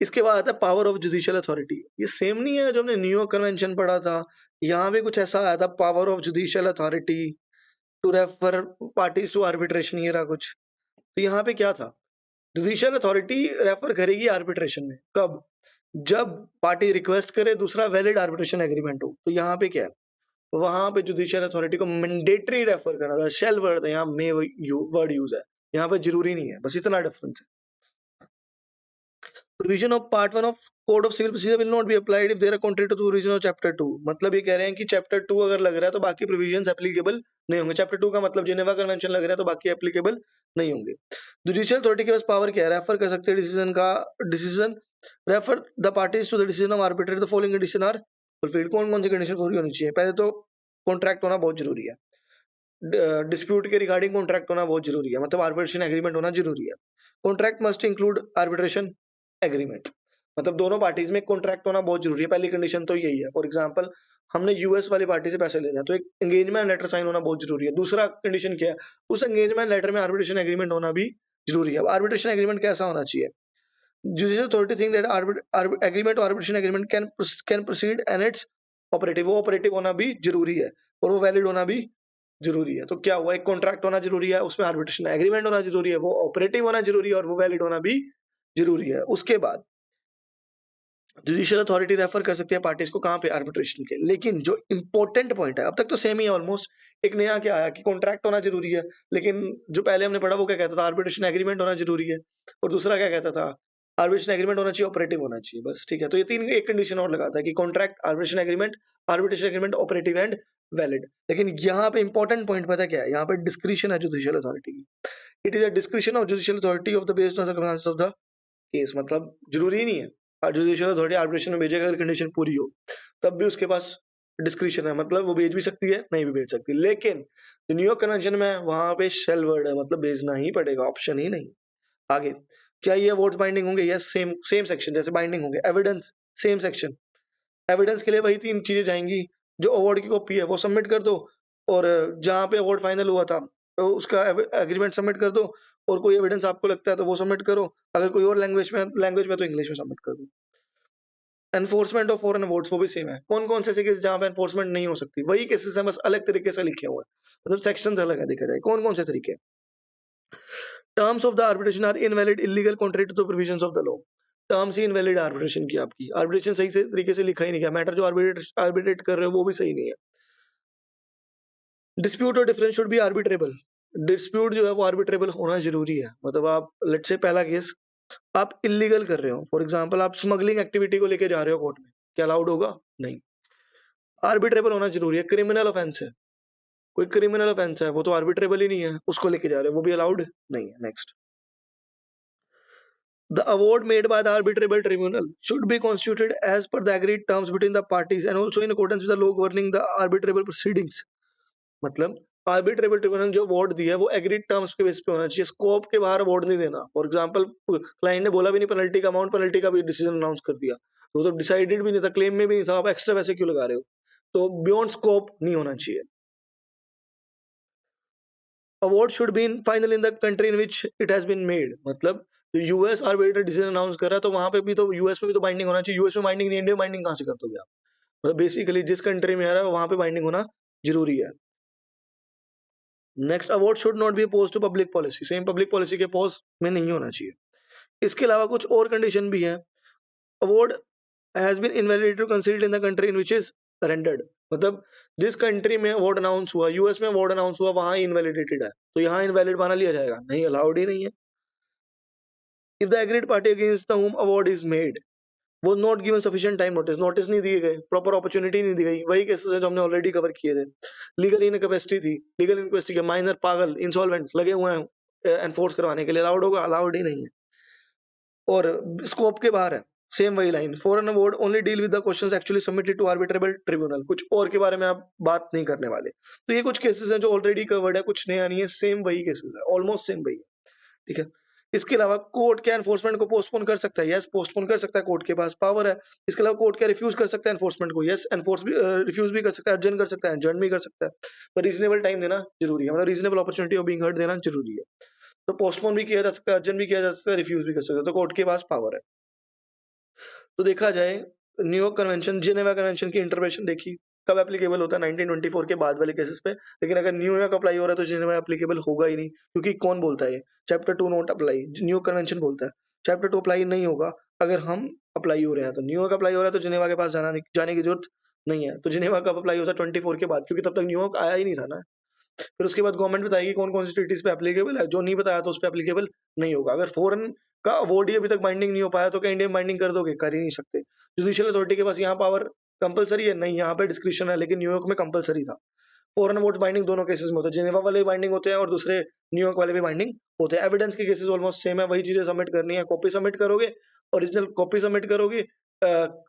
इसके बाद आता है पावर ऑफ जुडिशियल अथॉरिटी। ये सेम नहीं है जो हमने न्यूयॉर्क कन्वेंशन पढ़ा था, यहाँ भी कुछ ऐसा आया था, power of judicial authority. To refer parties to arbitration, ये रहा कुछ। तो यहाँ पे क्या था, जुडिशियल अथॉरिटी रेफर करेगी आर्बिट्रेशन में कब, जब पार्टी रिक्वेस्ट करे, दूसरा वैलिड आर्बिट्रेशन एग्रीमेंट हो। तो यहाँ पे क्या है, वहां पे जुडिशियल अथॉरिटी को मैंडेटरी रेफर करना था, शेल वर्ड है यहाँ, मे वर्ड यूज है, यहाँ पे जरूरी नहीं है, बस इतना डिफरेंस है। Provision of part 1 of code of civil procedure will not be applied if there are contrary to provision of chapter 2। मतलब ये कह रहे हैं कि चैप्टर 2 अगर लग रहा है तो बाकी प्रोविजंस एप्लीकेबल नहीं होंगे। चैप्टर 2 का मतलब जिनेवा कन्वेंशन लग रहा है तो बाकी एप्लीकेबल नहीं होंगे। जुडिशियल अथॉरिटी के पास पावर क्या है, रेफर कर सकते हैं decision refer the parties to the decision of arbitrator, the following condition are fulfilled. कौन कौन सी कंडीशन पूरी होनी चाहिए, पहले तो कॉन्ट्रैक्ट होना बहुत जरूरी है, डिस्प्यूट के रिगार्डिंग कॉन्ट्रैक्ट होना बहुत जरूरी है, मतलब आर्बिट्रेशन एग्रीमेंट होना जरूरी है। Contract must include arbitration agreement, मतलब दोनों पार्टीज में कॉन्ट्रैक्ट होना बहुत जरूरी है, पहली कंडीशन तो यही है। फॉर एग्जांपल हमने यूएस वाली पार्टी से पैसे लेना है तो एक एंगेजमेंट लेटर साइन होना बहुत जरूरी है। दूसरा कंडीशन क्या है, उस एंगेजमेंट लेटर में आर्बिट्रेशन एग्रीमेंट होना भी जरूरी है। अब आर्बिट्रेशन एग्रीमेंट कैसा होना चाहिए, judicial authority think that agreement or arbitration agreement can proceed and it's operative, वो ऑपरेटिव होना भी जरूरी है और वो वैलिड होना भी जरूरी है। तो क्या हुआ, एक कॉन्ट्रैक्ट होना जरूरी है, उसमें आर्बिट्रेशन एग्रीमेंट होना जरूरी है, वो ऑपरेटिव होना जरूरी है और वो वैलिड होना भी जरूरी है। उसके बाद जुडिशियल अथॉरिटी रेफर कर सकती है पार्टीज को कहां पे, आर्बिट्रेशन के। लेकिन जो इंपॉर्टेंट पॉइंट है, अब तक तो सेम ही है ऑलमोस्ट, एक नया क्या आया कि कॉन्ट्रैक्ट होना जरूरी है, लेकिन जो पहले हमने पढ़ा वो क्या कहता था, आर्बिट्रेशन एग्रीमेंट होना जरूरी है, और दूसरा क्या कहता था, आर्बिट्रेशन एग्रीमेंट होना चाहिए, ऑपरेटिव होना चाहिए, बस ठीक है। तो ये तीन एक कंडीशन और लगाता है कि contract, arbitration agreement operative and valid. लेकिन यहाँ पे इंपॉर्टेंट पॉइंट पता क्या है, यहाँ पे डिस्क्रिशन है जुडिशियल अथॉरिटी की। It is a discretion of judicial authority of the based on circumstances of the case, मतलब जरूरी नहीं है जुडिशियल अथॉरिटी आर्बिट्रेशन में भेजेगा अगर कंडीशन पूरी हो, तब भी उसके पास डिस्क्रिशन है, मतलब वो भेज भी सकती है, नहीं भी भेज सकती। लेकिन जो न्यूयॉर्क कन्वेंशन में है वहां पे शेल वर्ड है, मतलब भेजना ही पड़ेगा, ऑप्शन ही नहीं। आगे, क्या ये अवार्ड्स बाइंडिंग होंगे, यस, सेम सेम सेक्शन जैसे बाइंडिंग होंगे। एविडेंस, सेम सेक्शन, एविडेंस के लिए वही तीन चीजें जाएंगी, जो अवार्ड की कॉपी है वो सबमिट कर दो, और जहां पे अवार्ड फाइनल हुआ था तो उसका एग्रीमेंट सबमिट कर दो, और कोई एविडेंस आपको लगता है तो वो सबमिट करो, अगर कोई और लैंग्वेज में तो इंग्लिश में सबमिट कर दो। एनफोर्समेंट ऑफ फॉरेन अवार्ड्स वो भी सेम है। कौन कौन से ऐसे केस जहां पे एनफोर्समेंट नहीं हो सकती, वही केसेस हैं, बस अलग तरीके से लिखे हुए हैं, मतलब सेक्शंस अलग है। देखा जाए कौन कौन से तरीके, terms of the arbitration are invalid illegal contrary to the provisions of the law. Terms ही इनवैलिड आर्बिट्रेशन की, आपकी आर्बिट्रेशन सही से तरीके से लिखा ही नहीं गया, मैटर जो आर्बिट्रेट कर रहे हो वो भी सही नहीं है। डिस्प्यूट और difference should be arbitrable, dispute जो है वो आर्बिट्रेबल होना जरूरी है। मतलब आप लेट्स से पहला केस आप इलीगल कर रहे हो, फॉर एग्जांपल आप स्मगलिंग एक्टिविटी को लेके जा रहे हो कोर्ट में, क्या अलाउड होगा, नहीं, आर्बिट्रेबल होना जरूरी है। क्रिमिनल ऑफेंस है, कोई क्रिमिनल ऑफेंस है वो तो आर्बिट्रेबल ही नहीं है, उसको लेके जा रहे हो, वो भी अलाउड नहीं है। Next, the award made by the arbitrable tribunal should be constituted as per the agreed terms between the parties and also in accordance with the law governing the arbitrable proceedings। मतलब arbitrable tribunal जो award दिया है वो agreed terms के base पे होना चाहिए, scope के बाहर अवार्ड नहीं देना। फॉर एग्जांपल क्लाइंट ने बोला भी नहीं पेनल्टी का अमाउंट, पेनल्टी का भी डिसीजन अनाउंस कर दिया, वो तो डिसाइडेड भी नहीं था, क्लेम में भी नहीं था, आप एक्स्ट्रा पैसे क्यों लगा रहे हो, तो बियॉन्ड स्कोप नहीं होना चाहिए। Award should be final in the country in which it has been made, मतलब यूएस आर्बिट्रेटर डिसीजन अनाउंस कर रहा है तो वहां पे भी तो यूएस में भी तो बाइंडिंग होना चाहिए, यूएस में बाइंडिंग नहीं, इंडिया में बाइंडिंग कहां से कर दोगे आप, मतलब बेसिकली जिस कंट्री में आ रहा है वहां पे बाइंडिंग होना जरूरी है। Next, award should not be oppose to public policy, same public policy के अपोज में नहीं होना चाहिए। इसके अलावा कुछ और कंडीशन भी है, award has been invalid to concealed in the country in which is rendered, मतलब जिस कंट्री में अवार्ड अनाउंस हुआ, यूएस में अवार्ड अनाउंस हुआ, वहां इनवैलिडेटेड है, तो यहाँ इनवैलिड माना लिया जाएगा, नहीं, अलाउड ही नहीं है। If the agreed party against the whom award is made वो not given sufficient time notice, notice नहीं दिए गए, प्रॉपर अपॉर्चुनिटी नहीं दी गई, वही केसेस है जो हमने ऑलरेडी कवर किए थे। लीगल इनकैपेसिटी थी, लीगल इनकैपेसिटी के माइनर, पागल, इंसॉल्वेंट लगे हुए हैं एनफोर्स करवाने के लिए, अलाउड होगा, अलाउड ही नहीं है। और स्कोप के बाहर है, सेम वही line, foreign award only deal with the questions actually submitted to arbitrable tribunal, कुछ और के बारे में आप बात नहीं करने वाले। तो ये कुछ केसेस हैं जो ऑलरेडी कवर्ड है, कुछ नया नहीं है, सेम वही केसेस है, ऑलमोस्ट सेम वही है, ठीक है। इसके अलावा कोर्ट क्या एनफोर्समेंट को पोस्टपोन कर सकता है, यस, पोस्टपोन कर सकता है, कोर्ट के पास पावर है। इसके अलावा कोर्ट क्या रिफ्यूज कर सकता है एनफोर्समेंट को, यस, एनफोर्स भी रिफ्यूज भी कर सकता है, अर्जन कर सकता है, अर्जन भी कर सकता है, पर रीजनेबल टाइम देना जरूरी है, मतलब reasonable opportunity of being heard देना जरूरी है। तो पोस्टपोन भी किया जा सकता है, अर्जन भी किया जा सकता है, रिफ्यूज भी कर सकता है, तो कोर्ट के पास पावर है। तो देखा जाए न्यूयॉर्क कन्वेंशन, जिनेवा कन्वेंशन की इंटरप्रिटेशन देखी, कब एप्लीकेबल होता है? 1924 के बाद वाले केसेस पे। लेकिन अगर न्यूयॉर्क अप्लाई हो रहा है तो जिनेवा एप्लीकेबल होगा ही नहीं, क्योंकि कौन बोलता है ये? Chapter 2 not apply, New York convention बोलता है। चैप्टर 2 अप्लाई नहीं होगा अगर हम अप्लाई हो रहे हैं तो। न्यूयॉर्क अप्लाई हो रहा है तो जिनेवा के पास जाने की जरूरत नहीं है। तो जिनेवा कब अप्लाई होता है? 24 के बाद, क्योंकि तब तक न्यूयॉर्क आया ही नहीं था ना। फिर उसके बाद गवर्नमेंट बताएगी कौन-कौन सी ट्रीटीज़ पे एप्लीकेबल है, जो नहीं बताया तो उस पे एप्लीकेबल नहीं होगा। अगर फॉरेन का अवार्ड ही अभी तक बाइंडिंग नहीं हो पाया तो क्या इंडिया में बाइंडिंग कर दोगे? कर ही नहीं सकते। जुडिशियल अथॉरिटी के पास यहाँ पावर कंपल्सरी है? नहीं, यहाँ पे डिस्क्रिशन है, लेकिन न्यूयॉर्क में कंपल्सरी था। फॉरेन अवार्ड्स बाइंडिंग दोनों केसेस में होता है, जिनेवा वाले भी बाइंडिंग होते हैं और दूसरे न्यूयॉर्क वाले भी बाइंडिंग होते हैं। एविडेंस के केसेस ऑलमोस्ट सेम है, वही चीजें सबमिट करनी है। कॉपी सबमिट करोगे, ओरिजिनल कॉपी सबमिट करोगे,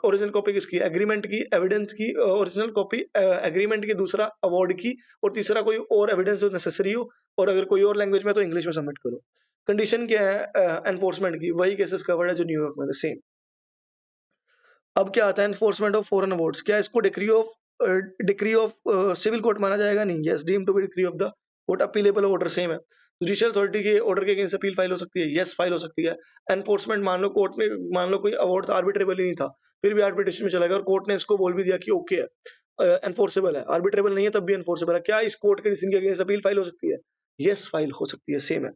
ओरिजिनल कॉपी किसकी? एग्रीमेंट की, एविडेंस की, ओरिजिनल कॉपी एग्रीमेंट की, दूसरा अवार्ड की, और तीसरा कोई और एविडेंस जो नेसेसरी हो, और अगर कोई और लैंग्वेज में तो इंग्लिश में सबमिट करो। कंडीशन क्या है एनफोर्समेंट की? वही केसेस कवर्ड है जो न्यूयॉर्क में, सेम। अब क्या आता है एनफोर्समेंट ऑफ फॉरेन अवार्ड्स? क्या इसको डिक्री ऑफ सिविल कोर्ट माना जाएगा? नहीं। Yes, deem to be decree of the court. Appealable order same है। जुडिशियल अथॉरिटी के ऑर्डर के अगेंस्ट अपील फाइल हो सकती है? यस, फाइल हो सकती है। एनफोर्समेंट मान लो कोर्ट में, मान लो कोई अवार्ड था, आर्बिट्रेबल ही नहीं था, फिर भी आर्बिट्रेशन में चला गया और कोर्ट ने इसको बोल भी दिया कि ओके है, एनफोर्सेबल है। आर्बिट्रेबल नहीं है तब भी एनफोर्सेबल है। क्या इस कोर्ट के डिसीजन के अगेंस्ट अपील फाइल हो सकती है? यस, फाइल हो सकती है, सेम है।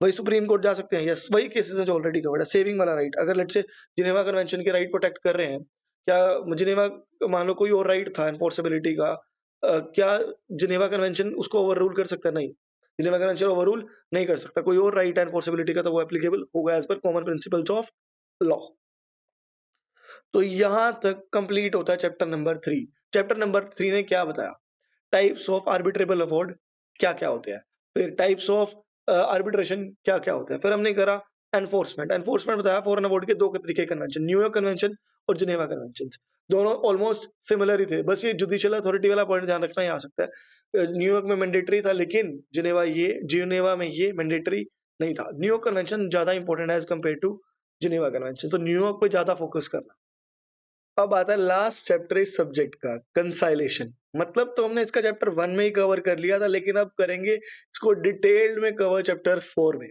वही सुप्रीम कोर्ट जा सकते हैं? यस, वही केसेस है जो ऑलरेडी कवर्ड है। सेविंग वाला राइट, अगर लेट्स से जिनेवा कन्वेंशन के राइट प्रोटेक्ट कर रहे हैं, क्या जिनेवा, मान लो कोई और राइट था एनफोर्सेबिलिटी का, क्या जिनेवा कन्वेंशन उसको ओवररूल कर सकता है? नहीं, जिनेवा कन्वेंशन ओवररूल नहीं कर सकता। कोई और राइट है एनफोर्सेबिलिटी का तो वो एप्लीकेबल होगा as per common principles of law. तो यहां तक कंप्लीट होता है चैप्टर नंबर 3। चैप्टर नंबर 3 ने क्या बताया? टाइप्स ऑफ आर्बिट्रेबल अवार्ड क्या क्या होते हैं, फिर टाइप्स ऑफ आर्बिट्रेशन क्या क्या होते हैं, फिर हमने करा एनफोर्समेंट। एनफोर्समेंट बताया फॉरेन अवार्ड के दो तरीके कन्वेंशन, न्यूयॉर्क कन्वेंशन और जिनेवा कन्वेंशन। दोनों ऑलमोस्ट सिमिलर ही थे, बस ये जुडिशियल अथॉरिटी वाला पॉइंट ध्यान रखना ही आ सकता है। न्यूयॉर्क में मैंडेटरी था, लेकिन जिनेवा में ये मैंडेटरी नहीं था। न्यूयॉर्क कन्वेंशन ज्यादा इंपॉर्टेंट है as compare to Geneva convention, तो न्यूयॉर्क पे ज्यादा फोकस करना। अब आता है लास्ट चैप्टर इस सब्जेक्ट का, कंसाइलेशन। मतलब तो हमने इसका चैप्टर 1 में ही कवर कर लिया था, लेकिन अब करेंगे इसको डिटेल्ड में कवर चैप्टर 4 में।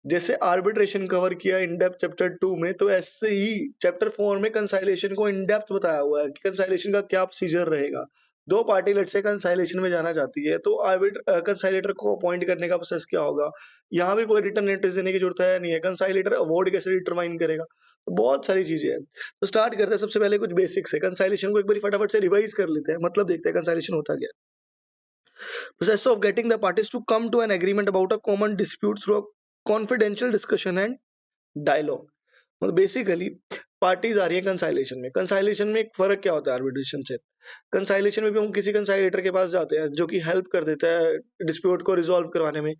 जैसे आर्बिट्रेशन कवर किया इन डेप्थ चैप्टर 2 में, तो ऐसे ही चैप्टर 4 में कंसाइलेशन को इन डेप्थ बताया हुआ है कि कंसाइलेशन का क्या प्रोसीजर रहेगा। दो पार्टी लेट से कंसाइलेशन में जाना चाहती है तो कंसाइलेटर को अपॉइंट करने का प्रोसेस क्या होगा। यहाँ भी कोई रिटर्न नोटिस देने की जरूरत है नहीं है। कंसाइलेटर अवार्ड कैसे डिटरमाइन करेगा, तो बहुत सारी चीजें हैं। तो स्टार्ट करते हैं सबसे पहले कुछ बेसिक्स है। कंसाइलेशन को एक बार फटाफट से रिवाइज कर लेते हैं, मतलब देखते हैं कंसाइलेशन होता क्या है। Process of getting the parties to come to an agreement about a common dispute through a confidential discussion and dialogue। मतलब बेसिकली पार्टीज आ रही है कंसाइलेशन में। कंसाइलेशन में एक फर्क क्या होता है आर्बिट्रेशन से? कंसाइलेशन में भी हम किसी कंसाइलेटर के पास जाते हैं जो कि हेल्प कर देता है डिस्प्यूट को रिजॉल्व करवाने में।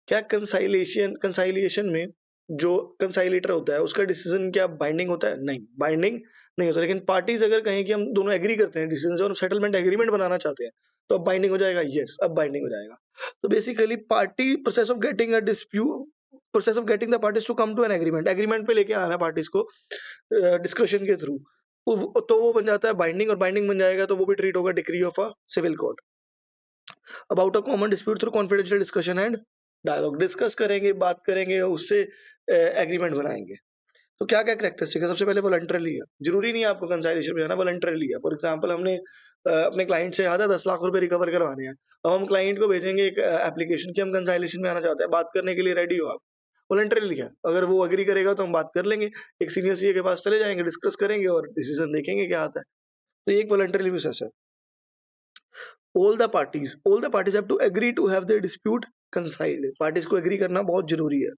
क्या कंसाइलेशन में जो कंसाइलेटर होता है उसका डिसीजन क्या बाइंडिंग होता है? नहीं, बाइंडिंग नहीं होता। लेकिन पार्टीज अगर कहें कि हम दोनों एग्री करते हैं डिसीजन और सेटलमेंट एग्रीमेंट बनाना चाहते हैं, तो अब बाइंडिंग हो जाएगा? यस, अब बाइंडिंग हो जाएगा। तो basically party process of getting a dispute, process of getting the parties to come to an agreement, agreement पे लेके आना पार्टीज को डिस्कशन के थ्रू, तो वो बन जाता है बाइंडिंग। और बाइंडिंग बन जाएगा तो वो भी ट्रीट होगा decree of a civil court about a common dispute through confidential discussion and dialogue. Discuss करेंगे, बात करेंगे, उससे एग्रीमेंट बनाएंगे। तो क्या क्या कैरेक्टरिस्टिक है? सबसे पहले वॉलंटरली है। जरूरी नहीं है आपको कंसाइलेशन में जाना, वॉलंटरली है। फॉर एग्जांपल हमने अपने क्लाइंट से आधा 10 लाख रुपए रिकवर करवाने हैं, अब हम क्लाइंट को भेजेंगे एक एप्लीकेशन कि हम कंसाइलेशन में आना चाहते हैं, बात करने के लिए रेडी हो आप? वॉलंटरली है। अगर वो एग्री करेगा तो हम बात कर लेंगे, एक सीनियर सीए के पास चले जाएंगे, डिस्कस करेंगे और डिसीजन देखेंगे क्या आता है। तो ये एक वॉलंटरली प्रोसेस है। all the parties have to agree to have their dispute conciled। Parties को एग्री करना बहुत जरूरी है।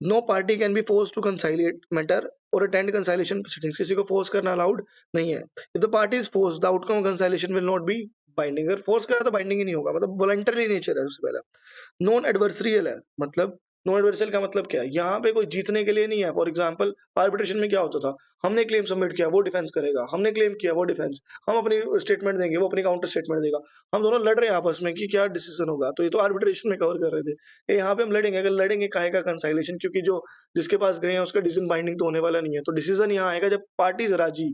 No party can be force to conciliate matter or attend conciliation proceedings. किसी को फोर्स करना अलाउड नहीं है। If the party is force, the outcome of conciliation will not be binding. अगर फोर्स करा तो बाइंडिंग ही नहीं होगा, मतलब वॉलंटरी नेचर है सबसे पहला। नॉन एडवर्सरियल है, मतलब नॉन एडवर्सरियल का मतलब क्या है? यहाँ पे कोई जीतने के लिए नहीं है। फॉर एग्जांपल आर्बिट्रेशन में क्या होता था, हमने क्लेम सबमिट किया, वो डिफेंस करेगा, हमने क्लेम किया, वो डिफेंस, हम अपनी स्टेटमेंट देंगे, वो अपनी काउंटर स्टेटमेंट देगा, हम दोनों लड़ रहे हैं आपस में कि क्या डिसीजन होगा। तो ये तो आर्बिट्रेशन में कवर कर रहे थे। यहाँ पे हम लड़ेंगे, अगर लड़ेंगे काहे का कंसाइलेशन, क्योंकि जो जिसके पास गए हैं उसका डिसीजन बाइंडिंग तो होने वाला नहीं है। तो डिसीजन यहाँ आएगा जब पार्टीज राजी,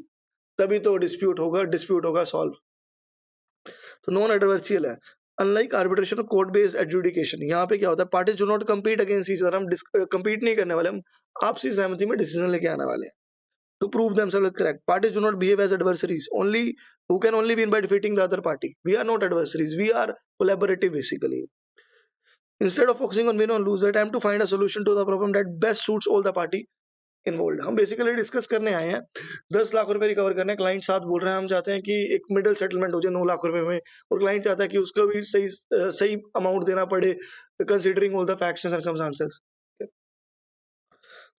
तभी तो डिस्प्यूट होगा सॉल्व। तो नॉन एडवर्सियल है। अनलाइक आर्बिट्रेशन और कोर्ट बेस्ड एडजुडिकेशन, यहाँ पे क्या होता है, parties do not compete against each other. हम कम्पीट नहीं करने वाले, हम आपसी सहमति में डिसीजन लेके आने वाले हैं। to prove themselves correct. Parties do not behave as adversaries. Only who can only win by defeating the other party. We are not adversaries. We are collaborative basically. Instead of focusing on win or lose, attempt to find a solution to the problem that best suits all the party involve. हम basically discuss करने आए हैं 10 लाख रुपए recover करने। Client साथ बोल रहे हैं हम चाहते हैं कि एक मिडिल सेटलमेंट हो जाए 9 लाख रुपए में, और क्लाइंट चाहता है कि उसको भी सही अमाउंट देना पड़े considering all the facts and circumstances.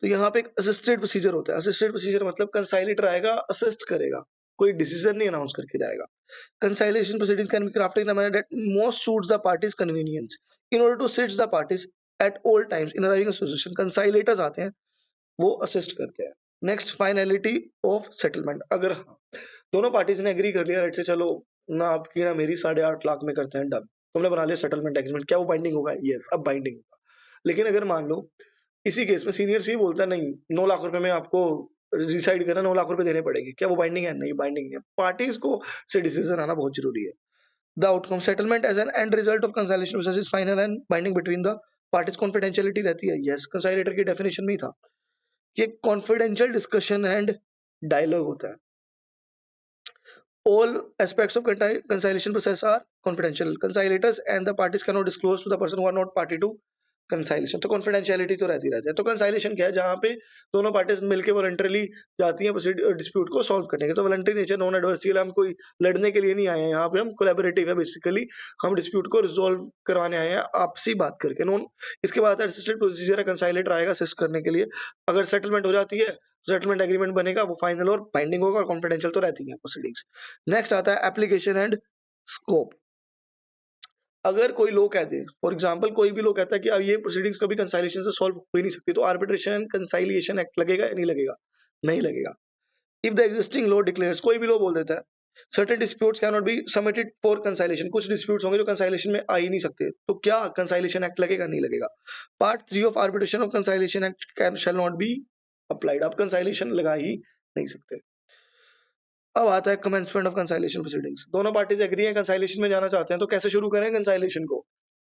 तो यहाँ पे एक असिस्टेड प्रोसीजर होता है। असिस्टेड प्रोसीजर मतलब कंसाइलेटर आएगा, असिस्ट करेगा, कोई डिसीजन नहीं अनाउंस करके जाएगा। Conciliation proceedings can be crafted in a manner that most suits the parties convenience in order to sit the parties at all times in arriving a solution. Conciliators आते हैं, वो assist करते हैं। Next, finality of settlement. अगर दोनों parties ने agree कर लिया, लेट्स से चलो ना आपकी ना मेरी 8.5 लाख में करते हैं, डन, तुमने बना लिया सेटलमेंट एग्रीमेंट, क्या वो बाइंडिंग होगा? यस, अब बाइंडिंग होगा। लेकिन अगर मान लो इसी केस में सीनियर सी बोलता है नहीं 9 लाख रुपए में आपको डिसाइड करना, 9 लाख रुपए देने पड़ेंगे, क्या वो बाइंडिंग है? नहीं, बाइंडिंग है। पार्टीज को से डिसीजन आना बहुत जरूरी है। The outcome settlement as an end result of conciliation process is final and binding between the parties. Confidentiality रहती है, यस, कंसाइलेटर की डेफिनेशन में ही था कि कॉन्फिडेंशियल डिस्कशन एंड डायलॉग होता है। All aspects of conciliation process are confidential. Conciliators and the parties cannot disclose to the person who are not party to conciliation. तो confidentiality तो रहती है। तो conciliation क्या है? जहाँ पे दोनों पार्टीज मिलकर वॉलंटरली जाती हैं डिस्प्यूट को सॉल्व करने के। तो वॉलंटरी नेचर, नॉन एडवर्सियल, हम कोई लड़ने के लिए नहीं आए हैं यहाँ पे, हम कोलैबोरेटिव है बेसिकली। हम डिस्प्यूट को रिजोल्व करवाने आए हैं आपसी बात करके। नॉन, इसके बाद असिस्टेड प्रोसीजर है, कंसाइलेटर आएगा असिस्ट करने के लिए। अगर सेटलमेंट हो जाती है, सेटलमेंट एग्रीमेंट बनेगा, वो फाइनल और बाइंडिंग होगा और कॉन्फिडेंशियल तो रहती है प्रोसीडिंग्स। नेक्स्ट आता है एप्लीकेशन एंड स्कोप। अगर कोई लॉ कह दे, फॉर एग्जांपल कोई भी लॉ कहता है कि अब ये प्रोसीडिंग्स कभी कंसाइलेशन से सॉल्व हो ही नहीं सकती, तो आर्बिट्रेशन एंड कंसाइलिएशन एक्ट लगेगा या नहीं लगेगा? नहीं लगेगा। If the existing law declares, कोई भी लॉ बोल देता है certain disputes can not be submitted for conciliation, कुछ डिस्प्यूट्स होंगे जो कंसाइलेशन में आ ही नहीं सकते, तो क्या कंसाइलेशन एक्ट लगेगा? नहीं लगेगा। Part 3 of arbitration of conciliation act can shall not be applied, आप कंसाइलेशन लगा ही नहीं सकते। अब आता है कमेंसमेंट ऑफ कंसाइलेशन प्रोसीडिंग्स। दोनों पार्टीज एग्री हैं, कंसाइलेशन में जाना चाहते हैं, तो कैसे शुरू करें कंसाइलेशन को?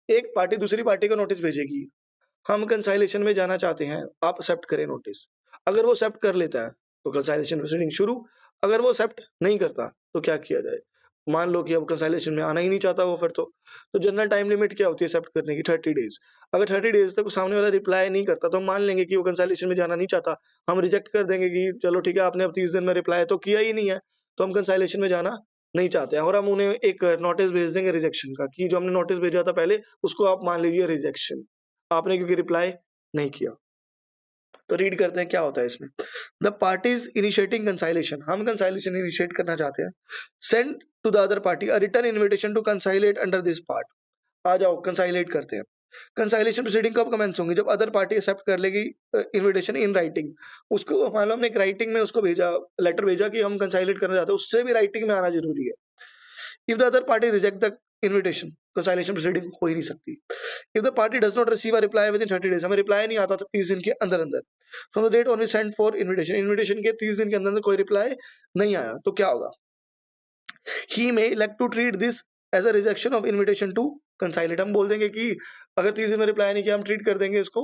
एक पार्टी दूसरी पार्टी को नोटिस भेजेगी, हम कंसाइलेशन में जाना चाहते हैं, आप एक्सेप्ट करें नोटिस। अगर वो एक्सेप्ट कर लेता है तो कंसाइलेशन प्रोसीडिंग शुरू। अगर वो एक्सेप्ट नहीं करता तो क्या किया जाए? मान लो कि अब कंसाइलेशन में आना ही नहीं चाहता वो, फिर तो जनरल टाइम लिमिट क्या होती है एक्सेप्ट करने की? 30 डेज। अगर 30 डेज तक सामने वाला रिप्लाई नहीं करता तो हम मान लेंगे कि वो कंसाइलेशन में जाना नहीं चाहता, हम रिजेक्ट कर देंगे कि चलो ठीक है, आपने अब 30 दिन में रिप्लाई तो किया ही नहीं है, तो हम कंसाइलेशन में जाना नहीं चाहते हैं, और हम उन्हें एक नोटिस भेज देंगे रिजेक्शन का कि जो हमने नोटिस भेजा था पहले उसको आप मान लीजिए रिजेक्शन, आपने क्योंकि रिप्लाई नहीं किया। तो रीड करते हैं क्या होता है इसमें। द पार्टीज इनिशिएटिंग कंसाइलेशन, हम कंसाइलेशन इनिशिएट करना चाहते हैं। Send to the other party a return invitation to conciliate under this part, आ जाओ कंसाइलेट करते हैं। कंसाइलेशन प्रोसीडिंग कब कमेंस होंगी? जब अदर पार्टी एक्सेप्ट कर लेगी इन्विटेशन इन राइटिंग। उसको मान लो हमने एक राइटिंग में उसको भेजा, लेटर भेजा कि हम कंसाइलेट करना चाहते हैं, उससे भी राइटिंग में आना जरूरी है। If the other party reject the invitation, conciliation proceeding हो ही नहीं सकती। If the party does not receive a reply within 30 days, हमें रिप्लाई नहीं आता था 30 दिन के अंदर अंदर, from the date on we send for invitation, invitation के 30 दिन के अंदर कोई रिप्लाई नहीं आया, तो क्या होगा? He may elect to treat this as a rejection of invitation to conciliate. हम बोल देंगे कि अगर 30 दिन में रिप्लाई नहीं किया, हम ट्रीट कर देंगे इसको,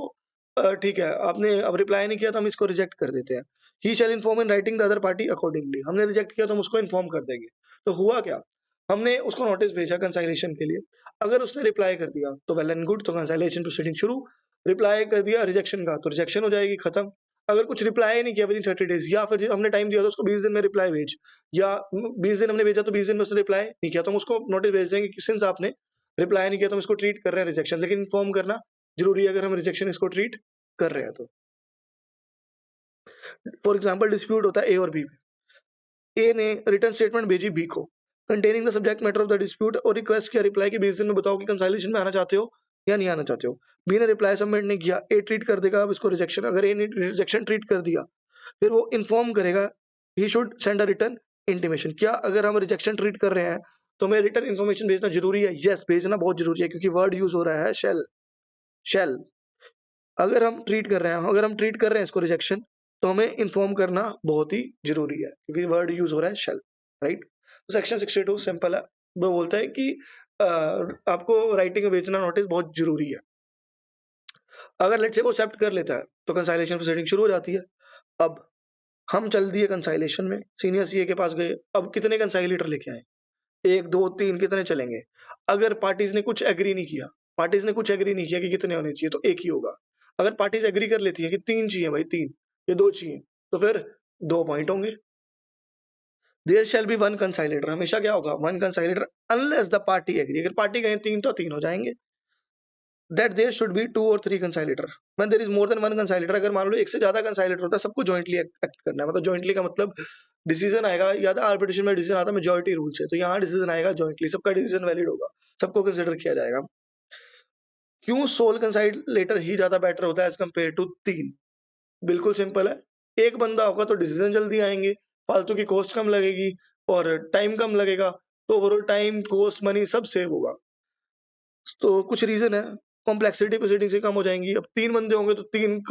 ठीक है आपने अब रिप्लाई नहीं किया तो हम इसको रिजेक्ट कर देते हैं। He shall inform in writing the other party accordingly, हमने रिजेक्ट किया तो हम उसको इन्फॉर्म कर देंगे। तो हुआ क्या? हमने उसको नोटिस भेजा कंसाइलेशन के लिए, अगर उसने रिप्लाई कर दिया तो वेल एंड गुड, तो कंसाइलेशन प्रोसीडिंग शुरू। रिप्लाई कर दिया रिजेक्शन का तो रिजेक्शन हो जाएगी, खत्म। अगर कुछ रिप्लाई नहीं किया विद इन 30 डेज, या फिर हमने टाइम दिया तो उसको 20 दिन में रिप्लाई भेज, या 20 दिन हमने भेजा तो 20 दिन में उसने रिप्लाई नहीं किया, तो हम उसको नोटिस भेज देंगे कि सिंस आपने रिप्लाई नहीं किया तो हम इसको ट्रीट कर रहे हैं रिजेक्शन, लेकिन इन्फॉर्म करना जरूरी है अगर हम रिजेक्शन इसको ट्रीट कर रहे हैं तो। फॉर एग्जाम्पल डिस्प्यूट होता है ए और बी में, ए ने रिटर्न स्टेटमेंट भेजी बी को containing the subject matter of the dispute और रिक्वेस्ट किया रिप्लाई की 20 दिन में बताओ कि कंसाइलेशन में आना चाहते हो या नहीं आना चाहते हो। बी ने रिप्लाई सबमिट नहीं किया, ए ट्रीट कर देगा अब इसको रिजेक्शन। अगर ए ने रिजेक्शन ट्रीट कर दिया फिर वो इन्फॉर्म करेगा, he should send a return intimation. क्या अगर हम रिजेक्शन ट्रीट कर रहे हैं तो हमें रिटर्न इन्फॉर्मेशन भेजना जरूरी है? यस, भेजना बहुत जरूरी है, क्योंकि वर्ड यूज हो रहा है शेल। शेल अगर हम ट्रीट कर रहे हैं, अगर हम ट्रीट कर रहे हैं इसको रिजेक्शन, तो हमें इन्फॉर्म करना बहुत ही जरूरी है, क्योंकि वर्ड यूज हो रहा है शेल, राइट। तो सेक्शन 62 सिंपल है, वो बोलता है कि आपको राइटिंग में भेजना नोटिस बहुत जरूरी है। अगर लेट्स से वो एक्सेप्ट कर लेता है तो कंसाइलेशन प्रोसीडिंग शुरू हो जाती है। अब हम चल दिए कंसाइलेशन में, सीनियर सीए के पास गए, अब कितने कंसाइलेटर लेके आए? 1, 2, 3 कितने चलेंगे? अगर पार्टीज़ ने कुछ एग्री नहीं किया, कि कितने होने चाहिए तो 1 ही होगा। अगर पार्टीज़ एग्री कर लेती हैं कि 3 चाहिए भाई 3 या 2 चाहिए, तो फिर 2 पॉइंट होंगे। देयर शैल बी 1 कंसाइलेटर, हमेशा क्या होगा? 1 कंसाइलेटर अनलेस द पार्टी एग्री, अगर पार्टी कहे 3 तो 3 हो जाएँगे। दैट देयर शुड बी 2 और 3 conciliator. When there is more than 1 conciliator, अगर मान लो एक से ज्यादा कंसाइलेटर होता है, सबको जॉइंटली एक्ट करना है, मतलब जॉइंटली का मतलब डिसीजन आएगा, या तो आर्बिट्रेशन में डिसीजन आता है मेजॉरिटी रूल से, तो यहाँ डिसीजन आएगा जॉइंटली, सबका डिसीजन वैलिड होगा, सबको कंसिडर किया जाएगा। क्यों सोल कंसाइलेटर ही ज्यादा बेटर होता है एज कम्पेयर टू 3? बिल्कुल सिंपल है, एक बंदा होगा तो डिसीजन जल्दी आएंगे, फालतू की कॉस्ट कम लगेगी और टाइम कम लगेगा, तो ओवरऑल टाइम कॉस्ट मनी सब सेव होगा। तो कुछ रीजन है, कॉम्प्लेक्सिटी प्रोसीडिंग से कम हो जाएंगी। अब 3 बंदे होंगे तो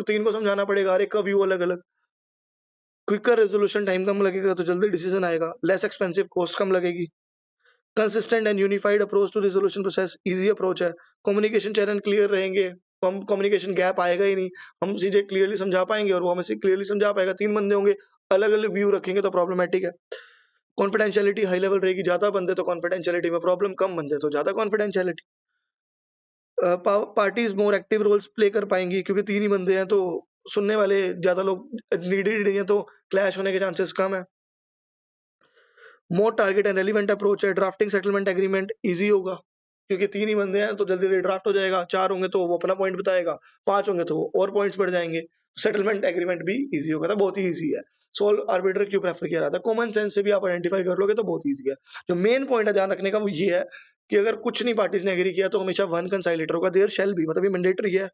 3 को समझाना पड़ेगा, हर एक का व्यू अलग-अलग। क्विकर रेज़ोल्यूशन टाइम कम लगेगा तो जल्दी डिसीजन आएगा, लेस एक्सपेंसिव, कॉस्ट कम लगेगी। Consistent and unified approach to resolution process, easy approach है। कम्युनिकेशन चैनल क्लियर रहेंगे, कम्युनिकेशन गैप आएगा ही नहीं। हम चीज़ें क्लियरली समझा पाएँगे और वो हमें से क्लियरली समझा पाएगा। 3 बंदे होंगे, अलग-अलग व्यू रखेंगे तो प्रॉब्लमैटिक है। कॉन्फिडेंशियलिटी हाई लेवल रहेगी, ज़्यादा बंदे तो कॉन्फिडेंशियलिटी में प्रॉब्लम, कम बंदे तो ज़्यादा confidentiality. Parties more active roles play कर पाएंगी क्योंकि 3 ही बंदे हैं, तो सुनने वाले ज़्यादा लोग नीडेड नहीं है, तो क्लैश होने के चांसेस कम है। मोर टारगेट एंड रेलिवेंट अप्रोच है, ड्राफ्टिंग सेटलमेंट एग्रीमेंट ईज़ी होगा क्योंकि 3 ही बंदे हैं तो जल्दी-जल्दी ड्राफ्ट हो जाएगा। 4 होंगे तो वो अपना पॉइंट बताएगा, 5 होंगे तो वो और पॉइंट्स बढ़ जाएँगे। सेटलमेंट एग्रीमेंट भी ईज़ी होगा, तो बहुत ही ईज़ी है। सोल आर्बिटर क्यों प्रेफर किया जाता है? कॉमन सेंस से भी आप आइडेंटिफाई कर लोगे तो बहुत ईज़ी है। जो मेन पॉइंट है ध्यान रखने का वो ये है कि अगर कुछ नहीं पार्टीज़ ने एग्री किया तो हमेशा 1 कंसाइलेटर होगा, देयर शैल बी, मतलब ये मैंडेटरी है।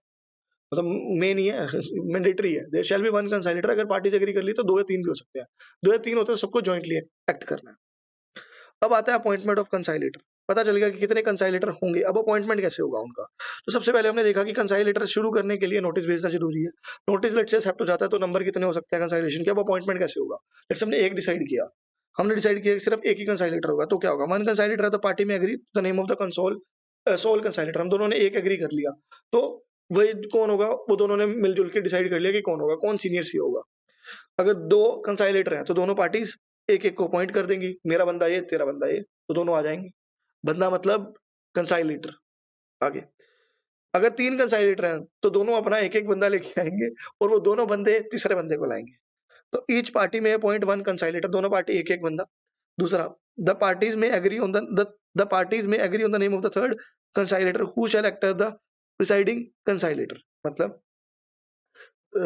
मतलब मेन ही है, मैंडेटरी है। देयर शैल बी 1 कंसाइलेटर, अगर पार्टीज़ एग्री कर ली तो 2 या 3 भी हो सकते हैं। 2 या 3 होते हैं तो सबको जॉइंटली एक्ट करना है। अब आता है अपॉइंटमेंट ऑफ कंसाइलेटर। पता चल गया कि कितने कंसाइलेटर होंगे, अब अपॉइंटमेंट कैसे होगा उनका? तो सबसे पहले हमने देखा कि कंसाइलेटर शुरू करने के लिए नोटिस भेजना ज़रूरी है। नोटिस लेट्स से एक्सेप्ट हो जाता है तो नंबर कितने हो सकते हैं कंसाइलेशन के, अब अपॉइंटमेंट कैसे होगा? लेट्स हमने 1 डिसाइड किया। हमने डिसाइड किया कि सिर्फ 1 ही कंसाइलेटर होगा, तो क्या होगा? 1 कंसाइलेटर है तो party may agree the name of the sole conciliator, हम दोनों ने 1 एग्री कर लिया। तो वही कौन होगा? वो दोनों ने मिल-जुल के डिसाइड कर लिया कि कौन होगा, कौन सीनियर सी होगा। अगर 2 कंसाइलेटर हैं तो दोनों पार्टीज़ एक-एक को अपॉइंट कर देंगी, मेरा बंदा ये, तेरा बंदा ये, तो दोनों आ जाएँगे। बंदा मतलब कंसाइलेटर। आगे, अगर 3 कंसाइलेटर हैं तो दोनों अपना एक-एक बंदा लेके आएँगे और वो दोनों बंदे तीसरे बंदे को लाएँगे। तो each party may appoint 1 conciliator, दोनों पार्टी एक-एक बंदा। दूसरा, the parties may agree on the parties may agree on the name of the third conciliator who shall act as the presiding conciliator. मतलब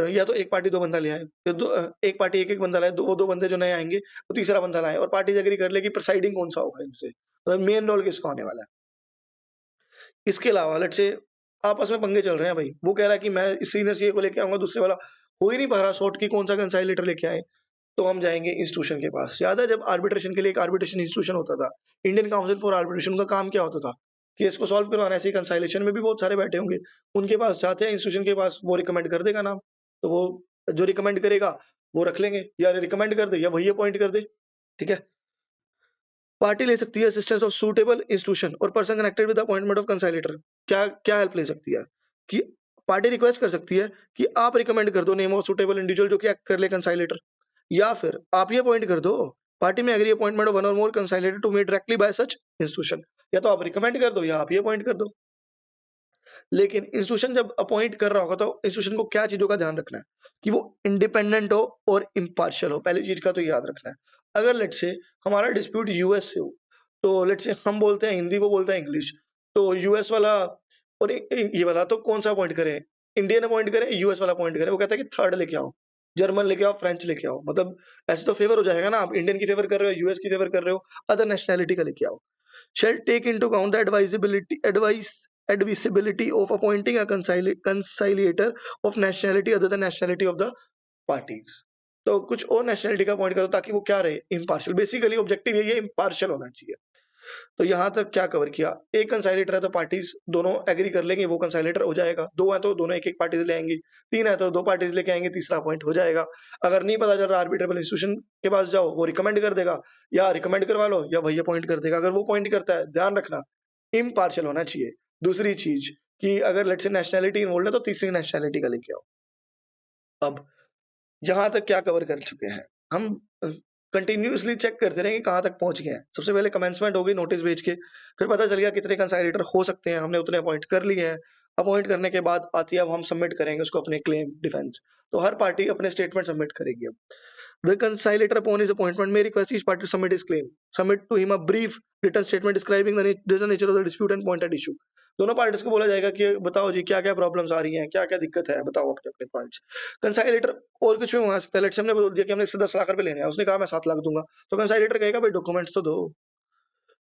या तो एक पार्टी 2 बंदा ले आए, या एक पार्टी एक-एक बंदा लाए, 2 बंदे जो नए आएँगे, वो तीसरा बंदा लाएँ और पार्टीज़ एग्री कर ले कि प्रिसाइडिंग कौन-सा होगा इनसे, मतलब मेन रोल किसका होने वाला है। इसके अलावा लेट्स से आपस में पंगे चल रहे हैं भाई, वो कह रहा है कि मैं इस सीनियर सीए को लेके आऊँगा, दूसरे वाला हो ही नहीं पा रहा सॉर्ट कि कौन-सा कंसाइलेटर लेके आएँ, तो हम जाएँगे इंस्टीट्यूशन के पास। याद है जब आर्बिट्रेशन के लिए एक आर्बिट्रेशन इंस्टीट्यूशन होता था, इंडियन काउंसिल फॉर आर्बिट्रेशन का काम क्या होता था? केस को सॉल्व करवाना, ऐसे ही कंसाइलेशन में भी बहुत सारे बैठे होंगे, उनके पास जाते हैं इंस्टीट्यूशन के पास, वो रिकमेंड कर देगा नाम, तो वो जो रिकमेंड करेगा, वो रख लेंगे, या रिकमेंड कर दे या वही अपॉइंट कर दे, ठीक है? पार्टी ले सकती है assistance of suitable institution or person connected with appointment of conciliator. क्या क्या हेल्प ले सकती है कि पार्टी रिक्वेस्ट कर सकती है कि आप रिकमेंड कर दो नेम ऑफ सूटेबल इंडिविजुअल जो कि एक्ट कर ले कंसाइलेटर, या फिर आप ही अपॉइंट कर दो। Party may agree appointment of one or more conciliator to made directly by such institution, या तो आप रिकमेंड कर दो या आप ही अपॉइंट कर दो। लेकिन इंस्टीट्यूशन जब अपॉइंट कर रहा होगा तो इंस्टीट्यूशन को क्या चीजों का ध्यान रखना है कि वो इंडिपेंडेंट हो और इम्पार्शियल हो, पहली चीज का तो याद रखना है। अगर लेट्स से हमारा डिस्प्यूट यूएस से हो, तो लेट्स से हम बोलते हैं हिंदी, वो बोलता है इंग्लिश, तो यूएस वाला और ये वाला तो कौन सा अपॉइंट करें? इंडियन अपॉइंट करें, यूएस वाला अपॉइंट करें? वो कहता है कि थर्ड लेके आओ, जर्मन लेके आओ, फ्रेंच लेके आओ। मतलब ऐसे तो फेवर हो जाएगा ना, आप इंडियन की फेवर कर रहे हो, यूएस की फेवर कर रहे हो, अदर नेशनैलिटी का लेके आओ। Shall take into account the advisability of appointing a conciliator of nationality other than nationality of the parties। तो कुछ और नेशनैलिटी का अपॉइंट करो ताकि वो क्या रहे, इम्पार्शियल। बेसिकली ऑब्जेक्टिव यही है, इम्पार्शियल होना चाहिए। तो यहाँ तक क्या कवर किया? एक कंसाइलेटर है तो पार्टीज दोनों एग्री कर लेंगे, वो कंसाइलेटर हो जाएगा। 2 है तो दोनों एक-एक पार्टी से ले आएंगे। 3 है तो 2 पार्टीज लेके आएंगे, तीसरा पॉइंट हो जाएगा। अगर नहीं पता चल रहा, आर्बिट्रेबल इंस्टीट्यूशन के पास जाओ, वो रिकमेंड कर देगा, या रिकमेंड करवा लो या वही अपॉइंट कर देगा। अगर वो अपॉइंट करता है, ध्यान रखना इम्पार्शियल होना चाहिए। दूसरी चीज कि अगर लेट्स से नेशनैलिटी इन्वॉल्वड है तो तीसरी नेशनैलिटी का लेके आओ। अब यहाँ तक क्या कवर कर चुके हैं हम। कंटिन्यूअसली चेक करते रहे कि कहाँ तक पहुंच गए हैं। सबसे पहले कमेंसमेंट हो गई नोटिस भेज के, फिर पता चल गया कितने कंसाइलेटर हो सकते हैं, हमने उतने अपॉइंट कर लिए हैं। अपॉइंट करने के बाद आती है अब हम सबमिट करेंगे उसको अपने क्लेम डिफेंस। तो हर पार्टी अपने स्टेटमेंट सबमिट करेगी। अब the conciliator upon his appointment may request each party to submit his claim. Submit to him a brief written statement describing the nature of the dispute and point at issue. दोनों parties को बोला जाएगा कि बताओ जी क्या क्या problems आ रही हैं, क्या क्या दिक्कत है, बताओ अपने अपने पॉइंट्स। कंसाइलेटर और कुछ भी मंगा सकता है। लेट्स से हमने बोल दिया कि हमने इससे 10 लाख रुपए लेने हैं, उसने कहा मैं 7 लाख दूंगा, तो कंसाइलेटर कहेगा भाई डॉक्यूमेंट्स तो दो।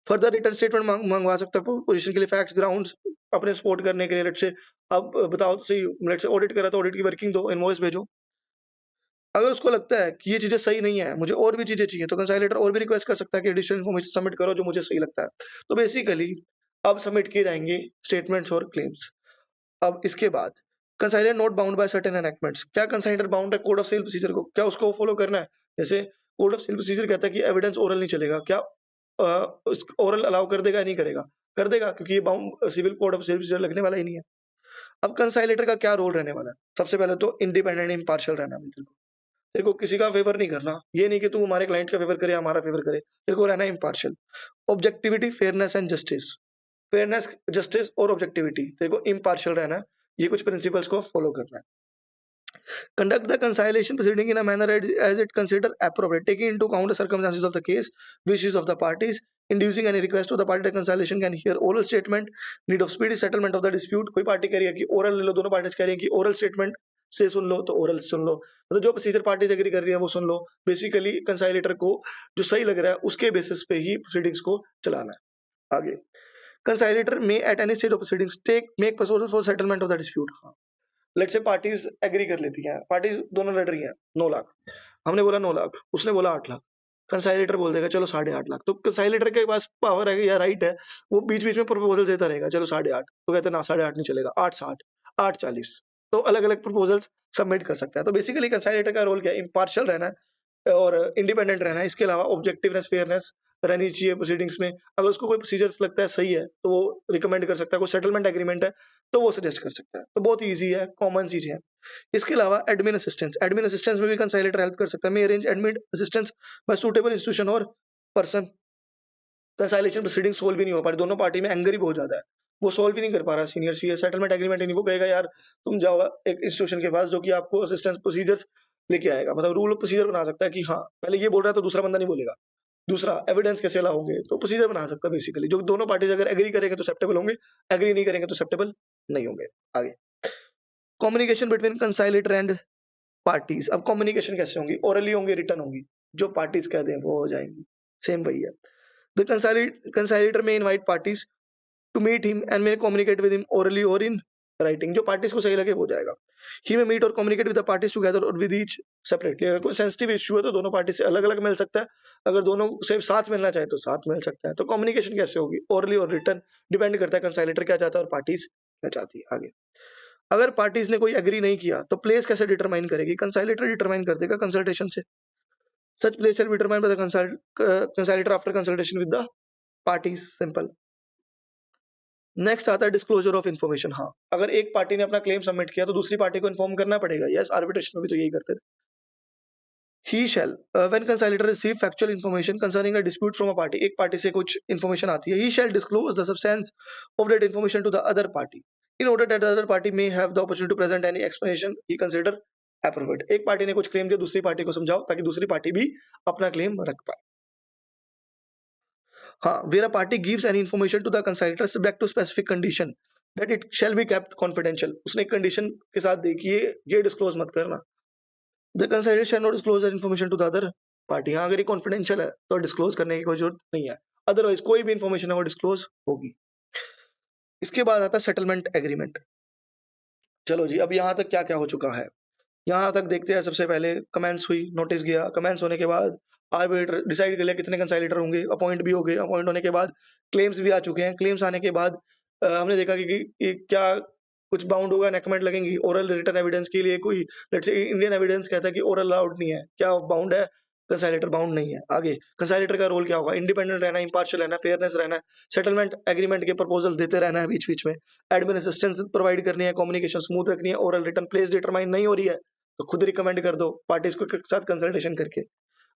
फर्दर रिटर्न स्टेटमेंट मंगवा सकता है पोजीशन के लिए, फैक्ट्स ग्राउंड्स अपने सपोर्ट करने के लिए। लेट्स से अब बताओ तो सही, लेट्स से ऑडिट करा तो ऑडिट की वर्किंग दो, इनवॉइस भेजो। अगर उसको लगता है कि ये चीजें सही नहीं है, मुझे और भी चीजें चाहिए, तो कंसाइलेटर और भी रिक्वेस्ट कर सकता है कि एडिशनल इन्फॉर्मेशन सबमिट करो जो मुझे सही लगता है। तो बेसिकली अब सबमिट किए जाएंगे स्टेटमेंट्स और क्लेम्स। अब इसके बाद कंसाइलर नॉट बाउंड बाय सर्टेन एनैक्टमेंट्स। क्या कंसाइलर बाउंड है कोड ऑफ सेल प्रोसीजर को, क्या उसको फॉलो करना है? जैसे कोड ऑफ सेल प्रोसीजर कहता है कि एविडेंस ओरल नहीं चलेगा, क्या ओरल अलाउ कर देगा या नहीं करेगा? कर देगा, क्योंकि ये bound civil code of cell procedure लगने वाला ही नहीं है। अब कंसाइलेटर का क्या रोल रहने वाला है? सबसे पहले तो इंडिपेंडेंट इंपार्शियल रहना है। तेरे को किसी का फेवर नहीं करना, ये नहीं कि तू हमारे क्लाइंट का फेवर करे हमारा फेवर करे, तेरे को रहना impartial. Objectivity, fairness and justice. Fairness, justice और ऑब्जेक्टिविटी, तेरे को इम्पार्शियल रहना है। ये कुछ प्रिंसिपल्स को फॉलो करना है। Conduct the conciliation proceeding in a manner as it consider appropriate, taking into account the circumstances of the case, wishes of the parties, inducing any request to the party that conciliation can hear oral statement, need of speedy settlement of the dispute। कोई party कह रही है कि oral ले लो, दोनों parties कह रही है कि ओरल स्टेटमेंट से सुन लो, तो ओरल सुन लो। मतलब जो प्रोसीजर पार्टीज एग्री कर रही है वो सुन लो। बेसिकली कंसाइलेटर को जो सही लग रहा है उसके बेसिस पे ही प्रोसीडिंग्स को चलाना है। आगे कंसाइलेटर में at any stage of proceedings take make proposal for settlement of the dispute. Let's say parties agree कर लेती हैं, पार्टीज दोनों लड़ रही हैं 9 लाख, हमने बोला 9 लाख, उसने बोला 8 लाख, कंसाइलेटर बोल देगा चलो 8.5 लाख। तो कंसाइलेटर के पास पावर है या राइट है, वो बीच बीच में प्रपोजल देता रहेगा, चलो 8.5, तो कहते हैं ना 8.5 नहीं चलेगा, 8.60, 8.40, तो अलग अलग प्रपोजल्स सबमिट कर सकता है। तो बेसिकली कंसाइलेटर का रोल क्या है? इम्पार्शियल रहना है और इंडिपेंडेंट रहना है। इसके अलावा ऑब्जेक्टिवनेस, फेयरनेस रहनी चाहिए प्रोसीडिंग्स में। अगर उसको कोई प्रोसीजर्स लगता है सही है तो वो रिकमेंड कर सकता है, कोई सेटलमेंट एग्रीमेंट है तो वो सजेस्ट कर सकता है। तो बहुत ईजी है, कॉमन चीजें हैं। इसके अलावा एडमिन असिस्टेंस, एडमिन असिस्टेंस में भी कंसाइलेटर हेल्प कर सकता है। May arrange admin assistance by suitable institution or person. Conciliation proceeding solve भी नहीं हो पा रही, दोनों पार्टी में एंगर ही बहुत ज्यादा है, वो सोल्व ही नहीं कर पा रहा सीनियर सी सेटलमेंट एग्रीमेंट ही नहीं। वो कहेगा यार तुम जाओ एक इंस्टीट्यूशन के पास जो कि आपको असिस्टेंस प्रोसीजर्स लेके आएगा, मतलब रूल प्रोसीजर बना सकता है कि हाँ पहले ये बोल रहा है तो दूसरा बंदा नहीं बोलेगा, दूसरा एविडेंस कैसे लाओगे, तो प्रोसीजर बना सकता है बेसिकली। जो दोनों पार्टीज अगर एग्री करेंगे तो एक्सेप्टेबल होंगे, एग्री नहीं करेंगे तो एक्सेप्टेबल नहीं होंगे। आगे कम्युनिकेशन बिटवीन कंसाइलेटर एंड पार्टीज। अब कम्युनिकेशन कैसे होंगी? ओरली होंगी, रिटर्न होंगी, जो पार्टीज कह दें वो हो जाएंगी, सेम वही है। The conciliator may invite parties to meet him and may communicate with him orally or in writing. जो पार्टीज को सही लगे वो जाएगा। ही में मीट और communicate with the parties together और विद ईच सेपरेटली। अगर कोई सेंसिटिव इश्यू है तो दोनों पार्टी से अलग अलग मिल सकता है, अगर दोनों से साथ मिलना चाहे तो साथ मिल सकता है। तो कम्युनिकेशन कैसे होगी? ओरली और रिटर्न, डिपेंड करता है कंसाइलेटर क्या चाहता है और पार्टीज क्या चाहती है। आगे अगर पार्टीज ने कोई एग्री नहीं किया तो प्लेस कैसे डिटरमाइन करेगी? कंसाइलेटर डिटरमाइन कर देगा कंसल्टेशन से। Such place shall be determined by the conciliator after consultation with the parties. Simple. Next आता है डिस्क्लोजर ऑफ इन्फॉर्मेशन। हाँ, अगर एक पार्टी ने अपना क्लेम सबमिट किया तो दूसरी पार्टी को इन्फॉर्म करना पड़ेगा। यस, आर्बिट्रेशन में भी तो यही करते थे। He shall, when conciliator receive factual information concerning a dispute from a party, एक पार्टी से कुछ information आती है, he shall disclose the substance of that information to the other party in order that the other party may have the opportunity to present any explanation he consider appropriate। एक party ने कुछ claim दिया, दूसरी party को समझाओ ताकि दूसरी party भी अपना क्लेम रख पाए। हाँ, where a party gives any information to the conciliator subject to specific condition that it shall be kept confidential। उसने एक कंडीशन के साथ देखिए ये डिस्क्लोज मत करना। The conciliator shall not disclose that information to the other party। हाँ, अगर ये कॉन्फिडेंशियल है तो डिस्क्लोज करने की कोई जरूरत नहीं है, अदरवाइज कोई भी इंफॉर्मेशन है वो डिस्क्लोज होगी। इसके बाद आता है सेटलमेंट एग्रीमेंट। चलो जी, अब यहाँ तक क्या क्या हो चुका है यहाँ तक देखते हैं। सबसे पहले कमेंस हुई, नोटिस गया, कमेंस होने के बाद आर्बिट्रेटर डिसाइड कर लिया कितने कंसाइलेटर होंगे, अपॉइंट भी हो गए, अपॉइंट होने के बाद क्लेम्स भी आ चुके हैं। क्लेम्स आने के बाद हमने देखा कि क्या कुछ बाउंड होगा, नेकमेंट लगेंगी। ओरल रिटर्न एविडेंस के लिए कोई लेट्स से इंडियन एविडेंस कहता है कि ओरल अलाउड नहीं है, क्या बाउंड है? कंसाइलेटर बाउंड नहीं है। आगे कंसाइलेटर का रोल क्या होगा? इंडिपेंडेंट रहना, इंपार्शियल रहना, फेयरनेस रहना है, सेटलमेंट एग्रीमेंट के प्रपोजल देते रहना है बीच बीच में, एडमिन असिस्टेंस प्रोवाइड करनी है, कम्युनिकेशन स्मूथ रखनी है, ओरल रिटर्न प्लेस डिटरमाइन नहीं हो रही है तो खुद रिकमेंड कर दो पार्टीज को के साथ कंसल्टेशन करके।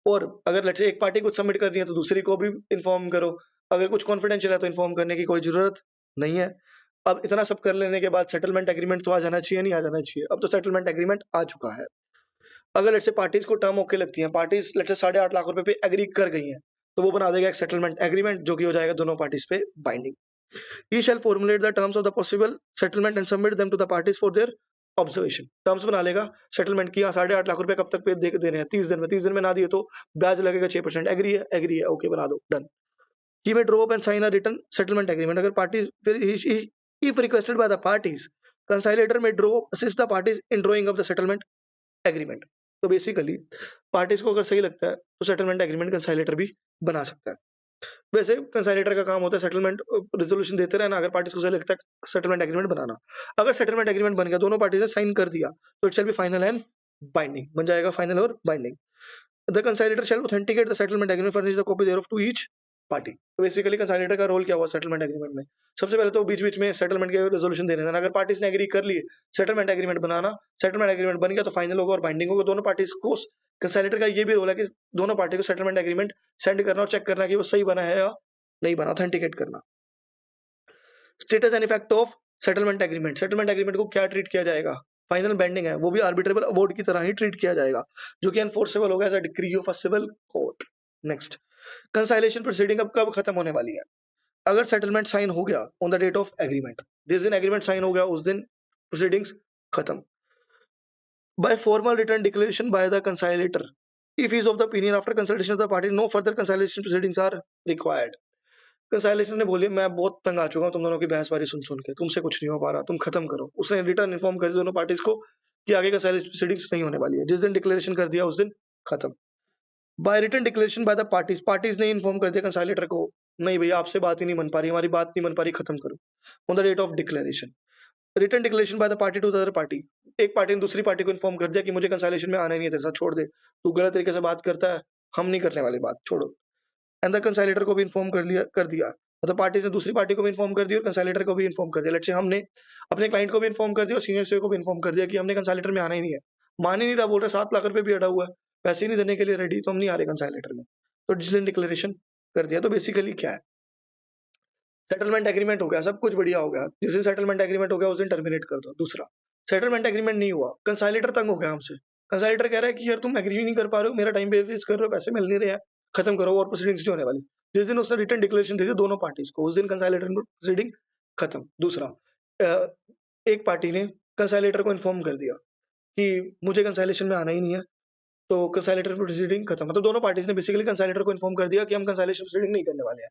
और अगर लेट्स से एक पार्टी कुछ सबमिट कर दिया तो दूसरी को भी इन्फॉर्म करो। अगर कुछ कॉन्फिडेंशियल है तो इन्फॉर्म करने की कोई जरूरत नहीं है। अब इतना सब कर लेने के बाद सेटलमेंट एग्रीमेंट तो आ जाना चाहिए, नहीं आ जाना चाहिए? अब तो सेटलमेंट एग्रीमेंट आ चुका है। अगर लेट्स से पार्टीज को टर्म ओके लगती है, पार्टीज लेट्स से 8.5 लाख रुपए पे एग्री कर गई हैं, तो वो बना देगा एक सेटलमेंट एग्रीमेंट जो कि हो जाएगा दोनों पार्टीज पे binding. He shall formulate the terms of the possible settlement and submit them to the parties for their observation। Terms बना लेगा सेटलमेंट की, 8.5 लाख रुपए कब तक पे देने हैं? 30 दिन में। 30 दिन में ना दिए तो ब्याज लगेगा 6%। एग्री है, ओके बना दो, done. He may draw up and sign a written settlement agreement। अगर पार्टीज फिर if requested by the parties, conciliator may draw assist the parties in drawing up the settlement agreement। तो basically parties को अगर सही लगता है तो settlement agreement कंसाइलेटर भी बना सकता है। वैसे कंसाइलेटर का काम होता है सेटलमेंट रेजोल्यूशन देते रहना, अगर पार्टीज को सही लगता है सेटलमेंट एग्रीमेंट बनाना। अगर सेटलमेंट एग्रीमेंट बन गया, दोनों पार्टीज ने साइन कर दिया, तो it shall be final and binding, बन जाएगा फाइनल और binding. The conciliator shall authenticate the settlement agreement, furnish the copy thereof to each party. तो बेसिकली कंसाइलेटर का रोल क्या हुआ सेटलमेंट एग्रीमेंट में? सबसे पहले तो बीच-बीच में सेटलमेंट के रेजोल्यूशन देने देना। अगर पार्टीज ने एग्री कर लिए, सेटलमेंट एग्रीमेंट बनाना, सेटलमेंट एग्रीमेंट बन गया तो फाइनल होगा और बाइंडिंग होगा। दोनों पार्टीज को कंसाइलेटर का ये भी रोल है कि दोनों पार्टी को सेटलमेंट एग्रीमेंट सेंड करना और चेक करना कि वो सही बना है या नहीं बना, ऑथेंटिकेट करना। Status and effect of settlement agreement, settlement agreement को क्या ट्रीट किया जाएगा? फाइनल बाइंडिंग है, वो भी आर्बिट्रेबल अवार्ड की तरह ही ट्रीट किया जाएगा, जो कि एनफोर्सेबल होगा as a decree of a civil court. Next, conciliation proceeding अब कब खत्म होने वाली है? अगर सेटलमेंट साइन हो गया on the date of agreement, जिस दिन एग्रीमेंट साइन हो गया उस दिन प्रोसीडिंग्स खत्म। By formal written declaration by the conciliator, if he is of the opinion after consultation of the party no further conciliation proceedings are required। कंसाइलेशन ने बोली मैं बहुत तंग आ चुका हूँ तुम दोनों की बहसबारी सुन सुन के, तुमसे कुछ नहीं हो पा रहा, तुम खत्म करो। उसने रिटर्न इन्फॉर्म कर दिया दोनों पार्टीज को कि आगे कंसाइलेशन प्रोसीडिंग्स नहीं होने वाली है। जिस दिन डिक्लेरेशन कर दिया उस दिन खत्म। By written declaration by the parties, parties ने इन्फॉर्म कर दिया कंसाइलेटर को नहीं भैया आपसे बात ही नहीं बन पा रही, हमारी बात नहीं बन पा रही, खत्म करो on the date of declaration. Written declaration by the party to the other party, एक पार्टी ने दूसरी पार्टी को इन्फॉर्म कर दिया कि मुझे कंसाइलेशन में आना ही नहीं है तेरे साथ, छोड़ दे, तू गलत तरीके से बात करता है, हम नहीं करने वाली बात, छोड़ो। एंड द कंसाइलेटर को भी इन्फॉर्म कर दिया, मतलब पार्टी ने दूसरी पार्टी को भी इन्फॉर्म कर दिया और कंसाइलेटर को भी इन्फॉर्म कर दिया। लेट्स से हमने अपने क्लाइंट को भी इन्फॉर्म कर दिया और सीनियर सीओ को भी इन्फॉर्म कर दिया कि हमने कंसाइलेटर में आना ही नहीं है। मान ही नहीं रहा, बोल रहे 7 लाख रुपए भी अड़ा हुआ है, पैसे ही नहीं देने के लिए रेडी, तो हम नहीं आ रहे कंसाइलेटर में। तो जिस दिन डिक्लेरेशन कर दिया, तो बेसिकली क्या है, सेटलमेंट एग्रीमेंट हो गया, सब कुछ बढ़िया हो गया। जिस दिन सेटलमेंट एग्रीमेंट हो गया उस दिन टर्मिनेट कर दो। दूसरा, सेटलमेंट एग्रीमेंट नहीं हुआ, कंसाइलेटर तंग हो गया हमसे, कंसाइलेटर कह रहा है कि यार तुम एग्री नहीं कर पा रहे हो, मेरा टाइम वेस्ट कर रहे हो, पैसे मिल नहीं रहे हैं, खत्म करो और प्रोसीडिंग्स नहीं होने वाली। जिस दिन उसने रिटर्न डिक्लेरेशन दे दी दोनों पार्टीज को, उस दिन कंसाइलेटर प्रोसीडिंग खत्म। दूसरा, एक पार्टी ने कंसाइलेटर को इन्फॉर्म कर दिया कि मुझे कंसाइलेशन में आना ही नहीं है, तो कंसाइलेटर प्रोसीडिंग खत्म। मतलब दोनों पार्टीज ने बेसिकली कंसाइलेटर को इन्फॉर्म कर दिया कि हम कंसाइलेशन प्रोसीडिंग नहीं करने वाले हैं।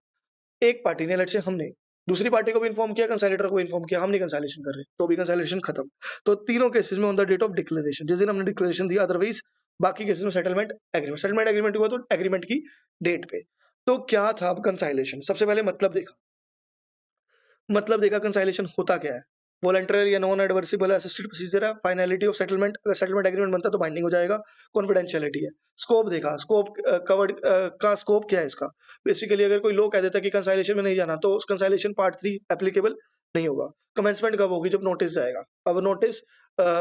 एक पार्टी ने, लेट्स से हमने दूसरी पार्टी को भी इन्फॉर्म किया, कंसाइलेटर को इन्फॉर्म किया, हम नहीं कंसाइलेशन कर रहे, तो भी कंसाइलेशन खत्म। तो तीनों केसेस में on the date of declaration, जिस दिन हमने डिक्लेरेशन दिया, अदरवाइज बाकी केसेस में सेटलमेंट एग्रीमेंट हुआ तो एग्रीमेंट की डेट पे। तो क्या था अब कंसाइलेशन? सबसे पहले मतलब देखा कंसाइलेशन होता क्या है। वॉलंटरी या नॉन एडवर्सिबल असिस्टेड प्रोसीजर है। फाइनलिटी ऑफ सेटलमेंट, अगर सेटलमेंट एग्रीमेंट बनता है तो बाइंडिंग हो जाएगा। कॉन्फिडेंशियलिटी है। स्कोप देखा, स्कोप कवर्ड का स्कोप क्या है इसका? बेसिकली अगर कोई लॉ कह देता है कि कंसाइलेशन में नहीं जाना, तो उस कंसाइलेशन पार्ट 3 एप्लीकेबल नहीं होगा। कमेंसमेंट कब होगी? जब नोटिस जाएगा। अब नोटिस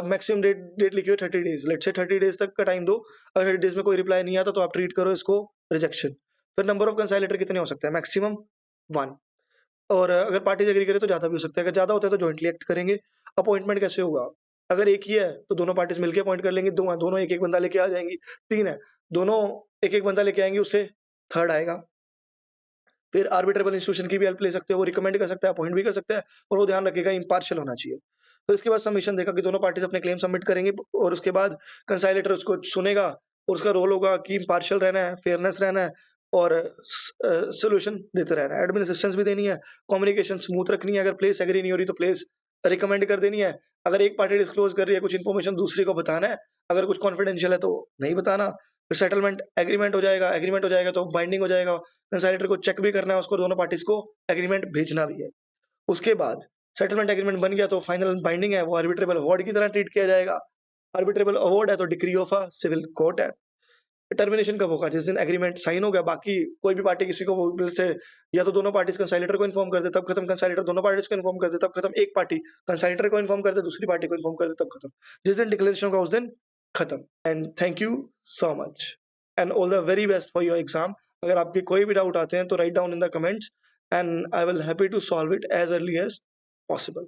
मैक्सिमम डेट लिखी हुई 30 डेज, लेट्स से 30 डेज तक का टाइम दो। अगर 30 डेज में कोई रिप्लाई नहीं आता तो आप ट्रीट करो इसको रिजेक्शन। फिर नंबर ऑफ कंसाइलेटर कितने हो सकते हैं? मैक्सिमम 1। और अगर पार्टीज एग्री करे तो ज्यादा भी हो सकता है। अगर ज्यादा होता है तो जॉइंटली एक्ट करेंगे। अपॉइंटमेंट कैसे होगा? अगर एक ही है तो दोनों पार्टीज मिलकर अपॉइंट कर लेंगे। 2 है, दोनों एक एक बंदा लेके आ जाएंगी। 3 है, दोनों एक एक बंदा लेके आएंगे, उससे थर्ड आएगा। फिर आर्बिट्रेबल इंस्टीट्यूशन की भी हेल्प ले सकते हो, वो रिकमेंड कर सकता है, अपॉइंट भी कर सकता है, और वो ध्यान रखेगा इम्पार्शियल होना चाहिए। फिर इसके बाद सबमिशन देखा कि दोनों पार्टीज अपने क्लेम सबमिट करेंगे और उसके बाद कंसाइलेटर उसको सुनेगा और उसका रोल होगा कि इम्पार्शियल रहना है, फेयरनेस रहना है और सोल्यूशन देते रहना है। एडमिन असिस्टेंस भी देनी है, कम्युनिकेशन स्मूथ रखनी है। अगर प्लेस एग्री नहीं हो रही तो प्लेस रिकमेंड कर देनी है। अगर एक पार्टी डिस्क्लोज कर रही है कुछ इन्फॉर्मेशन, दूसरी को बताना है। अगर कुछ कॉन्फिडेंशियल है तो नहीं बताना। फिर सेटलमेंट एग्रीमेंट हो जाएगा तो बाइंडिंग हो जाएगा। कंसाइलेटर को चेक भी करना है, उसको दोनों पार्टीज को एग्रीमेंट भेजना भी है। उसके बाद सेटलमेंट एग्रीमेंट बन गया तो फाइनल बाइंडिंग है, वो आर्बिट्रेबल अवार्ड की तरह ट्रीट किया जाएगा। आर्बिट्रेबल अवार्ड है तो decree of a civil court है। टर्मिनेशन कब होगा? जिस दिन एग्रीमेंट साइन हो गया। बाकी कोई भी पार्टी किसी को से या तो दोनों पार्टीज कंसाइलेटर को इन्फॉर्म कर दे तब खत्म, कंसाइलेटर दोनों पार्टीज को इन्फॉर्म कर दे तब खत्म, एक पार्टी कंसाइलेटर को इन्फॉर्म कर दे, दूसरी पार्टी को इन्फॉर्म कर दे तब खत्म। जिस दिन डिक्लेरेशन होगा उस दिन खत्म। And thank you so much and all the very best for your exam. अगर आपके कोई भी डाउट आते हैं तो write down in the comments and I will happy to solve it as early as possible.